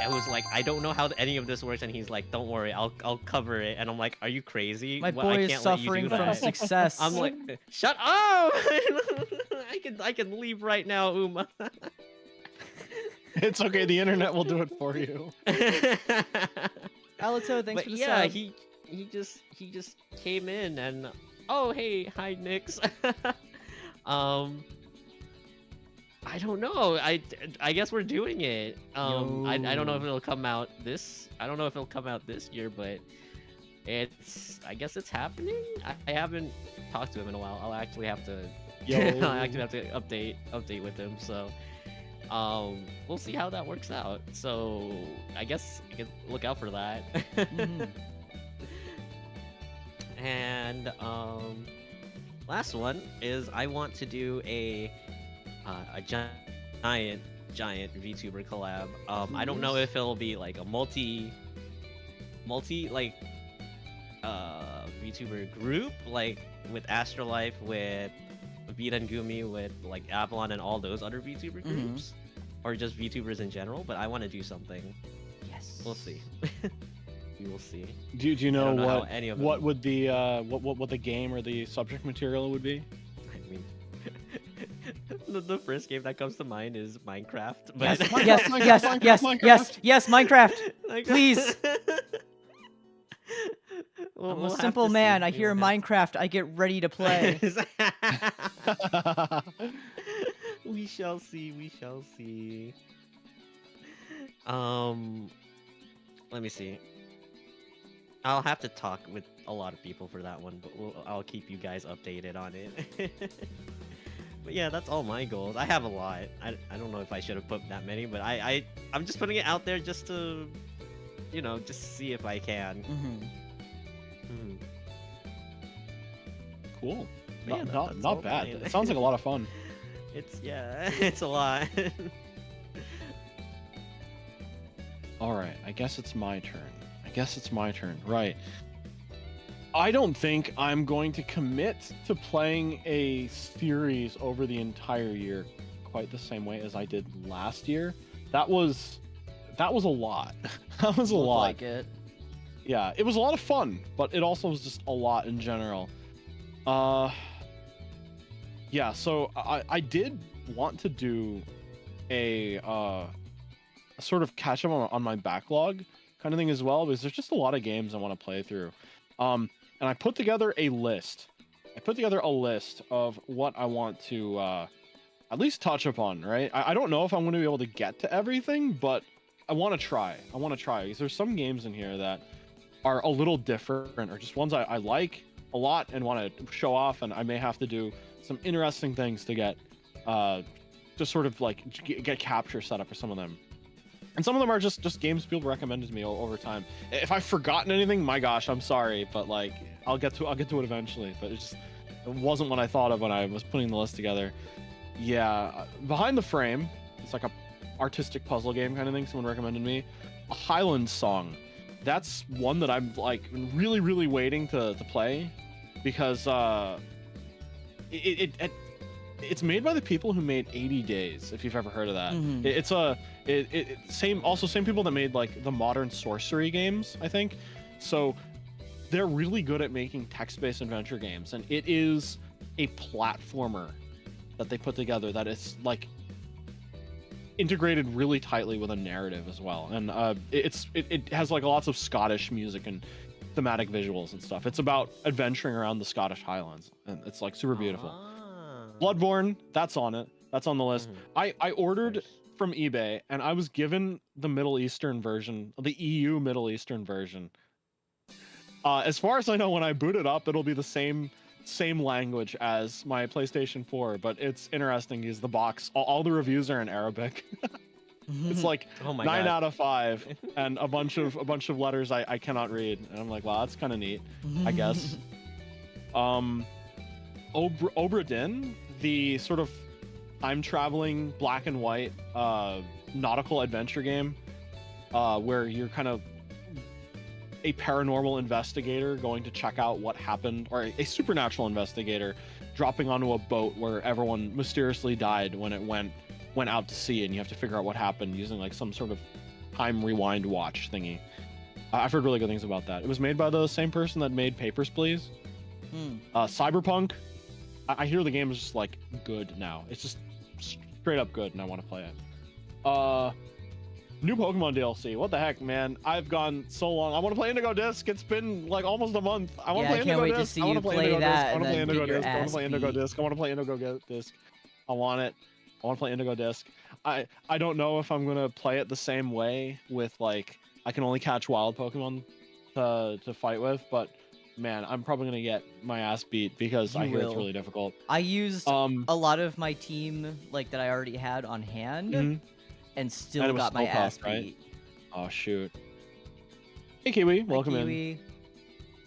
was like, I don't know how any of this works, and he's like, "Don't worry, I'll cover it," and I'm like, "Are you crazy? My What, boy I is can't let you suffering do from that." success. I'm like, "Shut up! I can leave right now, Uma." It's okay. The internet will do it for you. Alito, thanks But for the yeah, sub. he just came in and oh hey, hi Nix. I don't know. I guess we're doing it. I don't know if it'll come out this. I don't know if it'll come out this year, but I guess it's happening. I haven't talked to him in a while. I'll actually have to. I'll actually have to update with him. So we'll see how that works out. So I guess you can look out for that. Mhm. And last one is I want to do a giant VTuber collab. I don't know if it'll be like a multi like VTuber group, like with Astralife, with Beat and Gumi, with like Avalon and all those other VTuber groups, or just VTubers in general. But I want to do something. Yes. We'll see. We will see. Do you know, how any of them- what would the what the game or the subject material would be? I mean, the first game that comes to mind is Minecraft. Yes, But yes, yes, yes, yes, yes, Minecraft. Like- Please. We'll- I'm we'll a have simple to man. see. I hear Minecraft. I get ready to play. We shall see. We shall see. Let me see. I'll have to talk with a lot of people for that one, but I'll keep you guys updated on it. But yeah, that's all my goals. I have a lot. I don't know if I should have put that many, but I'm just putting it out there just to, just see if I can. Mhm. Cool. But yeah, Not that's all bad. mine. It sounds like a lot of fun. It's a lot. All right, I guess it's my turn. Right. I don't think I'm going to commit to playing a series over the entire year quite the same way as I did last year. That was a lot. That was a Looked lot. like it. Yeah, it was a lot of fun, but it also was just a lot in general. Yeah, so I did want to do a sort of catch up on my backlog kind of thing as well, because there's just a lot of games I want to play through. And I put together a list. Of what I want to at least touch upon, right? I don't know if I'm going to be able to get to everything, but I want to try. Because there's some games in here that are a little different, or just ones I like a lot and want to show off, and I may have to do some interesting things to get just sort of like get capture set up for some of them. And some of them are just games people recommended to me over time. If I've forgotten anything, my gosh, I'm sorry, but like I'll get to it eventually. But it wasn't what I thought of when I was putting the list together. Yeah, Behind the Frame. It's like a artistic puzzle game kind of thing. Someone recommended me a Highland Song. That's one that I'm like really, really waiting to play because it's made by the people who made 80 Days. If you've ever heard of that, same people that made like the modern sorcery games, I think. So they're really good at making text-based adventure games, and it is a platformer that they put together that is like integrated really tightly with a narrative as well. And it has like lots of Scottish music and thematic visuals and stuff. It's about adventuring around the Scottish Highlands, and it's like super beautiful. Bloodborne, that's on it. That's on the list. I ordered from eBay, and I was given the Middle Eastern version, the EU Middle Eastern version. As far as I know, when I boot it up, it'll be the same language as my PlayStation 4. But it's interesting because the box, all the reviews are in Arabic. It's like 9 out of 5, and a bunch of letters I cannot read. And I'm like, wow, that's kind of neat, I guess. Obra Dinn, the sort of time traveling black and white nautical adventure game, where you're kind of a paranormal investigator going to check out what happened, or a supernatural investigator dropping onto a boat where everyone mysteriously died when it went out to sea, and you have to figure out what happened using like some sort of time rewind watch thingy. I've heard really good things about that. It was made by the same person that made Papers, Please. Cyberpunk, I hear the game is just like good now. It's just straight up good, and I want to play it. New Pokemon DLC. What the heck, man? I've gone so long. I want to play Indigo Disc. It's been like almost a month. I want to play Indigo Disc. I want to play Indigo Disc. I want to play Indigo Disc. I want to play Indigo Disc. I want to play Indigo Disc. I want it. I want to play Indigo Disc. I don't know if I'm gonna play it the same way with like I can only catch wild Pokemon to fight with, but man, I'm probably gonna get my ass beat because I hear it's really difficult. I used a lot of my team like that I already had on hand. And still got my ass beat. Right? Oh shoot! Hey Kiwi, welcome in.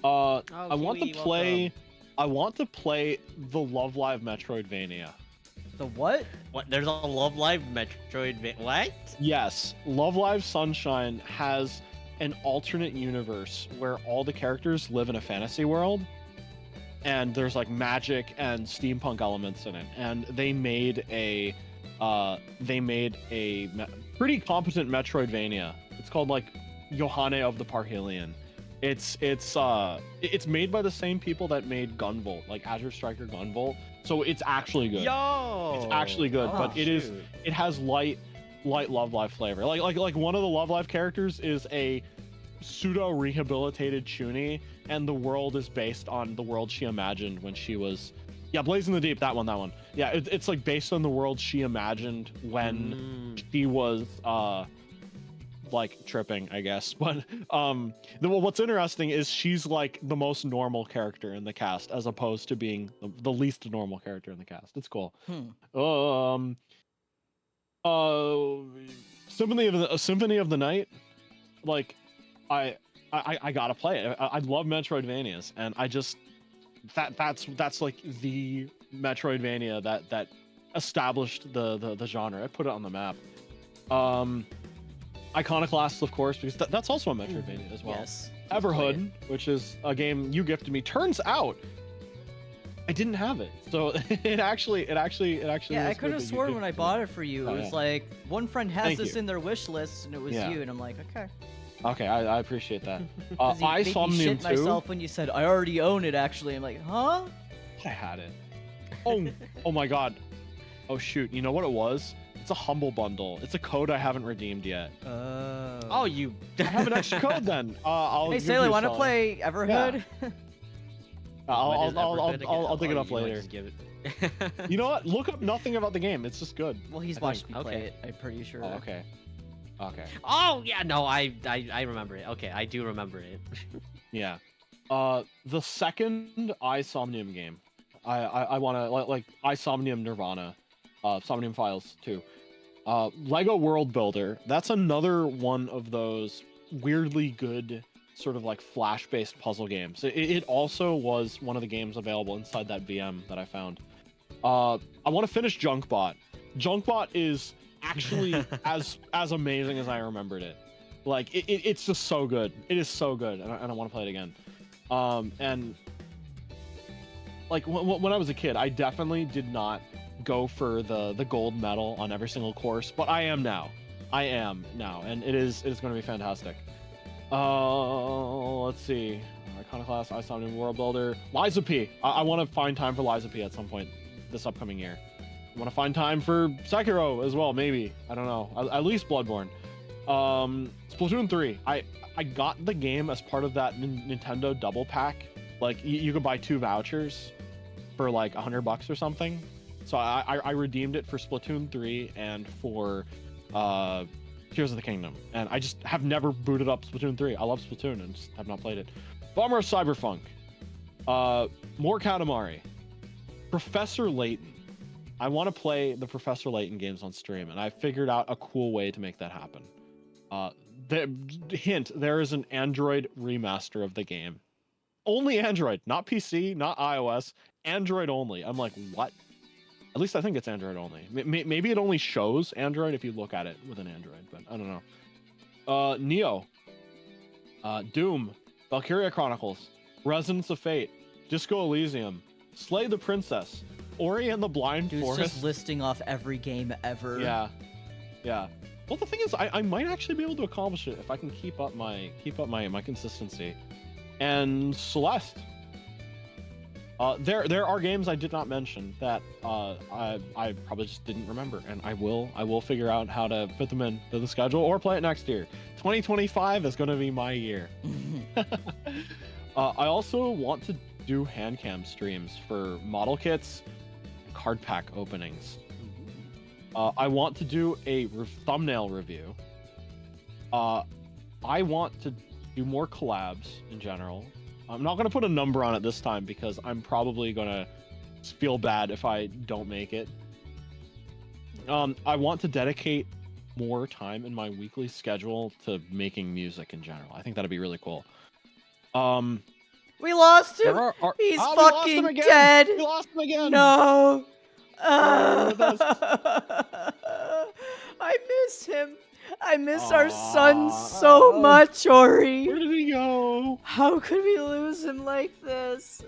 I want to play. I want to play the Love Live Metroidvania. The what? What? There's a Love Live Metroidvania. What? Yes, Love Live Sunshine has an alternate universe where all the characters live in a fantasy world, and there's like magic and steampunk elements in it. And they made a pretty competent Metroidvania. It's called like Yohane of the Parhelion. It's made by the same people that made Gunvolt, like Azure Striker Gunvolt. So it's actually good. It's actually good, but it has light Love Live flavor. Like one of the Love Live characters is a pseudo rehabilitated Chuni, and the world is based on the world she imagined when she was Blaze in the Deep, that one. Yeah, it's like based on the world she imagined when she was like tripping, I guess. But what's interesting is she's like the most normal character in the cast as opposed to being the least normal character in the cast. It's cool. Symphony of the Night, like I gotta play it. I love Metroidvanias, and I just that's like the Metroidvania that established the genre. I put it on the map. Iconoclasts, of course, because that's also a Metroidvania as well. Yes. Everhood, which is a game you gifted me. Turns out I didn't have it, so it actually. Yeah, I could have sworn when I bought it for you, it was like one friend has Thank this you. in their wish list, and it was you, and I'm like, okay. Okay, I appreciate that. I made me shit 2. myself when you said I already own it. Actually, I'm like, huh? I had it. Oh my god. Oh shoot, you know what it was? It's a Humble Bundle. It's a code I haven't redeemed yet. Oh, you I have an extra code then. Hey Sele, want to play Everhood? Yeah. I'll dig it up later. You know what? Look up nothing about the game. It's just good. Well, he's watched me play it. I'm pretty sure. Oh, okay. Oh yeah, no, I remember it. Okay, I do remember it. Yeah. The second iSomnium game, I want to like iSomnium Nirvana, Somnium Files 2. Lego World Builder. That's another one of those weirdly good sort of like flash-based puzzle games. It also was one of the games available inside that VM that I found. I want to finish Junkbot. Junkbot is actually as amazing as I remembered it. Like it's just so good. It is so good, and I want to play it again. And like when I was a kid, I definitely did not go for the gold medal on every single course, but I am now. And it is going to be fantastic. Let's see. Iconoclast, Ice Omnium World Builder, Liza P. I want to find time for Liza P at some point this upcoming year. I want to find time for Sekiro as well, maybe. I don't know. At least Bloodborne. Splatoon 3. I got the game as part of that Nintendo double pack. Like you could buy 2 vouchers for like $100 or something. So I redeemed it for Splatoon 3 and for Tears of the Kingdom. And I just have never booted up Splatoon 3. I love Splatoon and just have not played it. Bummer Cyberpunk. More Katamari. Professor Layton. I want to play the Professor Layton games on stream, and I figured out a cool way to make that happen. Hint, there is an Android remaster of the game. Only Android, not PC, not iOS, Android only. I'm like, what? At least I think it's Android only. Maybe it only shows Android if you look at it with an Android, but I don't know. Neo. Doom. Valkyria Chronicles. Resonance of Fate. Disco Elysium. Slay the Princess. Ori and the Blind Forest. Just listing off every game ever. Yeah. Well, the thing is, I might actually be able to accomplish it if I can keep up my consistency. And Celeste. There are games I did not mention that I probably just didn't remember, and I will figure out how to fit them in to the schedule or play it next year. 2025 is going to be my year. I also want to do hand cam streams for model kits, card pack openings. I want to do a thumbnail review. I want to do more collabs in general. I'm not going to put a number on it this time because I'm probably going to feel bad if I don't make it. I want to dedicate more time in my weekly schedule to making music in general. I think that'd be really cool. We lost him. He's fucking dead. We lost him again. No. I miss him. I miss our son so much, Ori. Where did he go? How could we lose him like this?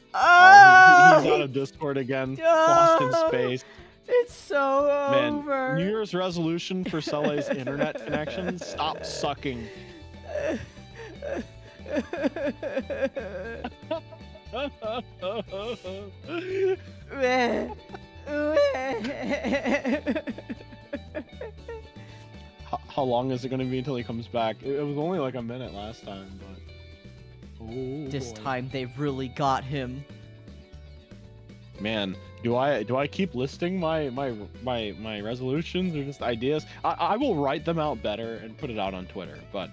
He's out of Discord again. Lost in space. It's so over. Man, New Year's resolution for Sele's internet connection: stop sucking. How long is it going to be until he comes back? It was only like a minute last time, but this time they really got him. Man, do I keep listing my resolutions or just ideas? I will write them out better and put it out on Twitter, but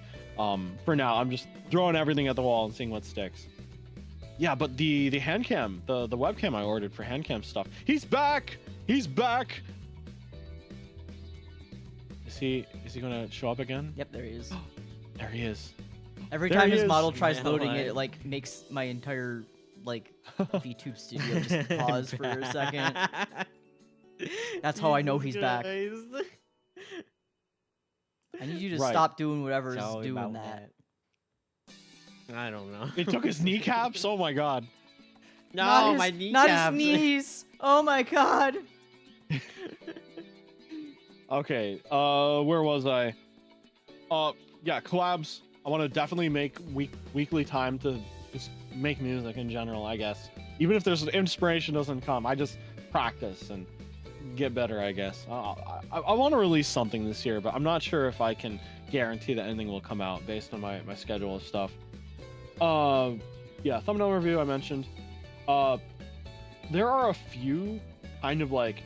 for now I'm just throwing everything at the wall and seeing what sticks. Yeah, but the hand cam, the webcam I ordered for hand cam stuff, he's back. Is he gonna show up again? Yep, there he is. There he is. Every time his model tries loading it like makes my entire like VTube studio just pause for a second. That's how I know he's back. I need you to stop doing whatever's doing that. I don't know. He took his kneecaps? Oh my god. No, my kneecaps. Not his knees. Oh my god. Okay, where was I? Yeah, collabs. I want to definitely make weekly time to just make music in general, I guess. Even if there's inspiration doesn't come, I just practice and get better, I guess. I want to release something this year, but I'm not sure if I can guarantee that anything will come out based on my schedule of stuff. Yeah, thumbnail review I mentioned. There are a few kind of like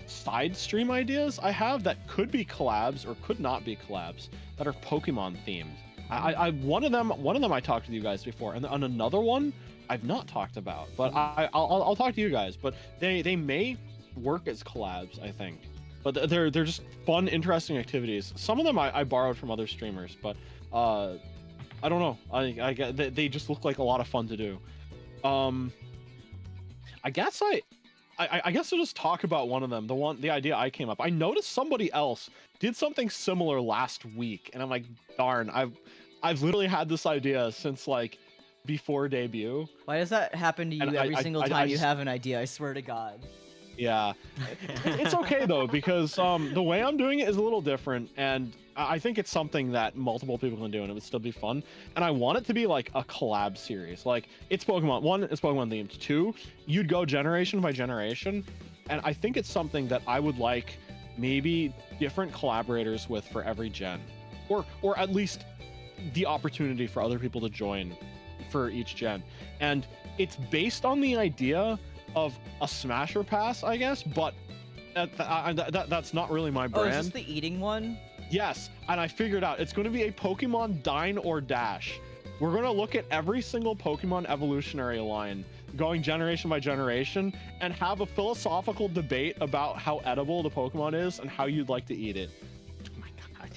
side stream ideas I have that could be collabs or could not be collabs that are Pokemon themed. One of them I talked to you guys before, and on another one I've not talked about, but I'll talk to you guys. But they may work as collabs, I think. But they're just fun, interesting activities. Some of them I borrowed from other streamers, but I don't know. I they just look like a lot of fun to do. I guess I guess I'll just talk about one of them. The idea I came up. I noticed somebody else did something similar last week, and I'm like, darn, I've literally had this idea since like before debut. Why does that happen to you And every single time you just- have an idea? I swear to God. Yeah, it's okay though, because the way I'm doing it is a little different, and I think it's something that multiple people can do and it would still be fun. And I want it to be like a collab series. Like, it's Pokemon. One, it's Pokemon themed. Two, you'd go generation by generation, and I think it's something that I would like maybe different collaborators with for every gen, or at least the opportunity for other people to join for each gen. And it's based on the idea of a Smasher Pass, I guess, but that's not really my brand. Oh, is this the eating one? Yes, and I figured out it's going to be a Pokemon Dine or Dash. We're going to look at every single Pokemon evolutionary line, going generation by generation, and have a philosophical debate about how edible the Pokemon is and how you'd like to eat it. Oh my god.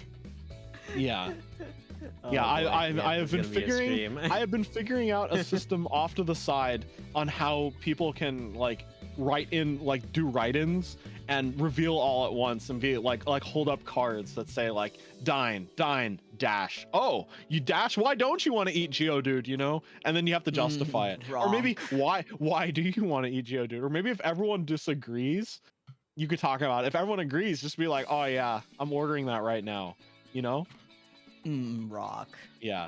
Yeah. Oh Yeah, boy. I have this been is gonna be a figuring stream. I have been figuring out a system off to the side on how people can like do write-ins and reveal all at once and be like hold up cards that say like dine, dash. Oh, you dash? Why don't you want to eat Geodude, you know? And then you have to justify it. Or maybe why do you want to eat Geodude? Or maybe if everyone disagrees, you could talk about it. If everyone agrees, just be like, "Oh yeah, I'm ordering that right now." You know? Rock. Yeah,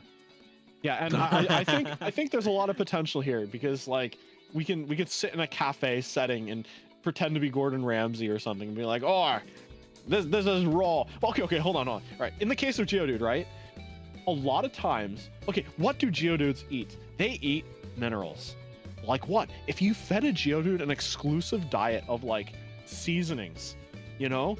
and I think there's a lot of potential here, because like we could sit in a cafe setting and pretend to be Gordon Ramsay or something and be like, oh, this is raw. Okay, hold on. Right, in the case of Geodude, right, a lot of times, okay, what do Geodudes eat? They eat minerals. Like what? If you fed a Geodude an exclusive diet of like seasonings, you know,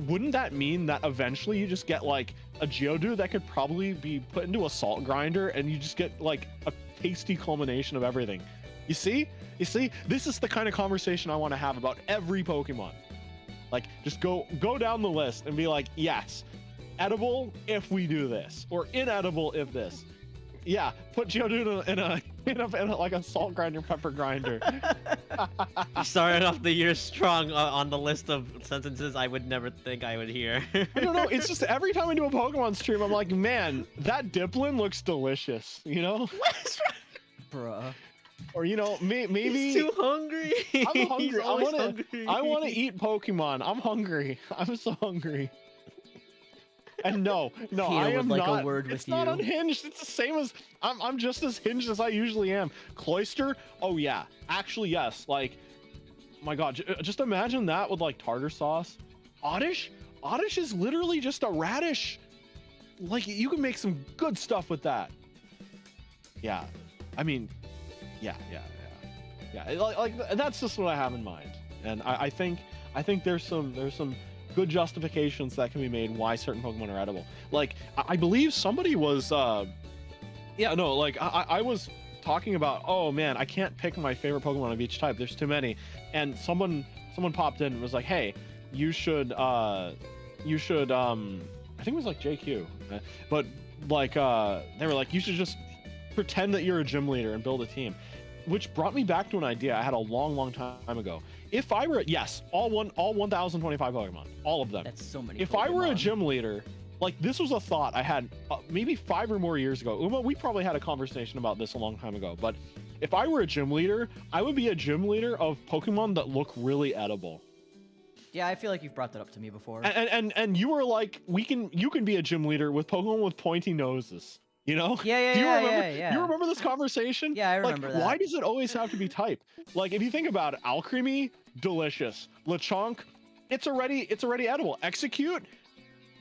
wouldn't that mean that eventually you just get like a Geodude that could probably be put into a salt grinder and you just get like a tasty culmination of everything? You see, this is the kind of conversation I want to have about every Pokemon. Like, just go down the list and be like, yes, edible if we do this, or inedible if this. Yeah, put Geodude in a like a salt grinder, pepper grinder. You started off the year strong on the list of sentences I would never think I would hear. I don't know. It's just every time I do a Pokemon stream, I'm like, man, that Diplin looks delicious. You know? Bruh. Or you know, maybe He's too hungry. I'm hungry. He's always hungry. I want to eat Pokemon. I'm hungry. I'm so hungry. And no, Kia I am would like not. a word It's with not you. unhinged. It's the same as I'm just as hinged as I usually am. Cloyster? Oh yeah, actually yes. Like, my God, just imagine that with like tartar sauce. Oddish? Oddish is literally just a radish. Like, you can make some good stuff with that. Yeah, I mean, yeah. Like that's just what I have in mind, and I think there's some good justifications that can be made why certain Pokemon are edible. Like, I believe somebody was I was talking about, oh man, I can't pick my favorite Pokemon of each type, there's too many, and someone popped in and was like, hey, you should I think it was like JQ, but like they were like, you should just pretend that you're a gym leader and build a team, which brought me back to an idea I had a long time ago. If I were, yes, all 1025 Pokemon, all of them. That's so many. If I were a Pokemon. gym leader, like, this was a thought I had maybe 5 or more years ago. Uma, we probably had a conversation about this a long time ago, but if I were a gym leader, I would be a gym leader of Pokemon that look really edible. Yeah, I feel like you've brought that up to me before. And you were like, you can be a gym leader with Pokemon with pointy noses. You know? Yeah, Do you remember, yeah. You remember this conversation? Yeah, I remember like, that. Why does it always have to be type? Like, if you think about it, Alcremie, delicious. Lechonk, it's already edible. Execute,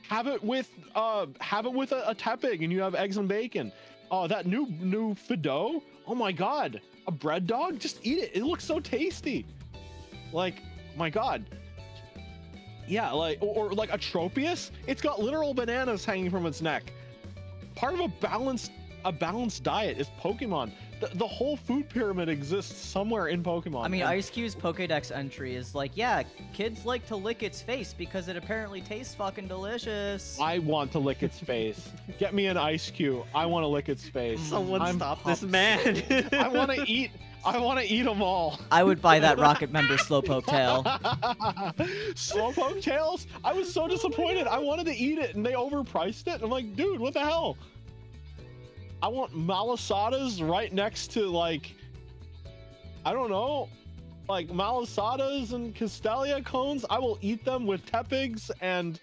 have it with a Tepig, and you have eggs and bacon. Oh, that new Fidough, oh my God, a bread dog, just eat it. It looks so tasty. Like, my God. Yeah, like, or like a Tropius, it's got literal bananas hanging from its neck. Part of a balanced diet is Pokemon. The whole food pyramid exists somewhere in Pokemon. I mean, and Ice Cube's Pokédex entry is like, yeah, kids like to lick its face because it apparently tastes fucking delicious. I want to lick its face. Get me an Ice Cube. I want to lick its face. Someone I'm stop this man. I want to eat I want to eat them all. I would buy that Rocket member Slowpoke tail. Slowpoke tails? I was so disappointed. I wanted to eat it and they overpriced it. I'm like, dude, what the hell? I want malasadas right next to, like, I don't know, like malasadas and Castelia cones. I will eat them with tepigs, and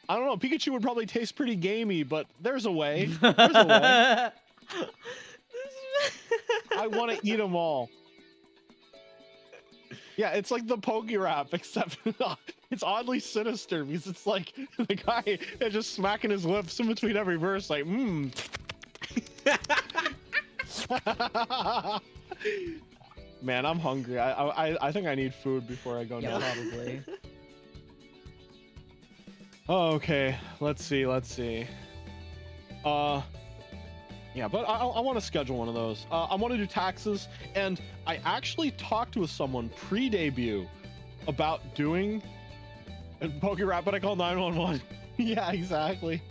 I don't know, Pikachu would probably taste pretty gamey, but there's a way. There's a way. I want to eat them all. Yeah, it's like the Pokerap, except it's oddly sinister because it's like the guy is just smacking his lips in between every verse, like, Man, I'm hungry. I think I need food before I go now. Probably. Oh, okay. Let's see. Yeah, but I want to schedule one of those. I want to do taxes, and I actually talked to someone pre-debut about doing a Pokerap, but I call 911. Yeah, exactly.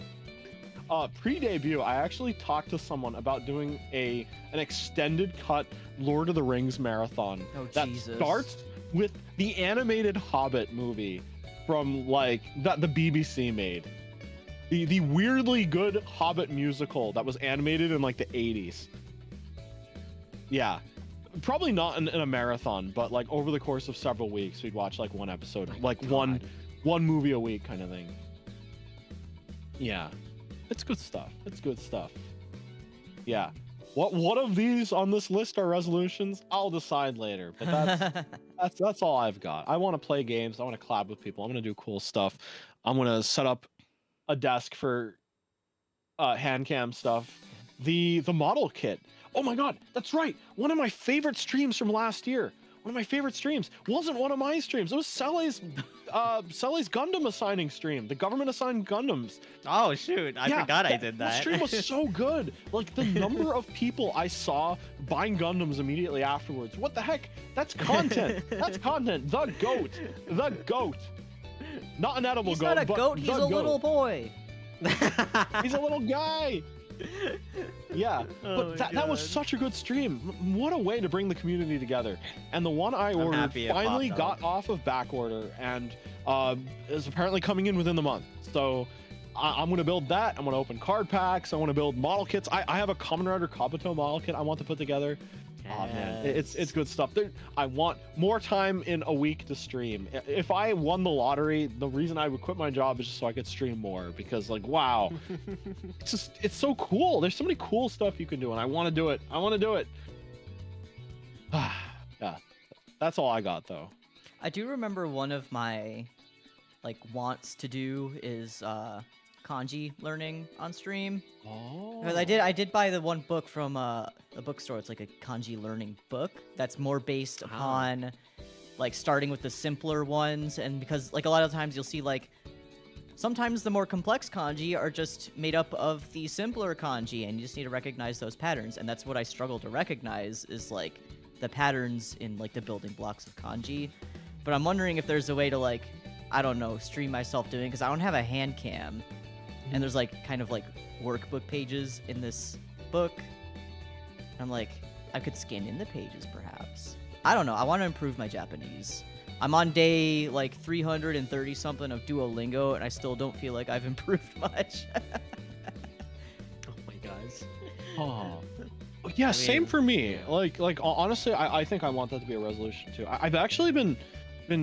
Pre-debut, I actually talked to someone about doing an extended cut Lord of the Rings marathon that starts with the animated Hobbit movie from like that the BBC made. The weirdly good Hobbit musical that was animated in like the 80s. Yeah, probably not in a marathon, but like over the course of several weeks, we'd watch like one episode, like one movie a week kind of thing. Yeah, it's good stuff. It's good stuff. Yeah. What of these on this list are resolutions? I'll decide later, but that's all I've got. I want to play games. I want to collab with people. I'm going to do cool stuff. I'm going to set up a desk for hand cam stuff. The model kit. Oh my god, that's right. One of my favorite streams from last year. One of my favorite streams wasn't one of my streams. It was Sele's Gundam assigning stream. The government assigned Gundams. Oh shoot, I forgot I did that. That stream was so good. Like the number of people I saw buying Gundams immediately afterwards. What the heck? That's content. That's content. The goat. The goat. Not an edible goat. He's not a goat, he's a little boy. He's a little guy. Yeah, but that was such a good stream. What a way to bring the community together. And the one I ordered finally got off of back order and is apparently coming in within the month. So I'm going to build that. I'm going to open card packs. I want to build model kits. I have a Kamen Rider Kabuto model kit I want to put together. Oh man, it's good stuff. I want more time in a week to stream. If I won the lottery, the reason I would quit my job is just so I could stream more, because like, wow, it's so cool. There's so many cool stuff you can do, and I want to do it. Yeah, that's all I got though. I do remember one of my like wants to do is kanji learning on stream. Oh. Because I did buy the one book from a bookstore. It's like a kanji learning book that's more based upon like starting with the simpler ones, and because like a lot of times you'll see like sometimes the more complex kanji are just made up of the simpler kanji, and you just need to recognize those patterns. And that's what I struggle to recognize is like the patterns in like the building blocks of kanji. But I'm wondering if there's a way to like, I don't know, stream myself doing, because I don't have a hand cam. And there's like kind of like workbook pages in this book. I'm like, I could scan in the pages perhaps. I don't know. I want to improve my Japanese. I'm on day like 330 something of Duolingo, and I still don't feel like I've improved much. Oh my guys. Oh. Yeah, same for me. Like honestly, I think I want that to be a resolution too. I've actually been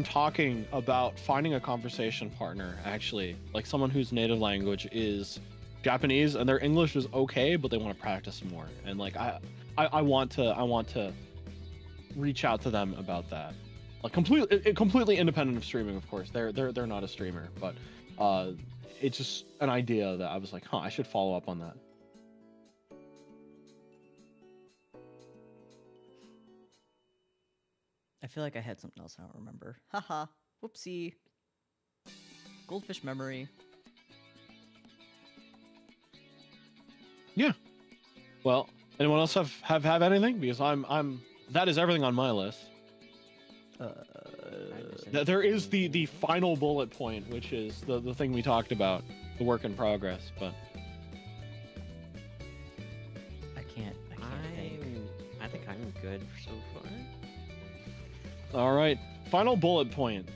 talking about finding a conversation partner, actually, like someone whose native language is Japanese and their English is okay, but they want to practice more. And like I want to reach out to them about that. Like completely independent of streaming, of course. They're not a streamer, but it's just an idea that I was like, I should follow up on that. I feel like I had something else I don't remember. Haha. Whoopsie. Goldfish memory. Yeah. Well, anyone else have anything? Because that is everything on my list. There is the final bullet point, which is the thing we talked about, the work in progress, but I can't think. I think I'm good so far. All right, final bullet point.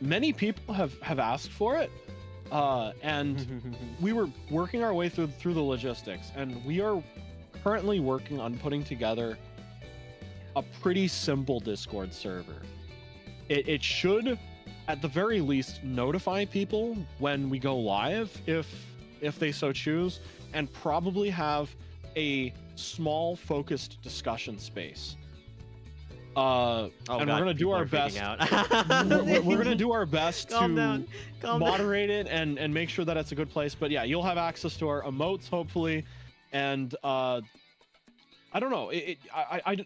Many people have asked for it, and we were working our way through the logistics, and we are currently working on putting together a pretty simple Discord server. It should, at the very least, notify people when we go live, if they so choose, and probably have a small focused discussion space. And God, we're gonna do our best. We're gonna do our best to moderate it and make sure that it's a good place. But yeah, you'll have access to our emotes hopefully, and I don't know.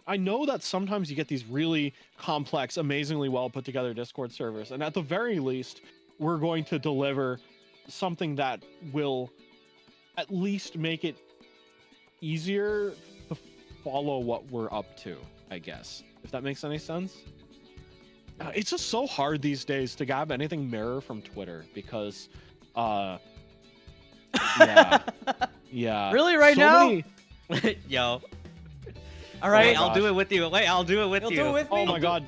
I know that sometimes you get these really complex, amazingly well put together Discord servers, and at the very least, we're going to deliver something that will at least make it easier to follow what we're up to, I guess. If that makes any sense. It's just so hard these days to grab anything mirror from Twitter because yeah. Really, right now? Yo. All right, Wait, I'll do it with you. Wait, I'll do it with You'll you. do it with me? Oh my god.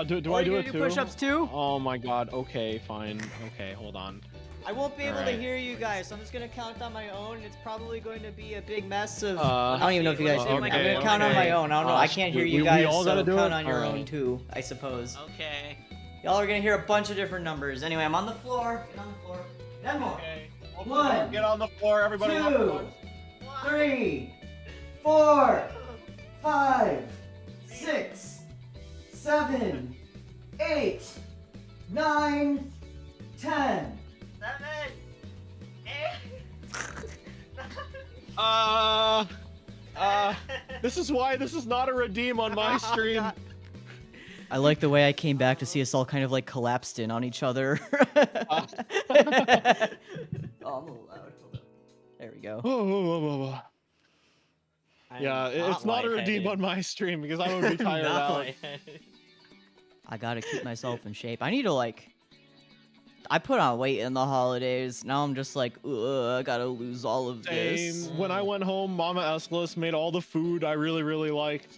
Do I do it too? Push-ups too? Oh my god. Okay, fine. Okay, hold on. I won't be able to Alright. hear you guys, so I'm just gonna count on my own. It's probably going to be a big mess of. I don't even know if you guys. okay, I'm gonna count on my own. I don't know. I can't hear you we guys, all so gotta do count it? on your own Alright. too, I suppose. Okay. Y'all are gonna hear a bunch of different numbers. Anyway, I'm on the floor. Get on the floor. Then more. Okay. One, Get on the floor, everybody. 2, 3, 4, 5, 6, 7, 8, 9, 10. This is why this is not a redeem on my stream. I like the way I came back to see us all kind of like collapsed in on each other. Oh, I'm a little loud. Hold up. There we go. Yeah, it's not a redeem on my stream because I would be tired out. I gotta keep myself in shape. I need to like. I put on weight in the holidays. Now I'm just like, ugh, I gotta lose all of this. Same. When I went home, Mama Escalus made all the food I really liked.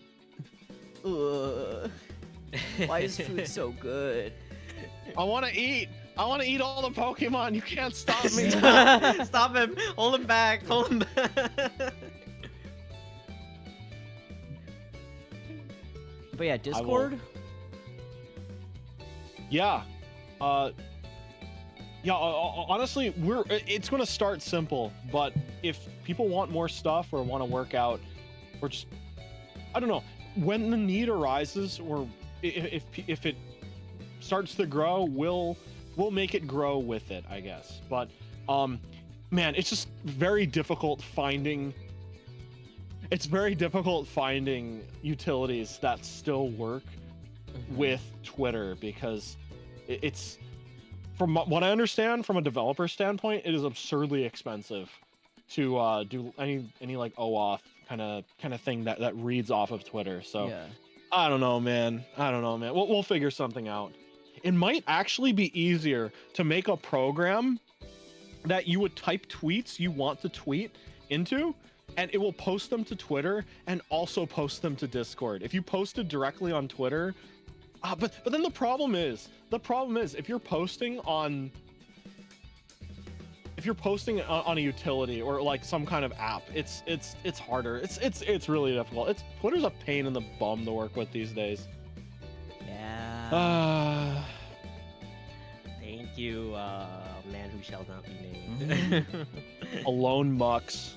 Ugh. Why is food so good? I want to eat. I want to eat all the Pokemon. You can't stop me. Stop him. Hold him back. Hold him back. But yeah, Discord. Yeah. Yeah, honestly, it's going to start simple, but if people want more stuff or want to work out or just, I don't know, when the need arises or if it starts to grow, we'll make it grow with it, I guess. But man, it's just very difficult finding utilities that still work with Twitter because it's, from what I understand from a developer standpoint, it is absurdly expensive to do any like OAuth kind of thing that reads off of Twitter. So Yeah. I don't know, man. We'll figure something out. It might actually be easier to make a program that you would type tweets you want to tweet into, and it will post them to Twitter and also post them to Discord. If you posted directly on Twitter, but then the problem is if you're posting on a utility or like some kind of app, it's harder. It's really difficult. Twitter's a pain in the bum to work with these days. Yeah. Thank you, man who shall not be named. Alone mucks.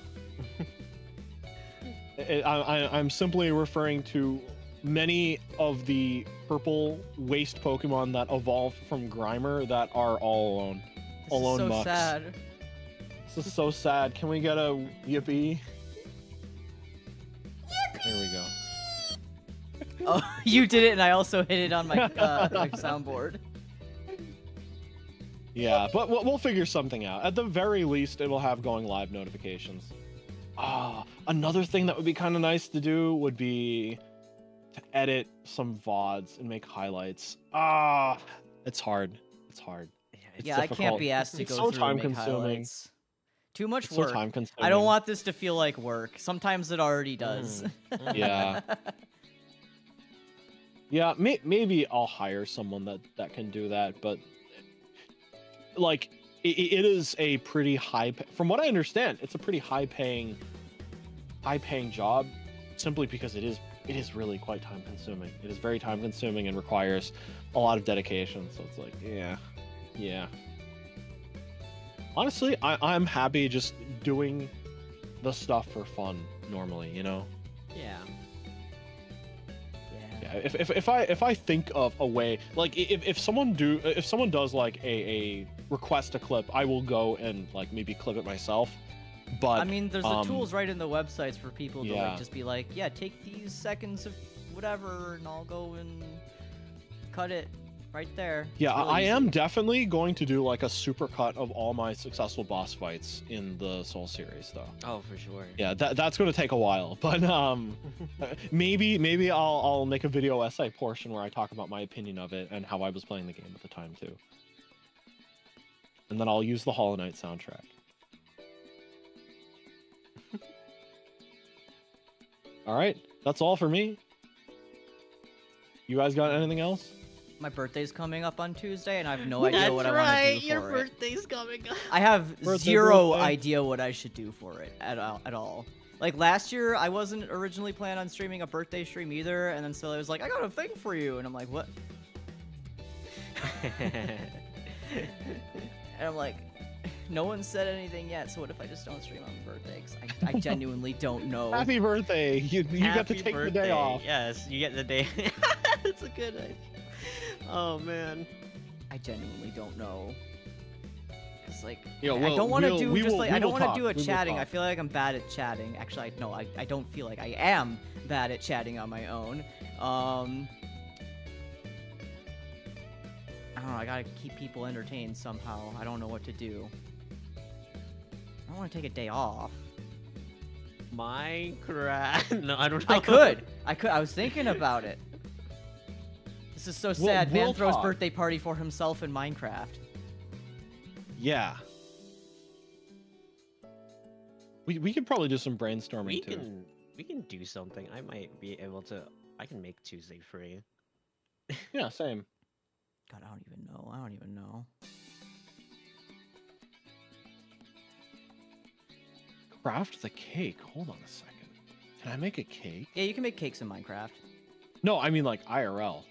I'm simply referring to many of the purple waste Pokemon that evolve from Grimer that are all alone. This Alone is so mucks. sad. This is so sad. Can we get a yippee? There we go. Oh, you did it, and I also hit it on my my soundboard. Yeah, but we'll figure something out. At the very least, it'll have going live notifications. Another thing that would be kind of nice to do would be to edit some VODs and make highlights. It's hard. It's hard. It's Yeah, I can't difficult. be asked to It's go so through and make time-consuming. highlights. Too much It's work. so time-consuming. I don't want this to feel like work. Sometimes it already does. Yeah. Yeah, maybe I'll hire someone that can do that, but like it is a pretty from what I understand, it's a pretty high paying job, simply because it is really quite time consuming. It is very time consuming and requires a lot of dedication. So it's like, yeah. Honestly, I'm happy just doing the stuff for fun normally, you know? Yeah. Yeah. If I think of a way, like if someone does like a request a clip, I will go and like maybe clip it myself. But I mean, there's the tools right in the websites for people to yeah. like just be like, yeah, take these seconds of whatever, and I'll go and cut it right there. Yeah, Really I easy. am definitely going to do like a super cut of all my successful boss fights in the Soul series, though. Oh, for sure. Yeah, that's going to take a while, but maybe I'll make a video essay portion where I talk about my opinion of it and how I was playing the game at the time too. And then I'll use the Hollow Knight soundtrack. All right, that's all for me. You guys got anything else? My birthday's coming up on Tuesday, and I have no idea what I want to do Your for it. birthday's coming up. I have Birthday. zero idea what I should do for it at all. Like last year, I wasn't originally planning on streaming a birthday stream either, and then Sele was like, "I got a thing for you," and I'm like, "What?" And I'm like, no one said anything yet, so what if I just don't stream on my birthday? 'Cause I genuinely don't know. Happy birthday! You got to Happy take the birthday. day off. Yes, you get the day. That's a good idea. Oh man. I genuinely don't know. Cause like, Yeah, I don't want to do just like I don't want to do a we will chatting. I talk. feel like I'm bad at chatting. Actually, I don't feel like I am bad at chatting on my own. I don't know. I gotta keep people entertained somehow. I don't know what to do. I don't want to take a day off. Minecraft. No, I don't know. I could. I was thinking about it. This is so sad. we'll Man throws talk. birthday party for himself in Minecraft. Yeah. We could probably do some brainstorming too. We can do something. I might be able to. I can make Tuesday free. Yeah, same. God, I don't even know. Craft the cake. Hold on a second. Can I make a cake? Yeah, you can make cakes in Minecraft. No, I mean like IRL.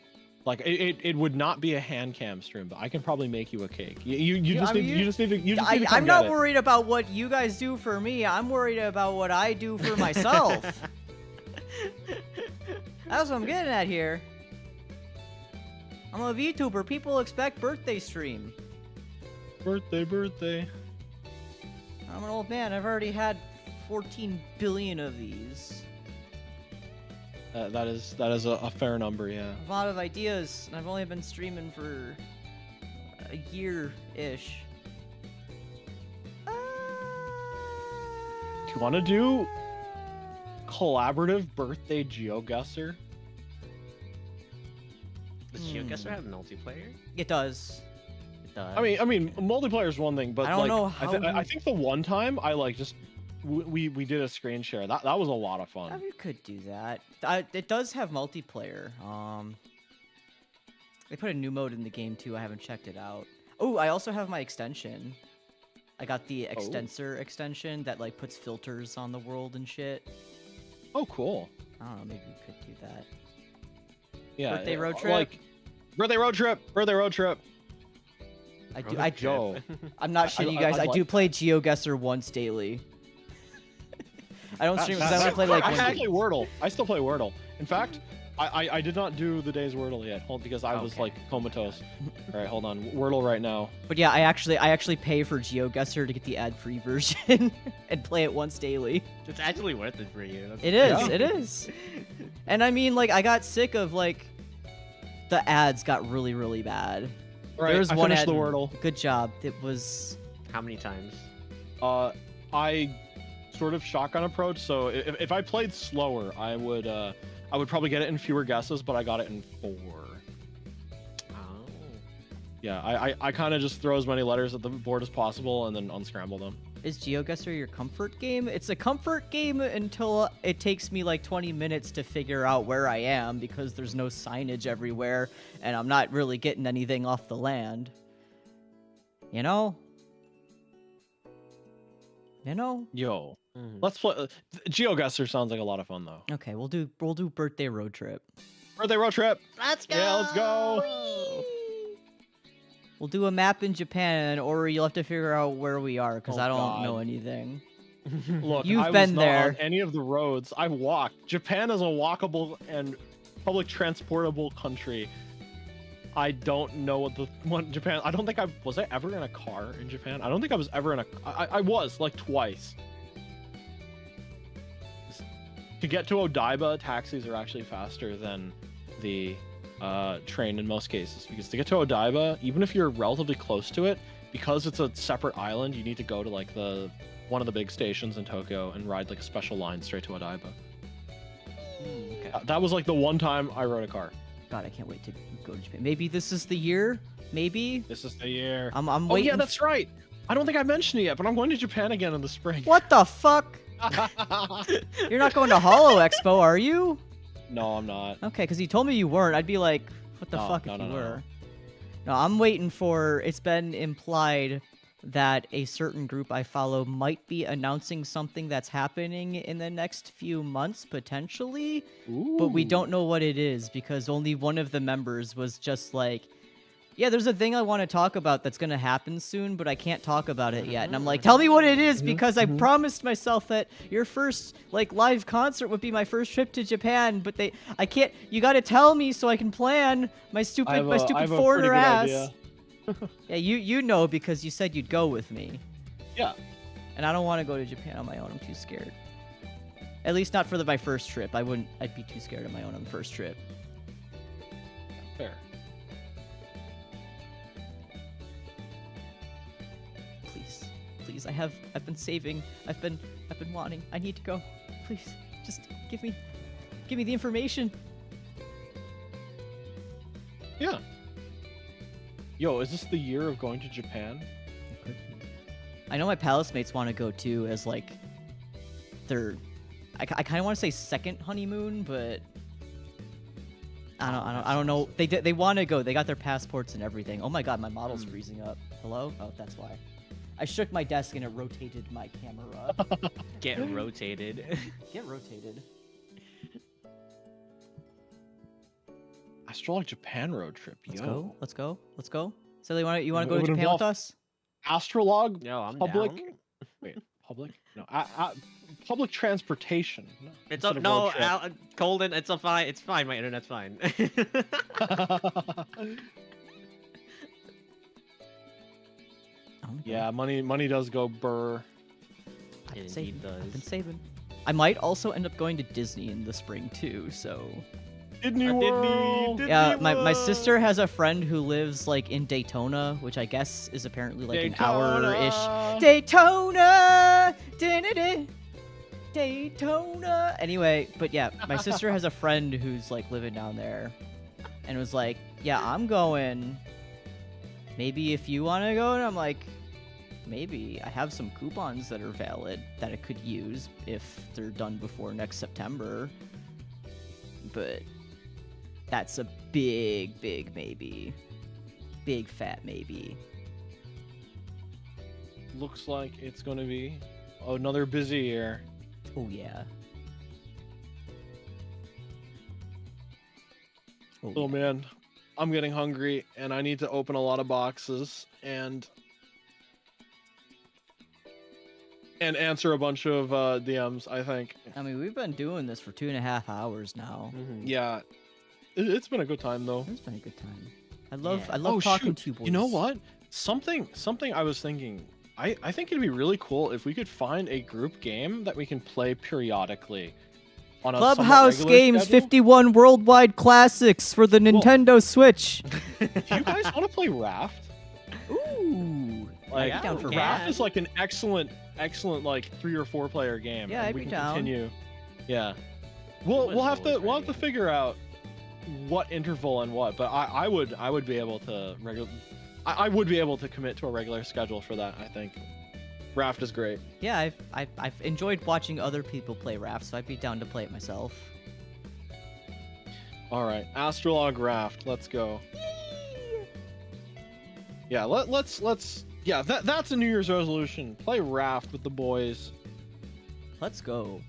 Like it would not be a hand cam stream, but I can probably make you a cake. You just need to come I'm not get it. worried about what you guys do for me. I'm worried about what I do for myself. That's what I'm getting at here. I'm a VTuber. People expect birthday stream. Birthday. I'm an old man. I've already had 14 billion of these. That is a fair number, yeah. A lot of ideas, and I've only been streaming for a year-ish. Do you want to do collaborative birthday GeoGuessr? Does GeoGuessr have multiplayer? It does. It does. I mean, multiplayer is one thing, but I don't like, know how I think the one time I like just we did a screen share. That was a lot of fun. We could do that. It does have multiplayer. They put a new mode in the game too. I haven't checked it out. Oh, I also have my extension. I got the extensor extension that like puts filters on the world and shit. Oh, cool. I don't know. Maybe we could do that. Yeah. Birthday road trip? Like, birthday road trip. I Joe. I'm not shitting you guys. I do play GeoGuessr once daily. I don't stream because I only play like I one. still play Wordle. I still play Wordle. In fact, I did not do the day's Wordle yet. Because I was Okay. like comatose. All right, hold on. Wordle right now. But yeah, I actually pay for GeoGuessr to get the ad-free version and play it once daily. It's actually worth it for you. That's It is. Yeah. It is. And I mean, like, I got sick of like the ads got really, really bad. All right, There was I one finished ad. the Wordle. Good job. It was. How many times? I sort of shotgun approach. So if I played slower, I would probably get it in fewer guesses, but I got it in 4. Oh. Yeah, I kind of just throw as many letters at the board as possible and then unscramble them. Is GeoGuessr your comfort game? It's a comfort game until it takes me like 20 minutes to figure out where I am because there's no signage everywhere and I'm not really getting anything off the land. You know? Yo, let's play. GeoGuessr sounds like a lot of fun though. Okay, we'll do birthday road trip. Birthday road trip. Let's go. Yeah, let's go. We'll do a map in Japan, or you'll have to figure out where we are because I don't know anything. Look, You've I was been not there. on any of the roads. I walked. Japan is a walkable and public transportable country. I don't know what Japan. I don't think was I ever in a car in Japan. I don't think I was ever in a. I was like twice. To get to Odaiba, taxis are actually faster than the train in most cases, because to get to Odaiba, even if you're relatively close to it, because it's a separate island, you need to go to like one of the big stations in Tokyo and ride like a special line straight to Odaiba. Okay. That was like the one time I rode a car. God, I can't wait to go to Japan. Maybe this is the year. Maybe. This is the year. I'm Oh waiting. yeah, that's right. I don't think I mentioned it yet, but I'm going to Japan again in the spring. What the fuck? You're not going to Hollow Expo, are you? No, I'm not. Okay, because you told me you weren't. I'd be like, what the fuck if you were? No, I'm waiting for. It's been implied that a certain group I follow might be announcing something that's happening in the next few months, potentially. But we don't know what it is because only one of the members was just like, yeah, there's a thing I want to talk about that's going to happen soon, but I can't talk about it yet. And I'm like, tell me what it is, because I promised myself that your first like live concert would be my first trip to Japan, but I can't. You got to tell me so I can plan my stupid foreigner ass. Yeah, you know, because you said you'd go with me. Yeah. And I don't want to go to Japan on my own. I'm too scared. At least not for my first trip. I'd be too scared on my own on the first trip. Fair. Please, I've been saving. I've been wanting. I need to go. Please, just give me the information. Yeah. Yo, is this the year of going to Japan? I know my palace mates want to go too, as like their. I kind of want to say second honeymoon, but I don't know. They want to go. They got their passports and everything. Oh my god, my model's freezing up. Hello? Oh, that's why. I shook my desk and it rotated my camera. Get rotated. Get rotated. AstraLog Japan road trip. Let's go. Sele, you want to go to Japan with us? AstraLog. No, I'm public. down. Wait, public? No, public transportation. No, It's up. No, Colden. It's fine. It's fine. My internet's fine. Yeah, money does go burr. I've been Indeed does. I've been saving. I might also end up going to Disney in the spring too, so. Disney World. Yeah, my sister has a friend who lives like in Daytona, which I guess is apparently like an hour-ish. Daytona! Daytona! Anyway, but yeah, my sister has a friend who's like living down there and was like, yeah, I'm going. Maybe if you want to go, and I'm like, maybe. I have some coupons that are valid that I could use if they're done before next September. But that's a big maybe. Big fat maybe. Looks like it's going to be another busy year. Oh, yeah. Oh, man. I'm getting hungry, and I need to open a lot of boxes and answer a bunch of DMs, I think. I mean, we've been doing this for 2.5 hours now. Yeah. It's been a good time, though. It's been a good time. I love talking to you boys. You know what? Something I was thinking. I think it'd be really cool if we could find a group game that we can play periodically. On a Clubhouse Games schedule. 51 Worldwide Classics for the Nintendo Switch. Do you guys want to play Raft? Ooh. Like, Yeah, down for we Raft can. is like an excellent like 3 or 4 player game. Yeah, and I'd we be can down. continue. Yeah. We'll have to figure out what interval and what, but I would be able to I would be able to commit to a regular schedule for that, I think. Raft is great. Yeah, I've enjoyed watching other people play Raft, so I'd be down to play it myself. All right, AstraLog Raft. Let's go. Yeah, let's. Yeah, that's a New Year's resolution. Play Raft with the boys. Let's go.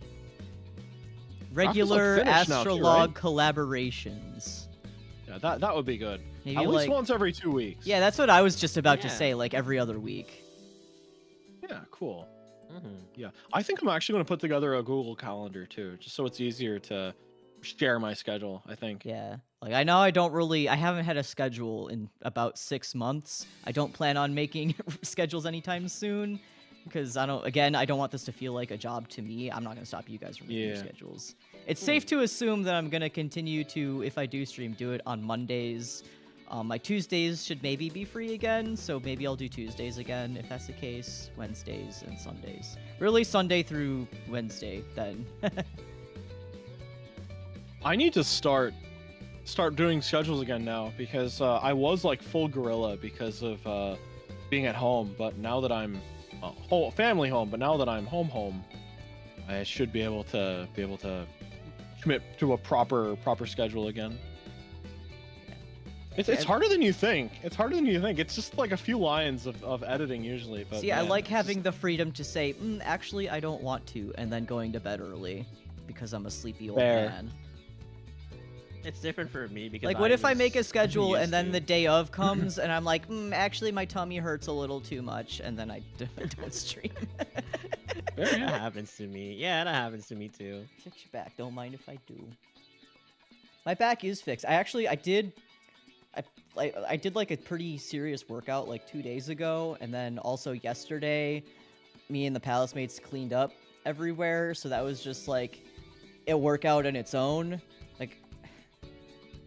Raft is, like, Regular finished now, too, AstraLog right? collaborations. Yeah, that would be good. Maybe At least like once every 2 weeks. yeah, that's what I was just about to Yeah. say. Like every other week. Yeah, cool. Mm-hmm. Yeah, I think I'm actually going to put together a Google Calendar too, just so it's easier to share my schedule. I think. Yeah. Like I know I haven't had a schedule in about 6 months. I don't plan on making schedules anytime soon because I don't want this to feel like a job to me. I'm not going to stop you guys from making your Yeah. schedules. It's safe to assume that I'm going to continue to, if I do stream, do it on Mondays. My Tuesdays should maybe be free again, so maybe I'll do Tuesdays again if that's the case. Wednesdays and Sundays. Really Sunday through Wednesday then. I need to start doing schedules again now because I was like full gorilla because of being at home, but now that I'm family home, but now that I'm home, I should be able to commit to a proper schedule again. It's harder than you think. It's harder than you think. It's just like a few lines of editing usually. But See, I man, like it's having just- the freedom to say, actually, I don't want to, and then going to bed early because I'm a sleepy old Fair. man. It's different for me because Like, what if I make a was schedule used and then to. the day of comes and I'm like, actually, my tummy hurts a little too much, and then I don't stream. Fair, That yeah. happens to me. Yeah, that happens to me too. Fix your back. Don't mind if I do. My back is fixed. I did like a pretty serious workout like 2 days ago, and then also yesterday, me and the Palace mates cleaned up everywhere, so that was just like a workout in its own. Like,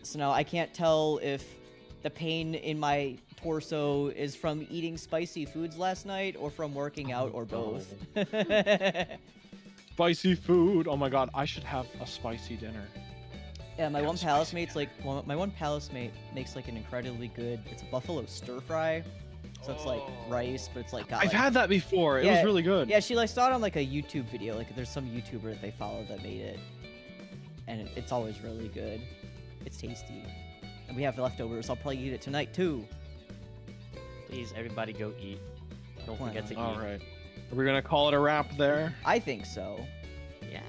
so now I can't tell if the pain in my torso is from eating spicy foods last night or from working out or both. Spicy food. Oh my god, I should have a spicy dinner. Yeah, my Yeah, one spicy Palace mate's like my one Palace mate makes like an incredibly good. It's a buffalo stir fry, so it's like rice, but it's like got. I've like, had that before. It Yeah, was really good. Yeah, she like saw it on like a YouTube video. Like there's some YouTuber that they follow that made it, and it's always really good. It's tasty, and we have leftovers. I'll probably eat it tonight too. Please, everybody go eat. Don't Why forget to eat. All right. Are we gonna call it a wrap there? I think so. Yeah.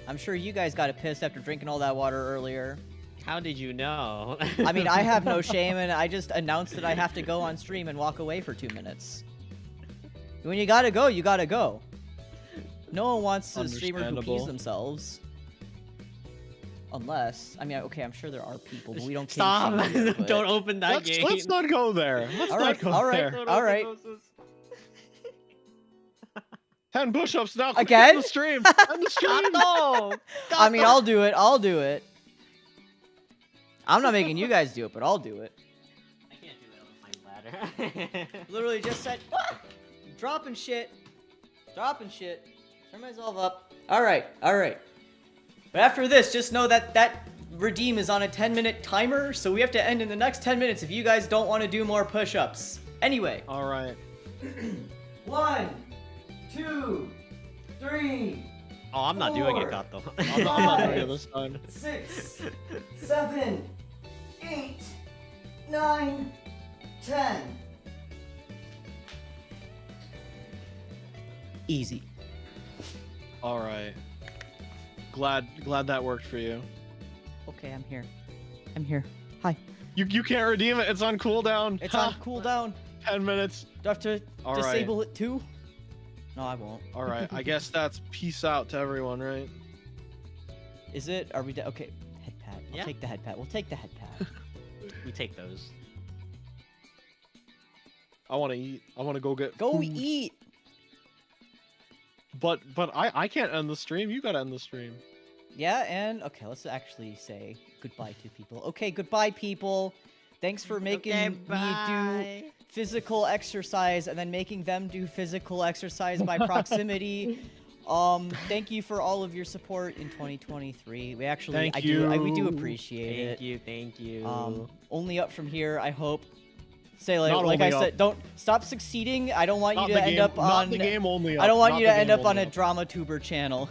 I'm sure you guys got pissed after drinking all that water earlier. How did you know? I mean, I have no shame, and I just announced that I have to go on stream and walk away for 2 minutes. When you gotta go, you gotta go. No one wants a streamer who Understandable. pees themselves. Unless, I mean, okay, I'm sure there are people, but we don't kink Stop! shame here, but- Don't open that game. Let's not go there. Let's All not right, go all right. there. Don't All open right. those. 10 push-ups now. Quick, Again? End the stream. End the stream. No! I mean, I'll do it. I'll do it. I'm not making you guys do it, but I'll do it. I can't do that with my ladder. Literally just said, dropping shit. Dropping shit. Turn myself up. All right. But after this, just know that that redeem is on a 10-minute timer, so we have to end in the next 10 minutes if you guys don't want to do more push-ups. Anyway. All right. 1, 2, 3, Oh, I'm not doing it, 4. Kato. I'm not doing it this time. 6, 7, 8, 9, 10. Easy. All right. Glad that worked for you. Okay, I'm here. I'm here. Hi. You can't redeem it. It's on cooldown. It's on cooldown. 10 minutes. Do I have to All right. disable it too? No, I won't. All right. I guess that's peace out to everyone, right? Is it? Are we? Okay. Head pat. I'll Yeah. take the head pat. We'll take the head pat. We take those. I want to eat. I want to go get Go food. eat. But I can't end the stream. You gotta end the stream. Yeah, and okay, let's actually say goodbye to people. Okay, goodbye, people. Thanks for making Okay, me do bye. physical exercise and then making them do physical exercise by proximity. Thank you for all of your support in 2023. We actually, Thank we do you. appreciate it. Thank you. Only up from here, I hope. Say Not like I only said, don't Stop succeeding. I don't want Not you the to end game, up not on. the game only. I don't want not you the to end game up on only a drama tuber channel.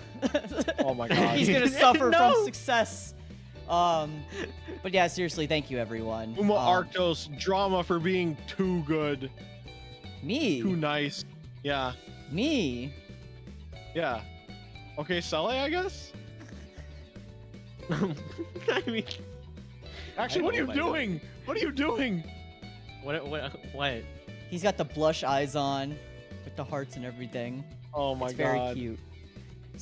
Oh my god. He's gonna suffer No. from success. But yeah, seriously, thank you everyone. Arktos drama for being too good, Me. too nice. Yeah, Me. yeah. Okay, Sele, I guess. I mean, Actually, what are you don't know, doing? What are you doing? what? He's got the blush eyes on, with the hearts and everything. Oh my It's very god. cute.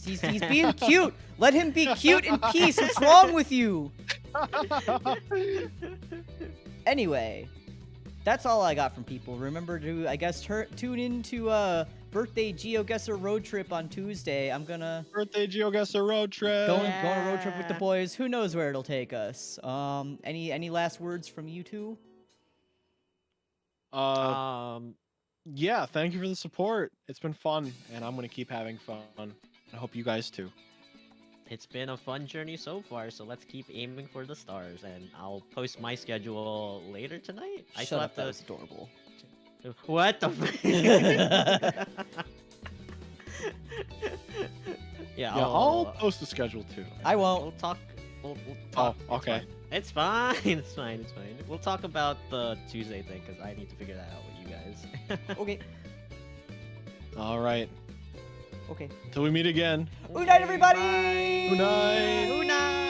He's being cute. Let him be cute in peace. What's wrong with you? Anyway, that's all I got from people. Remember to, I guess, tune in to birthday GeoGuessr road trip on Tuesday. I'm gonna Birthday GeoGuessr road trip. go on a road trip with the Yeah. boys. Who knows where it'll take us? Any last words from you two? Yeah, thank you for the support. It's been fun, and I'm gonna keep having fun. I hope you guys too. It's been a fun journey so far, so let's keep aiming for the stars. And I'll post my schedule later tonight. I still Shut have up, that to. was adorable. What the? Yeah, Yeah, I'll post the schedule too. I won't. We'll talk. We'll Oh, talk. okay. It's fine. It's fine. It's fine. We'll talk about the Tuesday thing because I need to figure that out with you guys. Okay. All right. Okay. Till we meet again. Good night, everybody. Good night. Good night.